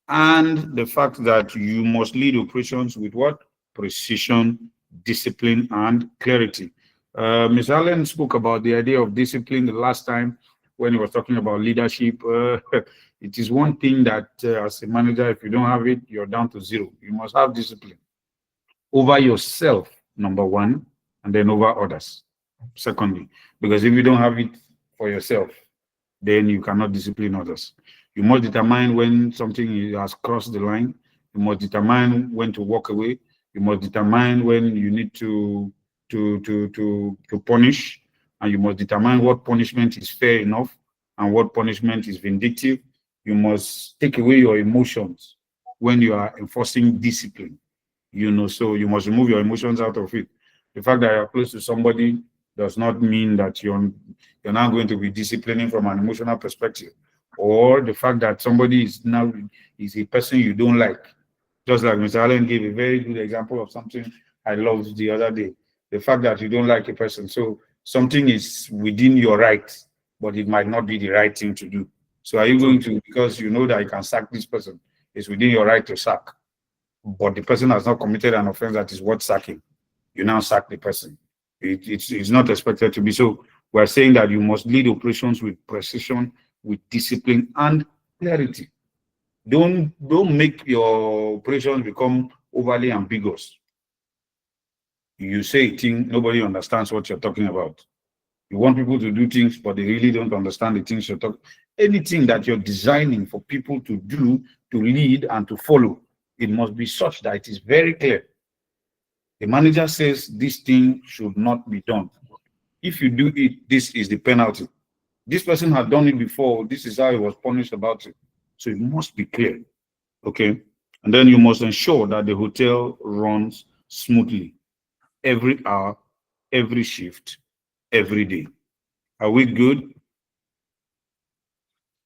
and the fact that you must lead operations with what? Precision, discipline, and clarity. Ms. Allen spoke about the idea of discipline the last time when he was talking about leadership. It is one thing that as a manager, if you don't have it, you're down to zero. You must have discipline over yourself, number one, and then over others, secondly. Because if you don't have it for yourself, then you cannot discipline others. You must determine when something has crossed the line. You must determine when to walk away. You must determine when you need to punish, and you must determine what punishment is fair enough and what punishment is vindictive. You must take away your emotions when you are enforcing discipline. So you must remove your emotions out of it. The fact that you're close to somebody does not mean that you're not going to be disciplining from an emotional perspective, or the fact that somebody is a person you don't like. Just like Mr. Allen gave a very good example of something I loved the other day. The fact that you don't like a person. So something is within your right, but it might not be the right thing to do. So are you going to, because you know that you can sack this person, it's within your right to sack, but the person has not committed an offense that is worth sacking, you now sack the person. It's not expected to be. So we're saying that you must lead operations with precision, with discipline, and clarity. Don't make your operations become overly ambiguous. You say a thing, nobody understands what you're talking about. You want people to do things, but they really don't understand the things you're talking. Anything that you're designing for people to do, to lead, and to follow, it must be such that it is very clear. The manager says this thing should not be done. If you do it, this is the penalty. This person had done it before. This is how he was punished about it. So it must be clear. Okay. And then you must ensure that the hotel runs smoothly every hour, every shift, every day. Are we good?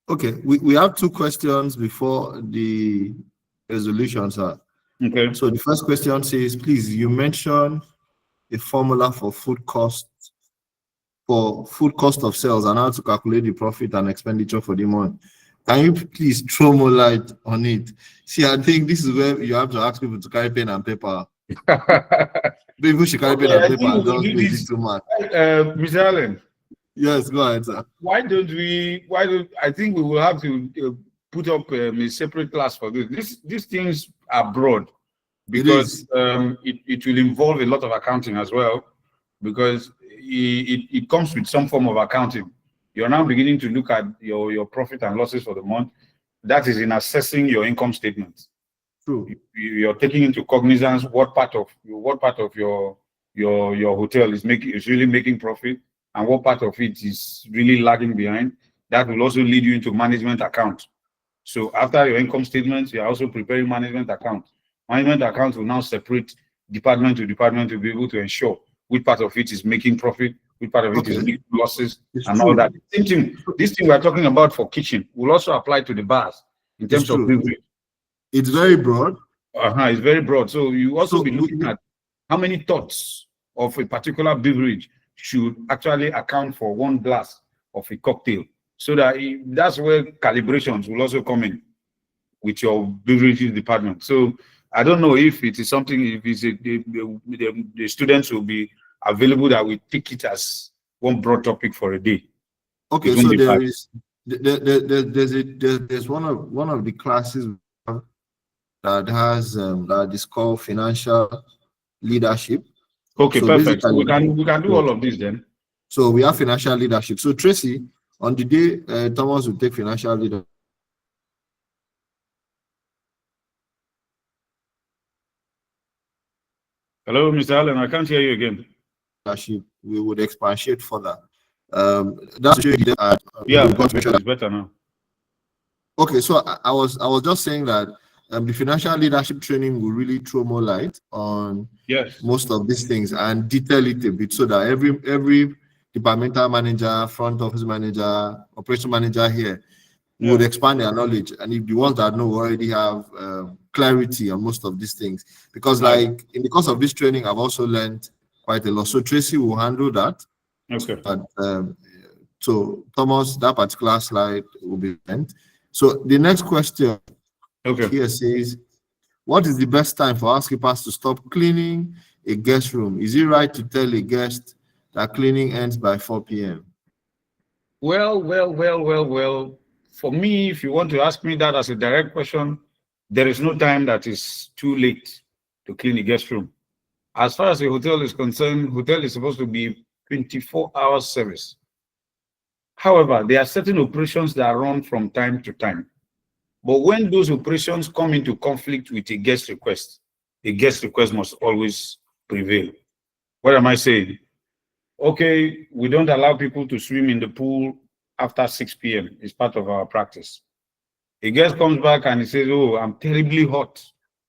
Okay, we have two questions before the resolution, sir. Okay. So the first question says, please, you mentioned a formula for food cost of sales and how to calculate the profit and expenditure for the month. Can you please throw more light on it? See, I think this is where you have to ask people to carry pen and paper. People should carry pen and paper and don't do this too much. Mr. Allen. Yes, go ahead, sir. I think we will have to put up a separate class for this. These things are broad because it will involve a lot of accounting as well, because it comes with some form of accounting. You're now beginning to look at your profit and losses for the month. That is in assessing your income statement. True. You're taking into cognizance what part of your hotel is really making profit, and what part of it is really lagging behind. That will also lead you into management account. So after your income statements, you're also preparing management account. Management account will now separate department to department to be able to ensure which part of it is making profit, which part of it is making losses, and all that. Same thing. This thing we're talking about for kitchen will also apply to the bars in terms of beverage. It's very broad. It's very broad. So you also be looking at how many thoughts of a particular beverage should actually account for one glass of a cocktail. So that's where calibrations will also come in with your beverages department. So I don't know if it is something, if it's the students will be available that we take it as one broad topic for a day. Okay, so there's one of the classes that has that is called financial leadership. Okay, so perfect. So we can do all of this then. So we have financial leadership. So Tracy, on the day Thomas will take financial leadership. Hello, Mr. Allen, I can't hear you again. We would expatiate further. That's it's better now. Okay, so I was just saying that the financial leadership training will really throw more light on most of these things and detail it a bit, so that every departmental manager, front office manager, operation manager here would expand their knowledge. And if the ones that know already have clarity on most of these things, because like in the course of this training, I've also learned quite a lot. So Tracy will handle that. Okay. But so Thomas, that particular slide will be sent. So the next question here says, what is the best time for housekeepers to stop cleaning a guest room? Is it right to tell a guest that cleaning ends by 4 p.m.? Well. For me, if you want to ask me that as a direct question, there is no time that is too late to clean a guest room. As far as a hotel is concerned, hotel is supposed to be 24-hour service. However, there are certain operations that run from time to time. But when those operations come into conflict with a guest request must always prevail. What am I saying? Okay, we don't allow people to swim in the pool after 6 p.m. It's part of our practice. A guest comes back and he says, oh, I'm terribly hot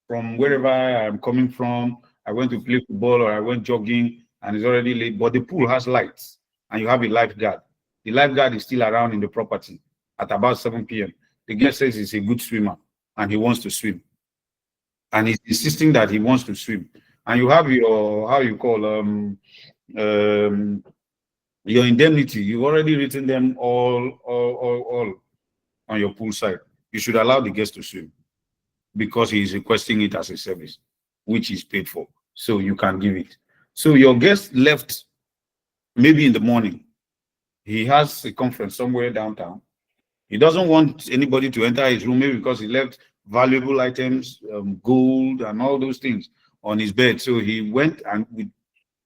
from wherever I'm coming from. I went to play football or I went jogging and it's already late, but the pool has lights and you have a lifeguard. The lifeguard is still around in the property at about 7 p.m. The guest says he's a good swimmer and he wants to swim. And he's insisting that he wants to swim. And you have your, how you call, your indemnity. You've already written them all on your pool side. You should allow the guest to swim because he is requesting it as a service, which is paid for. So you can give it. So your guest left maybe in the morning. He has a conference somewhere downtown. He doesn't want anybody to enter his room, maybe because he left valuable items, gold and all those things on his bed. So he went and with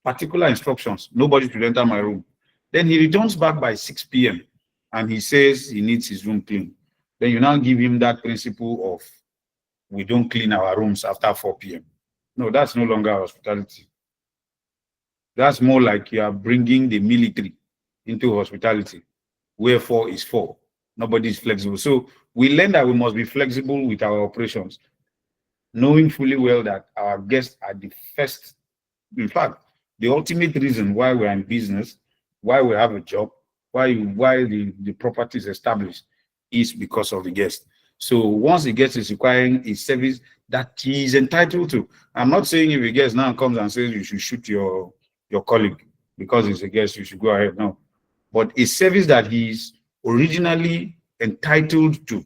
particular instructions, nobody should enter my room. Then he returns back by 6 p.m. and he says he needs his room clean. Then you now give him that principle of we don't clean our rooms after 4 p.m. No, that's no longer hospitality. That's more like you are bringing the military into hospitality, where 4 is 4. Nobody is flexible. So we learn that we must be flexible with our operations, knowing fully well that our guests are the first, in fact, the ultimate reason why we're in business, why we have a job, why the property is established is because of the guest. So once the guest is requiring a service that he is entitled to, I'm not saying if a guest now comes and says you should shoot your colleague because he's a guest, you should go ahead. No. But a service that he's originally entitled to.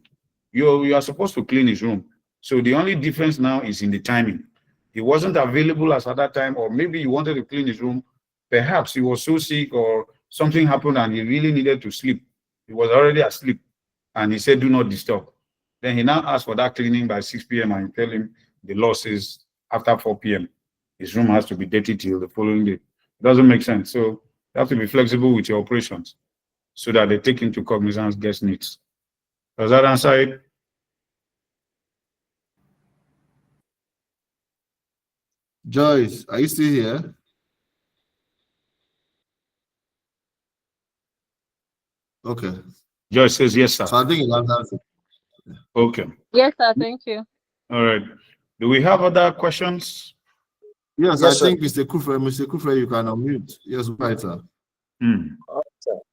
You are supposed to clean his room. So the only difference now is in the timing. He wasn't available at that time, or maybe he wanted to clean his room. Perhaps he was so sick or something happened and he really needed to sleep. He was already asleep and he said, do not disturb. Then he now asked for that cleaning by 6 p.m. and you tell him the law says after 4 p.m. his room has to be dirty till the following day. It doesn't make sense. So you have to be flexible with your operations so that they take into cognizance guest needs. Does that answer it? Joyce, are you still here? Okay. Joyce says yes, sir. So I think you answered. Okay. Yes, sir. Thank you. All right. Do we have other questions? Yes, Yes, I sir. think Mr. Kufre, you can unmute. Yes, right, sir.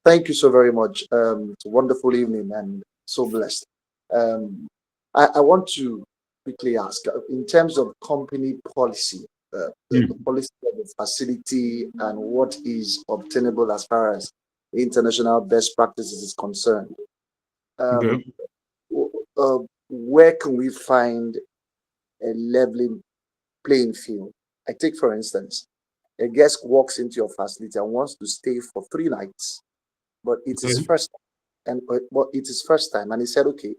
Thank you so very much. It's a wonderful evening and so blessed. I want to quickly ask, in terms of company policy, the policy of the facility and what is obtainable as far as international best practices is concerned. Where can we find a leveling playing field? I take, for instance, a guest walks into your facility and wants to stay for 3 nights, but it's his first time, and he said, okay,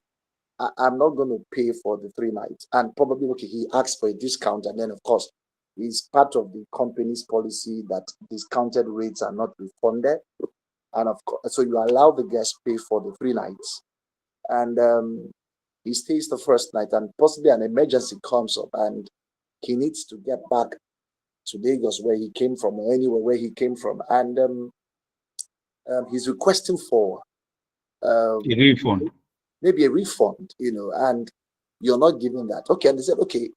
I'm not going to pay for the 3 nights, and probably he asked for a discount, and then of course it's part of the company's policy that discounted rates are not refunded, and of course, so you allow the guest pay for the 3 nights, and he stays the first night, and possibly an emergency comes up, and he needs to get back to Lagos where he came from, or anywhere where he came from, and he's requesting for A refund. maybe a refund, and you're not giving that. Okay, and they said, okay,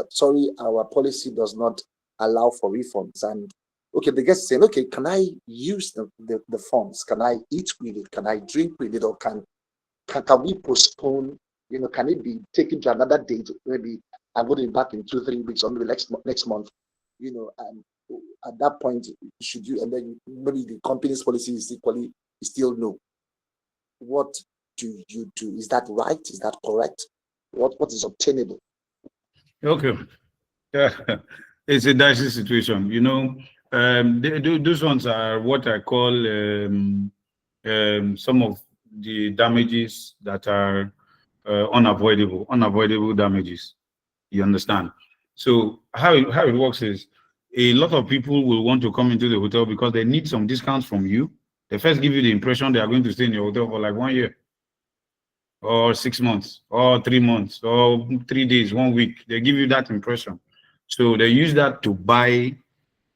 sorry, our policy does not allow for refunds. And okay, the guest is saying, okay, can I use the funds? Can I eat with it? Can I drink with it? Or can can we postpone? Can it be taken to another date? Maybe I'm going to be back in 2-3 weeks, or maybe next month. And at that point, should you? And then maybe the company's policy is still no. What do you do? Is that right? Is that correct? What is obtainable? Okay. It's a dicey situation. Those ones are what I call some of the damages that are unavoidable damages. You understand? So how it works is a lot of people will want to come into the hotel because they need some discounts from you. They first give you the impression they are going to stay in your hotel for like 1 year, or 6 months, or 3 months, or 3 days, 1 week. They give you that impression. So they use that to buy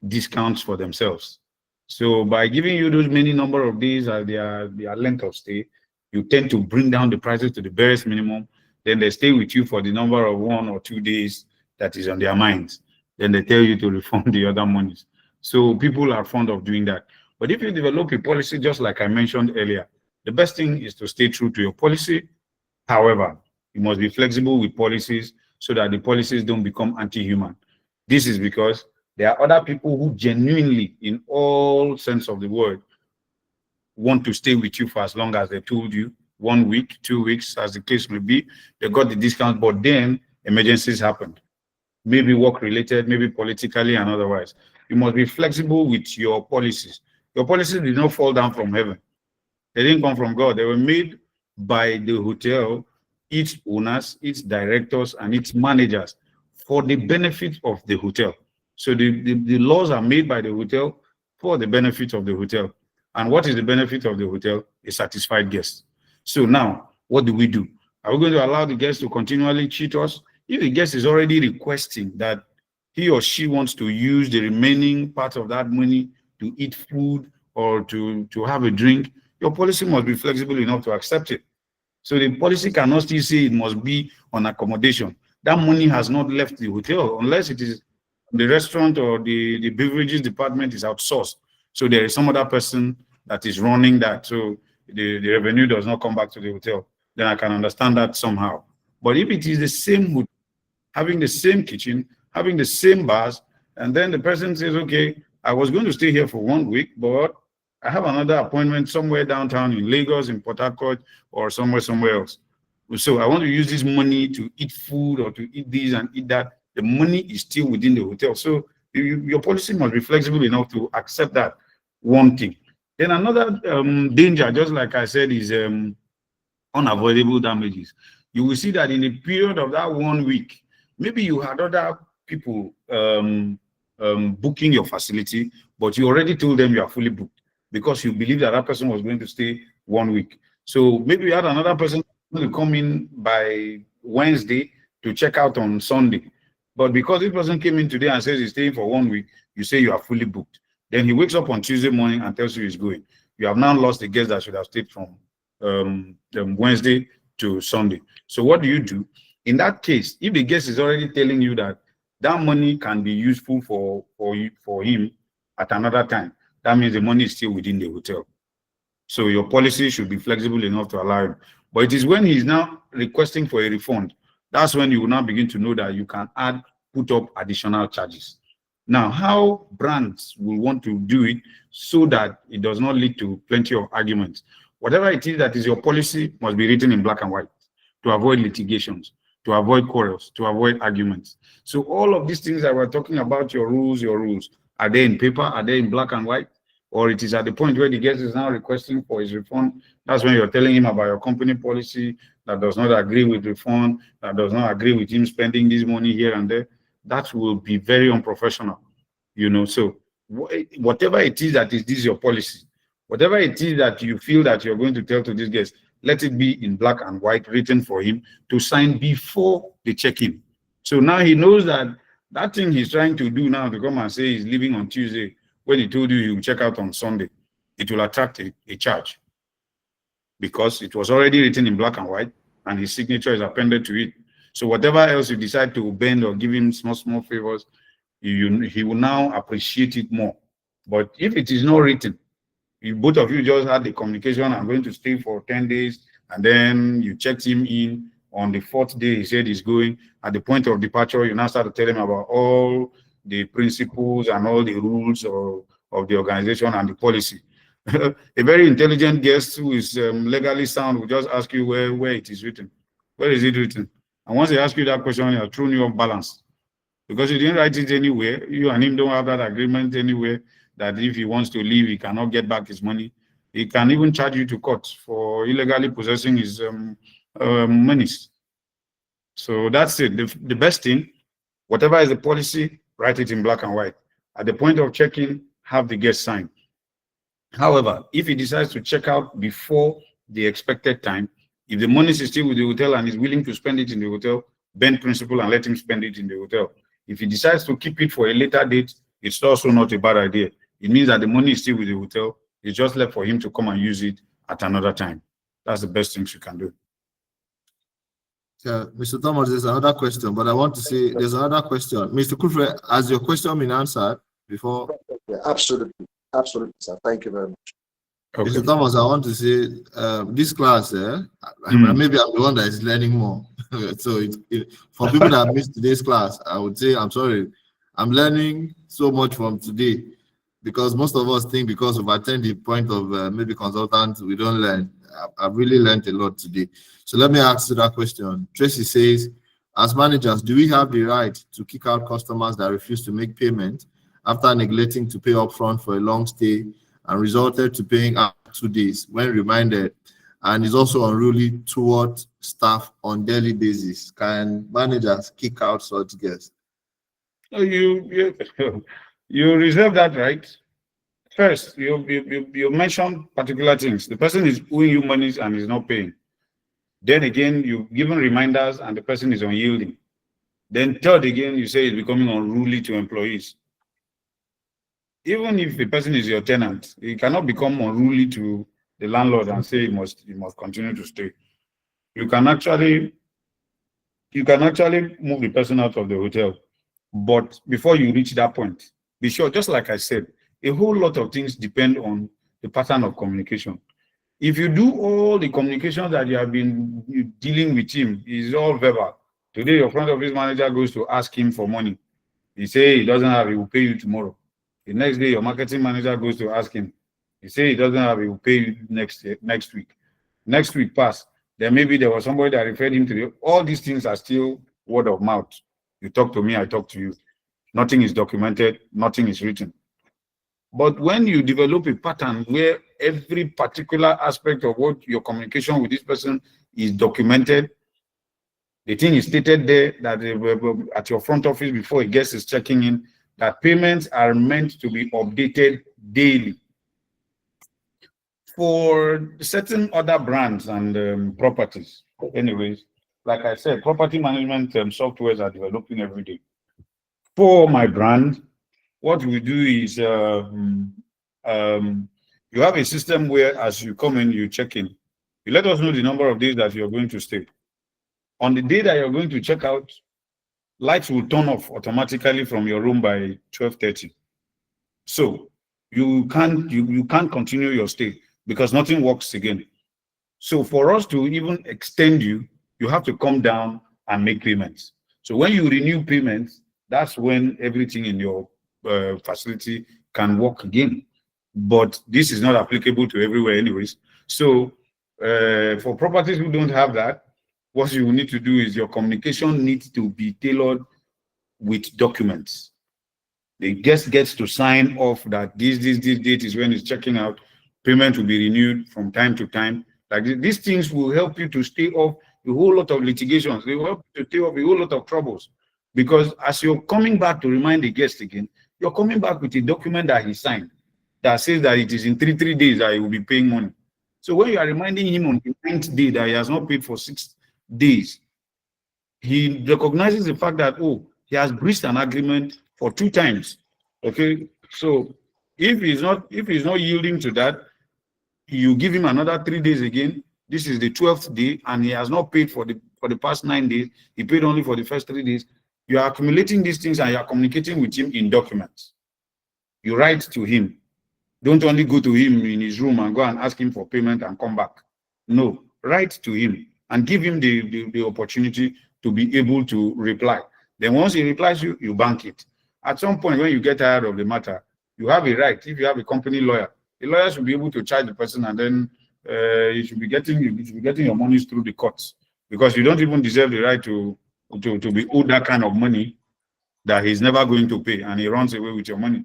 discounts for themselves. So by giving you those many number of days as their length of stay, you tend to bring down the prices to the barest minimum. Then they stay with you for the number of 1 or 2 days that is on their minds. Then they tell you to refund the other monies. So people are fond of doing that. But if you develop a policy, just like I mentioned earlier, the best thing is to stay true to your policy. However, you must be flexible with policies so that the policies don't become anti-human. This is because there are other people who genuinely, in all sense of the word, want to stay with you for as long as they told you, 1 week, 2 weeks, as the case may be. They got the discount, but then emergencies happened. Maybe work-related, maybe politically and otherwise. You must be flexible with your policies. Your policies did not fall down from heaven. They didn't come from God. They were made by the hotel, its owners, its directors, and its managers for the benefit of the hotel. So the laws are made by the hotel for the benefit of the hotel. And what is the benefit of the hotel? A satisfied guest. So now, what do we do? Are we going to allow the guest to continually cheat us? If the guest is already requesting that he or she wants to use the remaining part of that money to eat food or to have a drink, your policy must be flexible enough to accept it. So the policy cannot still say it must be on accommodation. That money has not left the hotel unless it is the restaurant or the beverages department is outsourced. So there is some other person that is running that. So the revenue does not come back to the hotel. Then I can understand that somehow. But if it is the same hotel, having the same kitchen, having the same bars, and then the person says, okay, I was going to stay here for 1 week, but I have another appointment somewhere downtown in Lagos, in Port Harcourt, or somewhere else. So I want to use this money to eat food or to eat this and eat that. The money is still within the hotel. So your policy must be flexible enough to accept that, one thing. Then another danger, just like I said, is unavoidable damages. You will see that in the period of that 1 week, maybe you had other people booking your facility, but you already told them you are fully booked because you believe that person was going to stay 1 week. So maybe you had another person to come in by Wednesday to check out on Sunday. But because this person came in today and says he's staying for 1 week, you say you are fully booked. Then he wakes up on Tuesday morning and tells you he's going. You have now lost the guest that should have stayed from Wednesday to Sunday. So what do you do? In that case, if the guest is already telling you that that money can be useful for him at another time, that means the money is still within the hotel. So your policy should be flexible enough to allow him. But it is when he's now requesting for a refund, that's when you will now begin to know that you can put up additional charges. Now, how brands will want to do it so that it does not lead to plenty of arguments. Whatever it is that is your policy must be written in black and white to avoid litigations, to avoid quarrels, to avoid arguments. So all of these things that we're talking about, your rules, are they in paper? Are they in black and white? Or it is at the point where the guest is now requesting for his refund. That's when you're telling him about your company policy that does not agree with refund, that does not agree with him spending this money here and there. That will be very unprofessional, So whatever it is that is this your policy, whatever it is that you feel that you're going to tell to this guest, let it be in black and white, written for him to sign before the check-in. So now he knows that that thing he's trying to do now to come and say he's leaving on Tuesday, when he told you he will check out on Sunday, it will attract a charge because it was already written in black and white and his signature is appended to it. So whatever else you decide to bend or give him small favors, he will now appreciate it more. But if it is not written, if both of you just had the communication, I'm going to stay for 10 days, and then you checked him in on the 4th day. He said he's going. At the point of departure, you now start to tell him about all the principles and all the rules of the organization and the policy. A very intelligent guest who is legally sound will just ask you where it is written. Where is it written? And once they ask you that question, you are thrown you off balance. Because you didn't write it anywhere. You and him don't have that agreement anywhere that if he wants to leave, he cannot get back his money. He can even charge you to court for illegally possessing his monies. So that's it. The best thing, whatever is the policy, write it in black and white. At the point of check-in, have the guest sign. However, if he decides to check out before the expected time, if the money is still with the hotel and is willing to spend it in the hotel, bend principle and let him spend it in the hotel. If he decides to keep it for a later date, it's also not a bad idea. It means that the money is still with the hotel. It's just left for him to come and use it at another time. That's the best things you can do. Mr. Thomas, there's another question, but I want to say there's another question. Mr. Kufre, has your question been answered before? Yeah, absolutely. Absolutely, sir. Thank you very much. Okay. Mr. Thomas, I want to say this class, maybe I'm the one that is learning more. So for people that missed today's class, I would say, I'm sorry, I'm learning so much from today, because most of us think because we've attained the point of maybe consultants, we don't learn. I've really learned a lot today. So let me ask you that question. Tracy says, as managers, do we have the right to kick out customers that refuse to make payment after neglecting to pay upfront for a long stay and resulted to paying out 2 days when reminded, and is also unruly toward staff on daily basis? Can managers kick out such guests? You reserve that right. First, you mention particular things. The person is owing you money and is not paying. Then again, you've given reminders and the person is unyielding. Then third again, you say it's becoming unruly to employees. Even if the person is your tenant, he cannot become unruly to the landlord and say he must continue to stay. You can actually move the person out of the hotel. But before you reach that point, be sure, just like I said, a whole lot of things depend on the pattern of communication. If you do all the communication that you have been dealing with him, is all verbal. Today, your front office manager goes to ask him for money. He say he doesn't have, he will pay you tomorrow. The next day, your marketing manager goes to ask him. He say he doesn't have, he will pay you next week. Next week pass. Then maybe there was somebody that referred him to you. All these things are still word of mouth. You talk to me, I talk to you. Nothing is documented, nothing is written. But when you develop a pattern where every particular aspect of what your communication with this person is documented, the thing is stated there that at your front office before a guest is checking in, that payments are meant to be updated daily. For certain other brands and properties, anyways, like I said, property management softwares are developing every day. For my brand, what we do is you have a system where as you come in, you check in. You let us know the number of days that you're going to stay. On the day that you're going to check out, lights will turn off automatically from your room by 12:30. So you can't continue your stay because nothing works again. So for us to even extend you, you have to come down and make payments. So when you renew payments, that's when everything in your facility can work again. But this is not applicable to everywhere anyways. So for properties who don't have that, what you need to do is your communication needs to be tailored with documents. The guest gets to sign off that this date is when he's checking out. Payment will be renewed from time to time. Like these things will help you to stay off a whole lot of litigations. They will help you to stay off a whole lot of troubles. Because as you're coming back to remind the guest again, you're coming back with a document that he signed that says that it is in three days that he will be paying money. So when you are reminding him on the 9th day that he has not paid for 6 days, he recognizes the fact that, oh, he has breached an agreement for 2 times. Okay, so if he's not yielding to that, you give him another 3 days again. This is the 12th day, and he has not paid for the past 9 days. He paid only for the first 3 days. You are accumulating these things and you are communicating with him in documents. You write to him. Don't only go to him in his room and go and ask him for payment and come back. No, write to him and give him the opportunity to be able to reply. Then once he replies you bank it. At some point when you get tired of the matter, you have a right. If you have a company lawyer, the lawyer should be able to charge the person, and then you should be getting your monies through the courts, because you don't even deserve the right to be owed that kind of money that he's never going to pay, and he runs away with your money.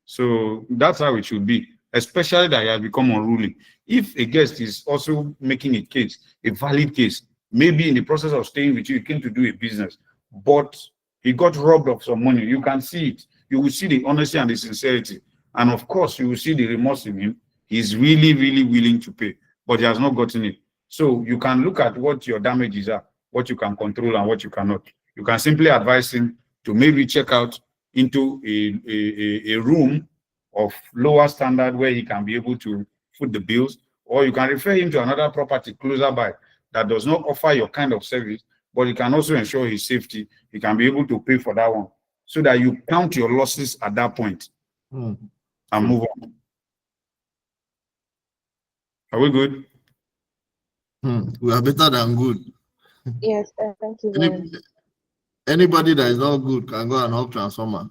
So that's how it should be, especially that he has become unruly. If a guest is also making a case, a valid case, maybe in the process of staying with you, he came to do a business, but he got robbed of some money, you can see it. You will see the honesty and the sincerity. And of course, you will see the remorse in him. He's really, really willing to pay, but he has not gotten it. So you can look at what your damages are, what you can control and what you cannot. You can simply advise him to maybe check out into a room of lower standard where he can be able to foot the bills, or you can refer him to another property closer by that does not offer your kind of service, but it can also ensure his safety. He can be able to pay for that one, so that you count your losses at that point and move on. Are we good? We are better than good. Yes, thank you very much. Anybody that is not good can go and help transformer.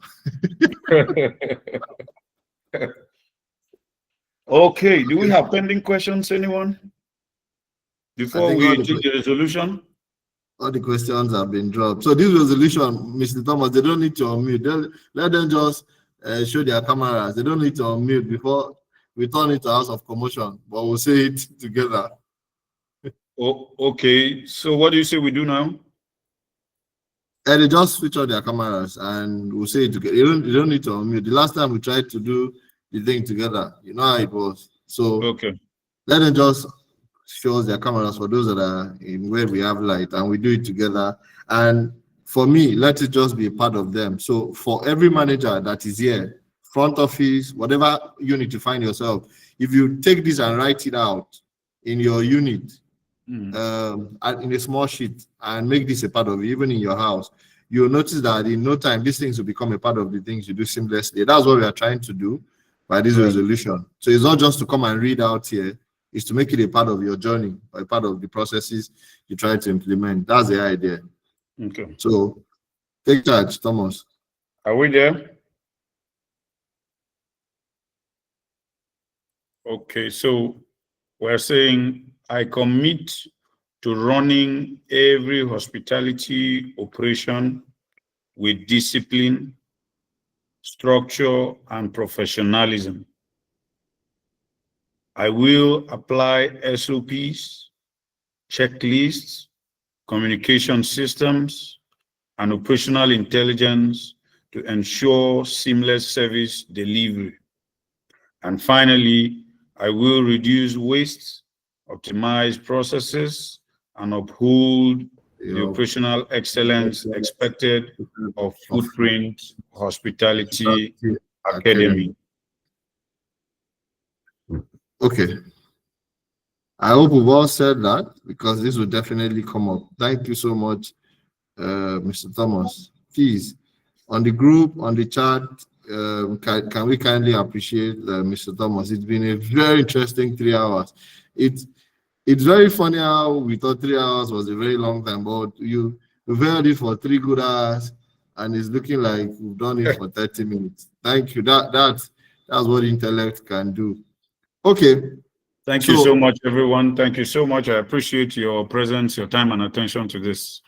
Okay, do we have pending questions, anyone? Before we take the resolution? All the questions have been dropped. So this resolution, Mr. Thomas, they don't need to unmute. Let them just show their cameras. They don't need to unmute before we turn it to House of Commotion, but we'll say it together. Oh, okay, so what do you say we do now? And they just switch on their cameras and we'll say it together. You don't need to unmute. The last time we tried to do the thing together, you know how it was. So okay, let them just show us their cameras for those that are in where we have light, and we do it together. And for me, let it just be a part of them. So for every manager that is here, front office, whatever unit you find yourself, if you take this and write it out in your unit, in a small sheet, and make this a part of it, even in your house, you'll notice that in no time these things will become a part of the things you do seamlessly. That's what we are trying to do by this resolution. So it's not just to come and read out here, it's to make it a part of your journey, or a part of the processes you try to implement. That's the idea. okay. So take charge, Thomas. Are we there? Okay, so we're saying I commit to running every hospitality operation with discipline, structure, and professionalism. I will apply SOPs, checklists, communication systems, and operational intelligence to ensure seamless service delivery. And finally, I will reduce waste, optimize processes, and uphold the operational excellence expected of Footprint Hospitality Academy. Okay. I hope we've all said that, because this will definitely come up. Thank you so much, Mr. Thomas. Please, on the group, on the chat, can we kindly appreciate Mr. Thomas? It's been a very interesting 3 hours. It's very funny how we thought 3 hours was a very long time, but we've held it for 3 good hours, and it's looking like we've done it for 30 minutes. Thank you. That's what intellect can do. Okay. Thank you so much, everyone. Thank you so much. I appreciate your presence, your time, and attention to this.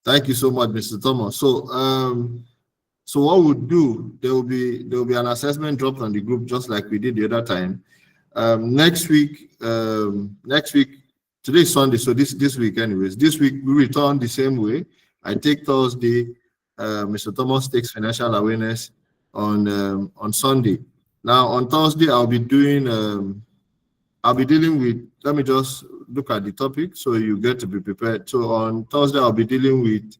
Thank you so much, Mr. Thomas. So what we'll do, there will be an assessment dropped on the group, just like we did the other time. Next week, today's Sunday, so this week anyways. This week we return the same way. I take Thursday. Mr. Thomas takes financial awareness on Sunday. Now on Thursday, I'll be dealing with, let me just look at the topic so you get to be prepared. So on Thursday, I'll be dealing with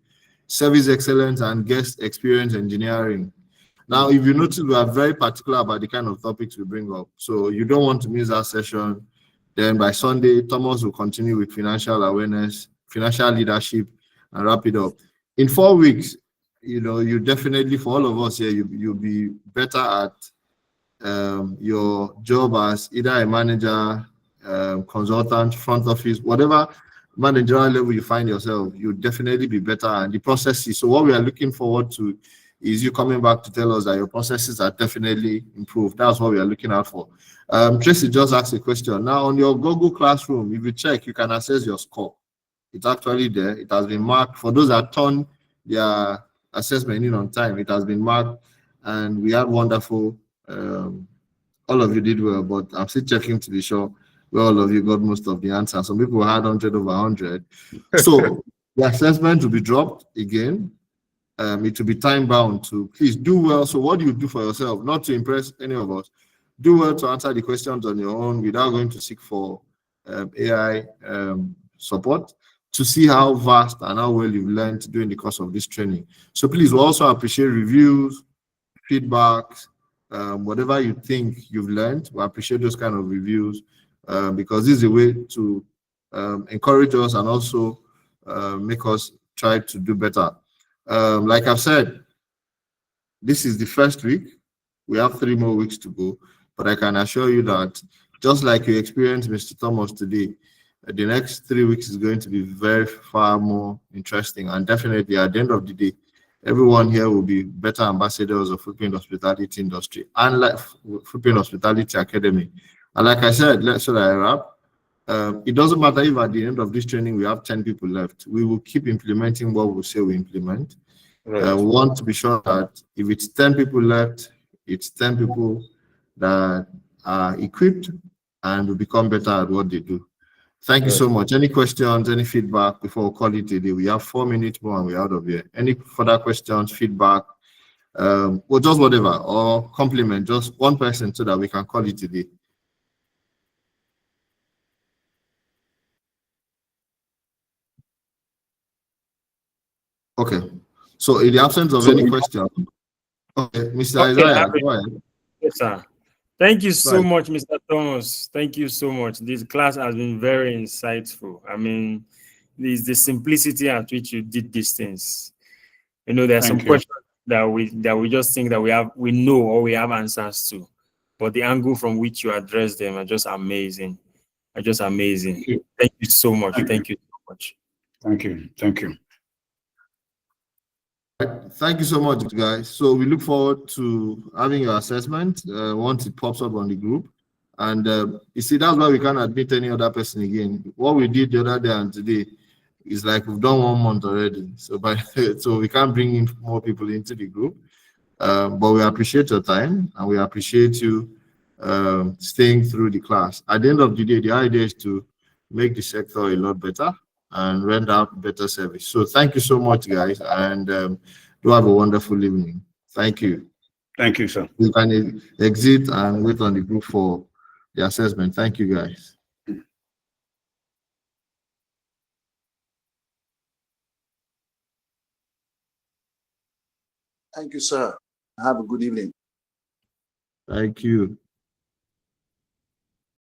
service excellence and guest experience engineering. Now, if you notice, we are very particular about the kind of topics we bring up. So you don't want to miss that session. Then by Sunday, Thomas will continue with financial awareness, financial leadership, and wrap it up. In 4 weeks, you definitely, for all of us here, you'll be better at your job as either a manager, consultant, front office, whatever managerial level you find yourself, you'll definitely be better. And the processes. So what we are looking forward to is you coming back to tell us that your processes are definitely improved. That's what we are looking out for. Tracy just asked a question. Now on your Google Classroom, if you check, you can access your score. It's actually there. It has been marked. For those that turn their assessment in on time, it has been marked, and we had wonderful. All of you did well, but I'm still checking to be sure where all of you got most of the answers. Some people had 100 over 100. So the assessment will be dropped again. It will be time bound to please do well. So what do you do for yourself? Not to impress any of us. Do well to answer the questions on your own without going to seek for AI support to see how vast and how well you've learned during the course of this training. So please, we also appreciate reviews, feedbacks, whatever you think you've learned. We appreciate those kind of reviews because this is a way to encourage us and also make us try to do better. Like I've said, this is the first week. We have 3 more weeks to go, but I can assure you that just like you experienced Mr. Thomas today, the next 3 weeks is going to be very far more interesting. And definitely at the end of the day, everyone here will be better ambassadors of Footprint Hospitality industry and like Footprint Hospitality Academy. And like I said, so that I wrap, it doesn't matter if at the end of this training we have 10 people left. We will keep implementing what we say we implement. Right. We want to be sure that if it's 10 people left, it's 10 people that are equipped and will become better at what they do. Thank you so much. Any questions, any feedback before we call it a day? We have 4 minutes more and we're out of here. Any further questions, feedback, or just whatever, or compliment, just one person so that we can call it a day. Okay. So in the absence of any question, okay, Mr. Isaiah, go ahead. Yes, sir. Thank you so Right. much, Mr. Thomas. Thank you so much. This class has been very insightful. I mean, the simplicity at which you did these things. You know, there are some Thank you. questions that we just think that we know or we have answers to, but the angle from which you address them are just amazing. Thank you. Thank you so much. Thank Thank you you. so much. Thank you. Thank you. Thank you so much, guys. So we look forward to having your assessment once it pops up on the group. And you see, that's why we can't admit any other person again. What we did the other day and today is like we've done 1 month already. So so we can't bring in more people into the group. But we appreciate your time and we appreciate you staying through the class. At the end of the day, the idea is to make the sector a lot better and render better service. So thank you so much, guys, and do have a wonderful evening. Thank you. Thank you, sir. You can exit and wait on the group for the assessment. Thank you, guys. Thank you, sir. Have a good evening. Thank you.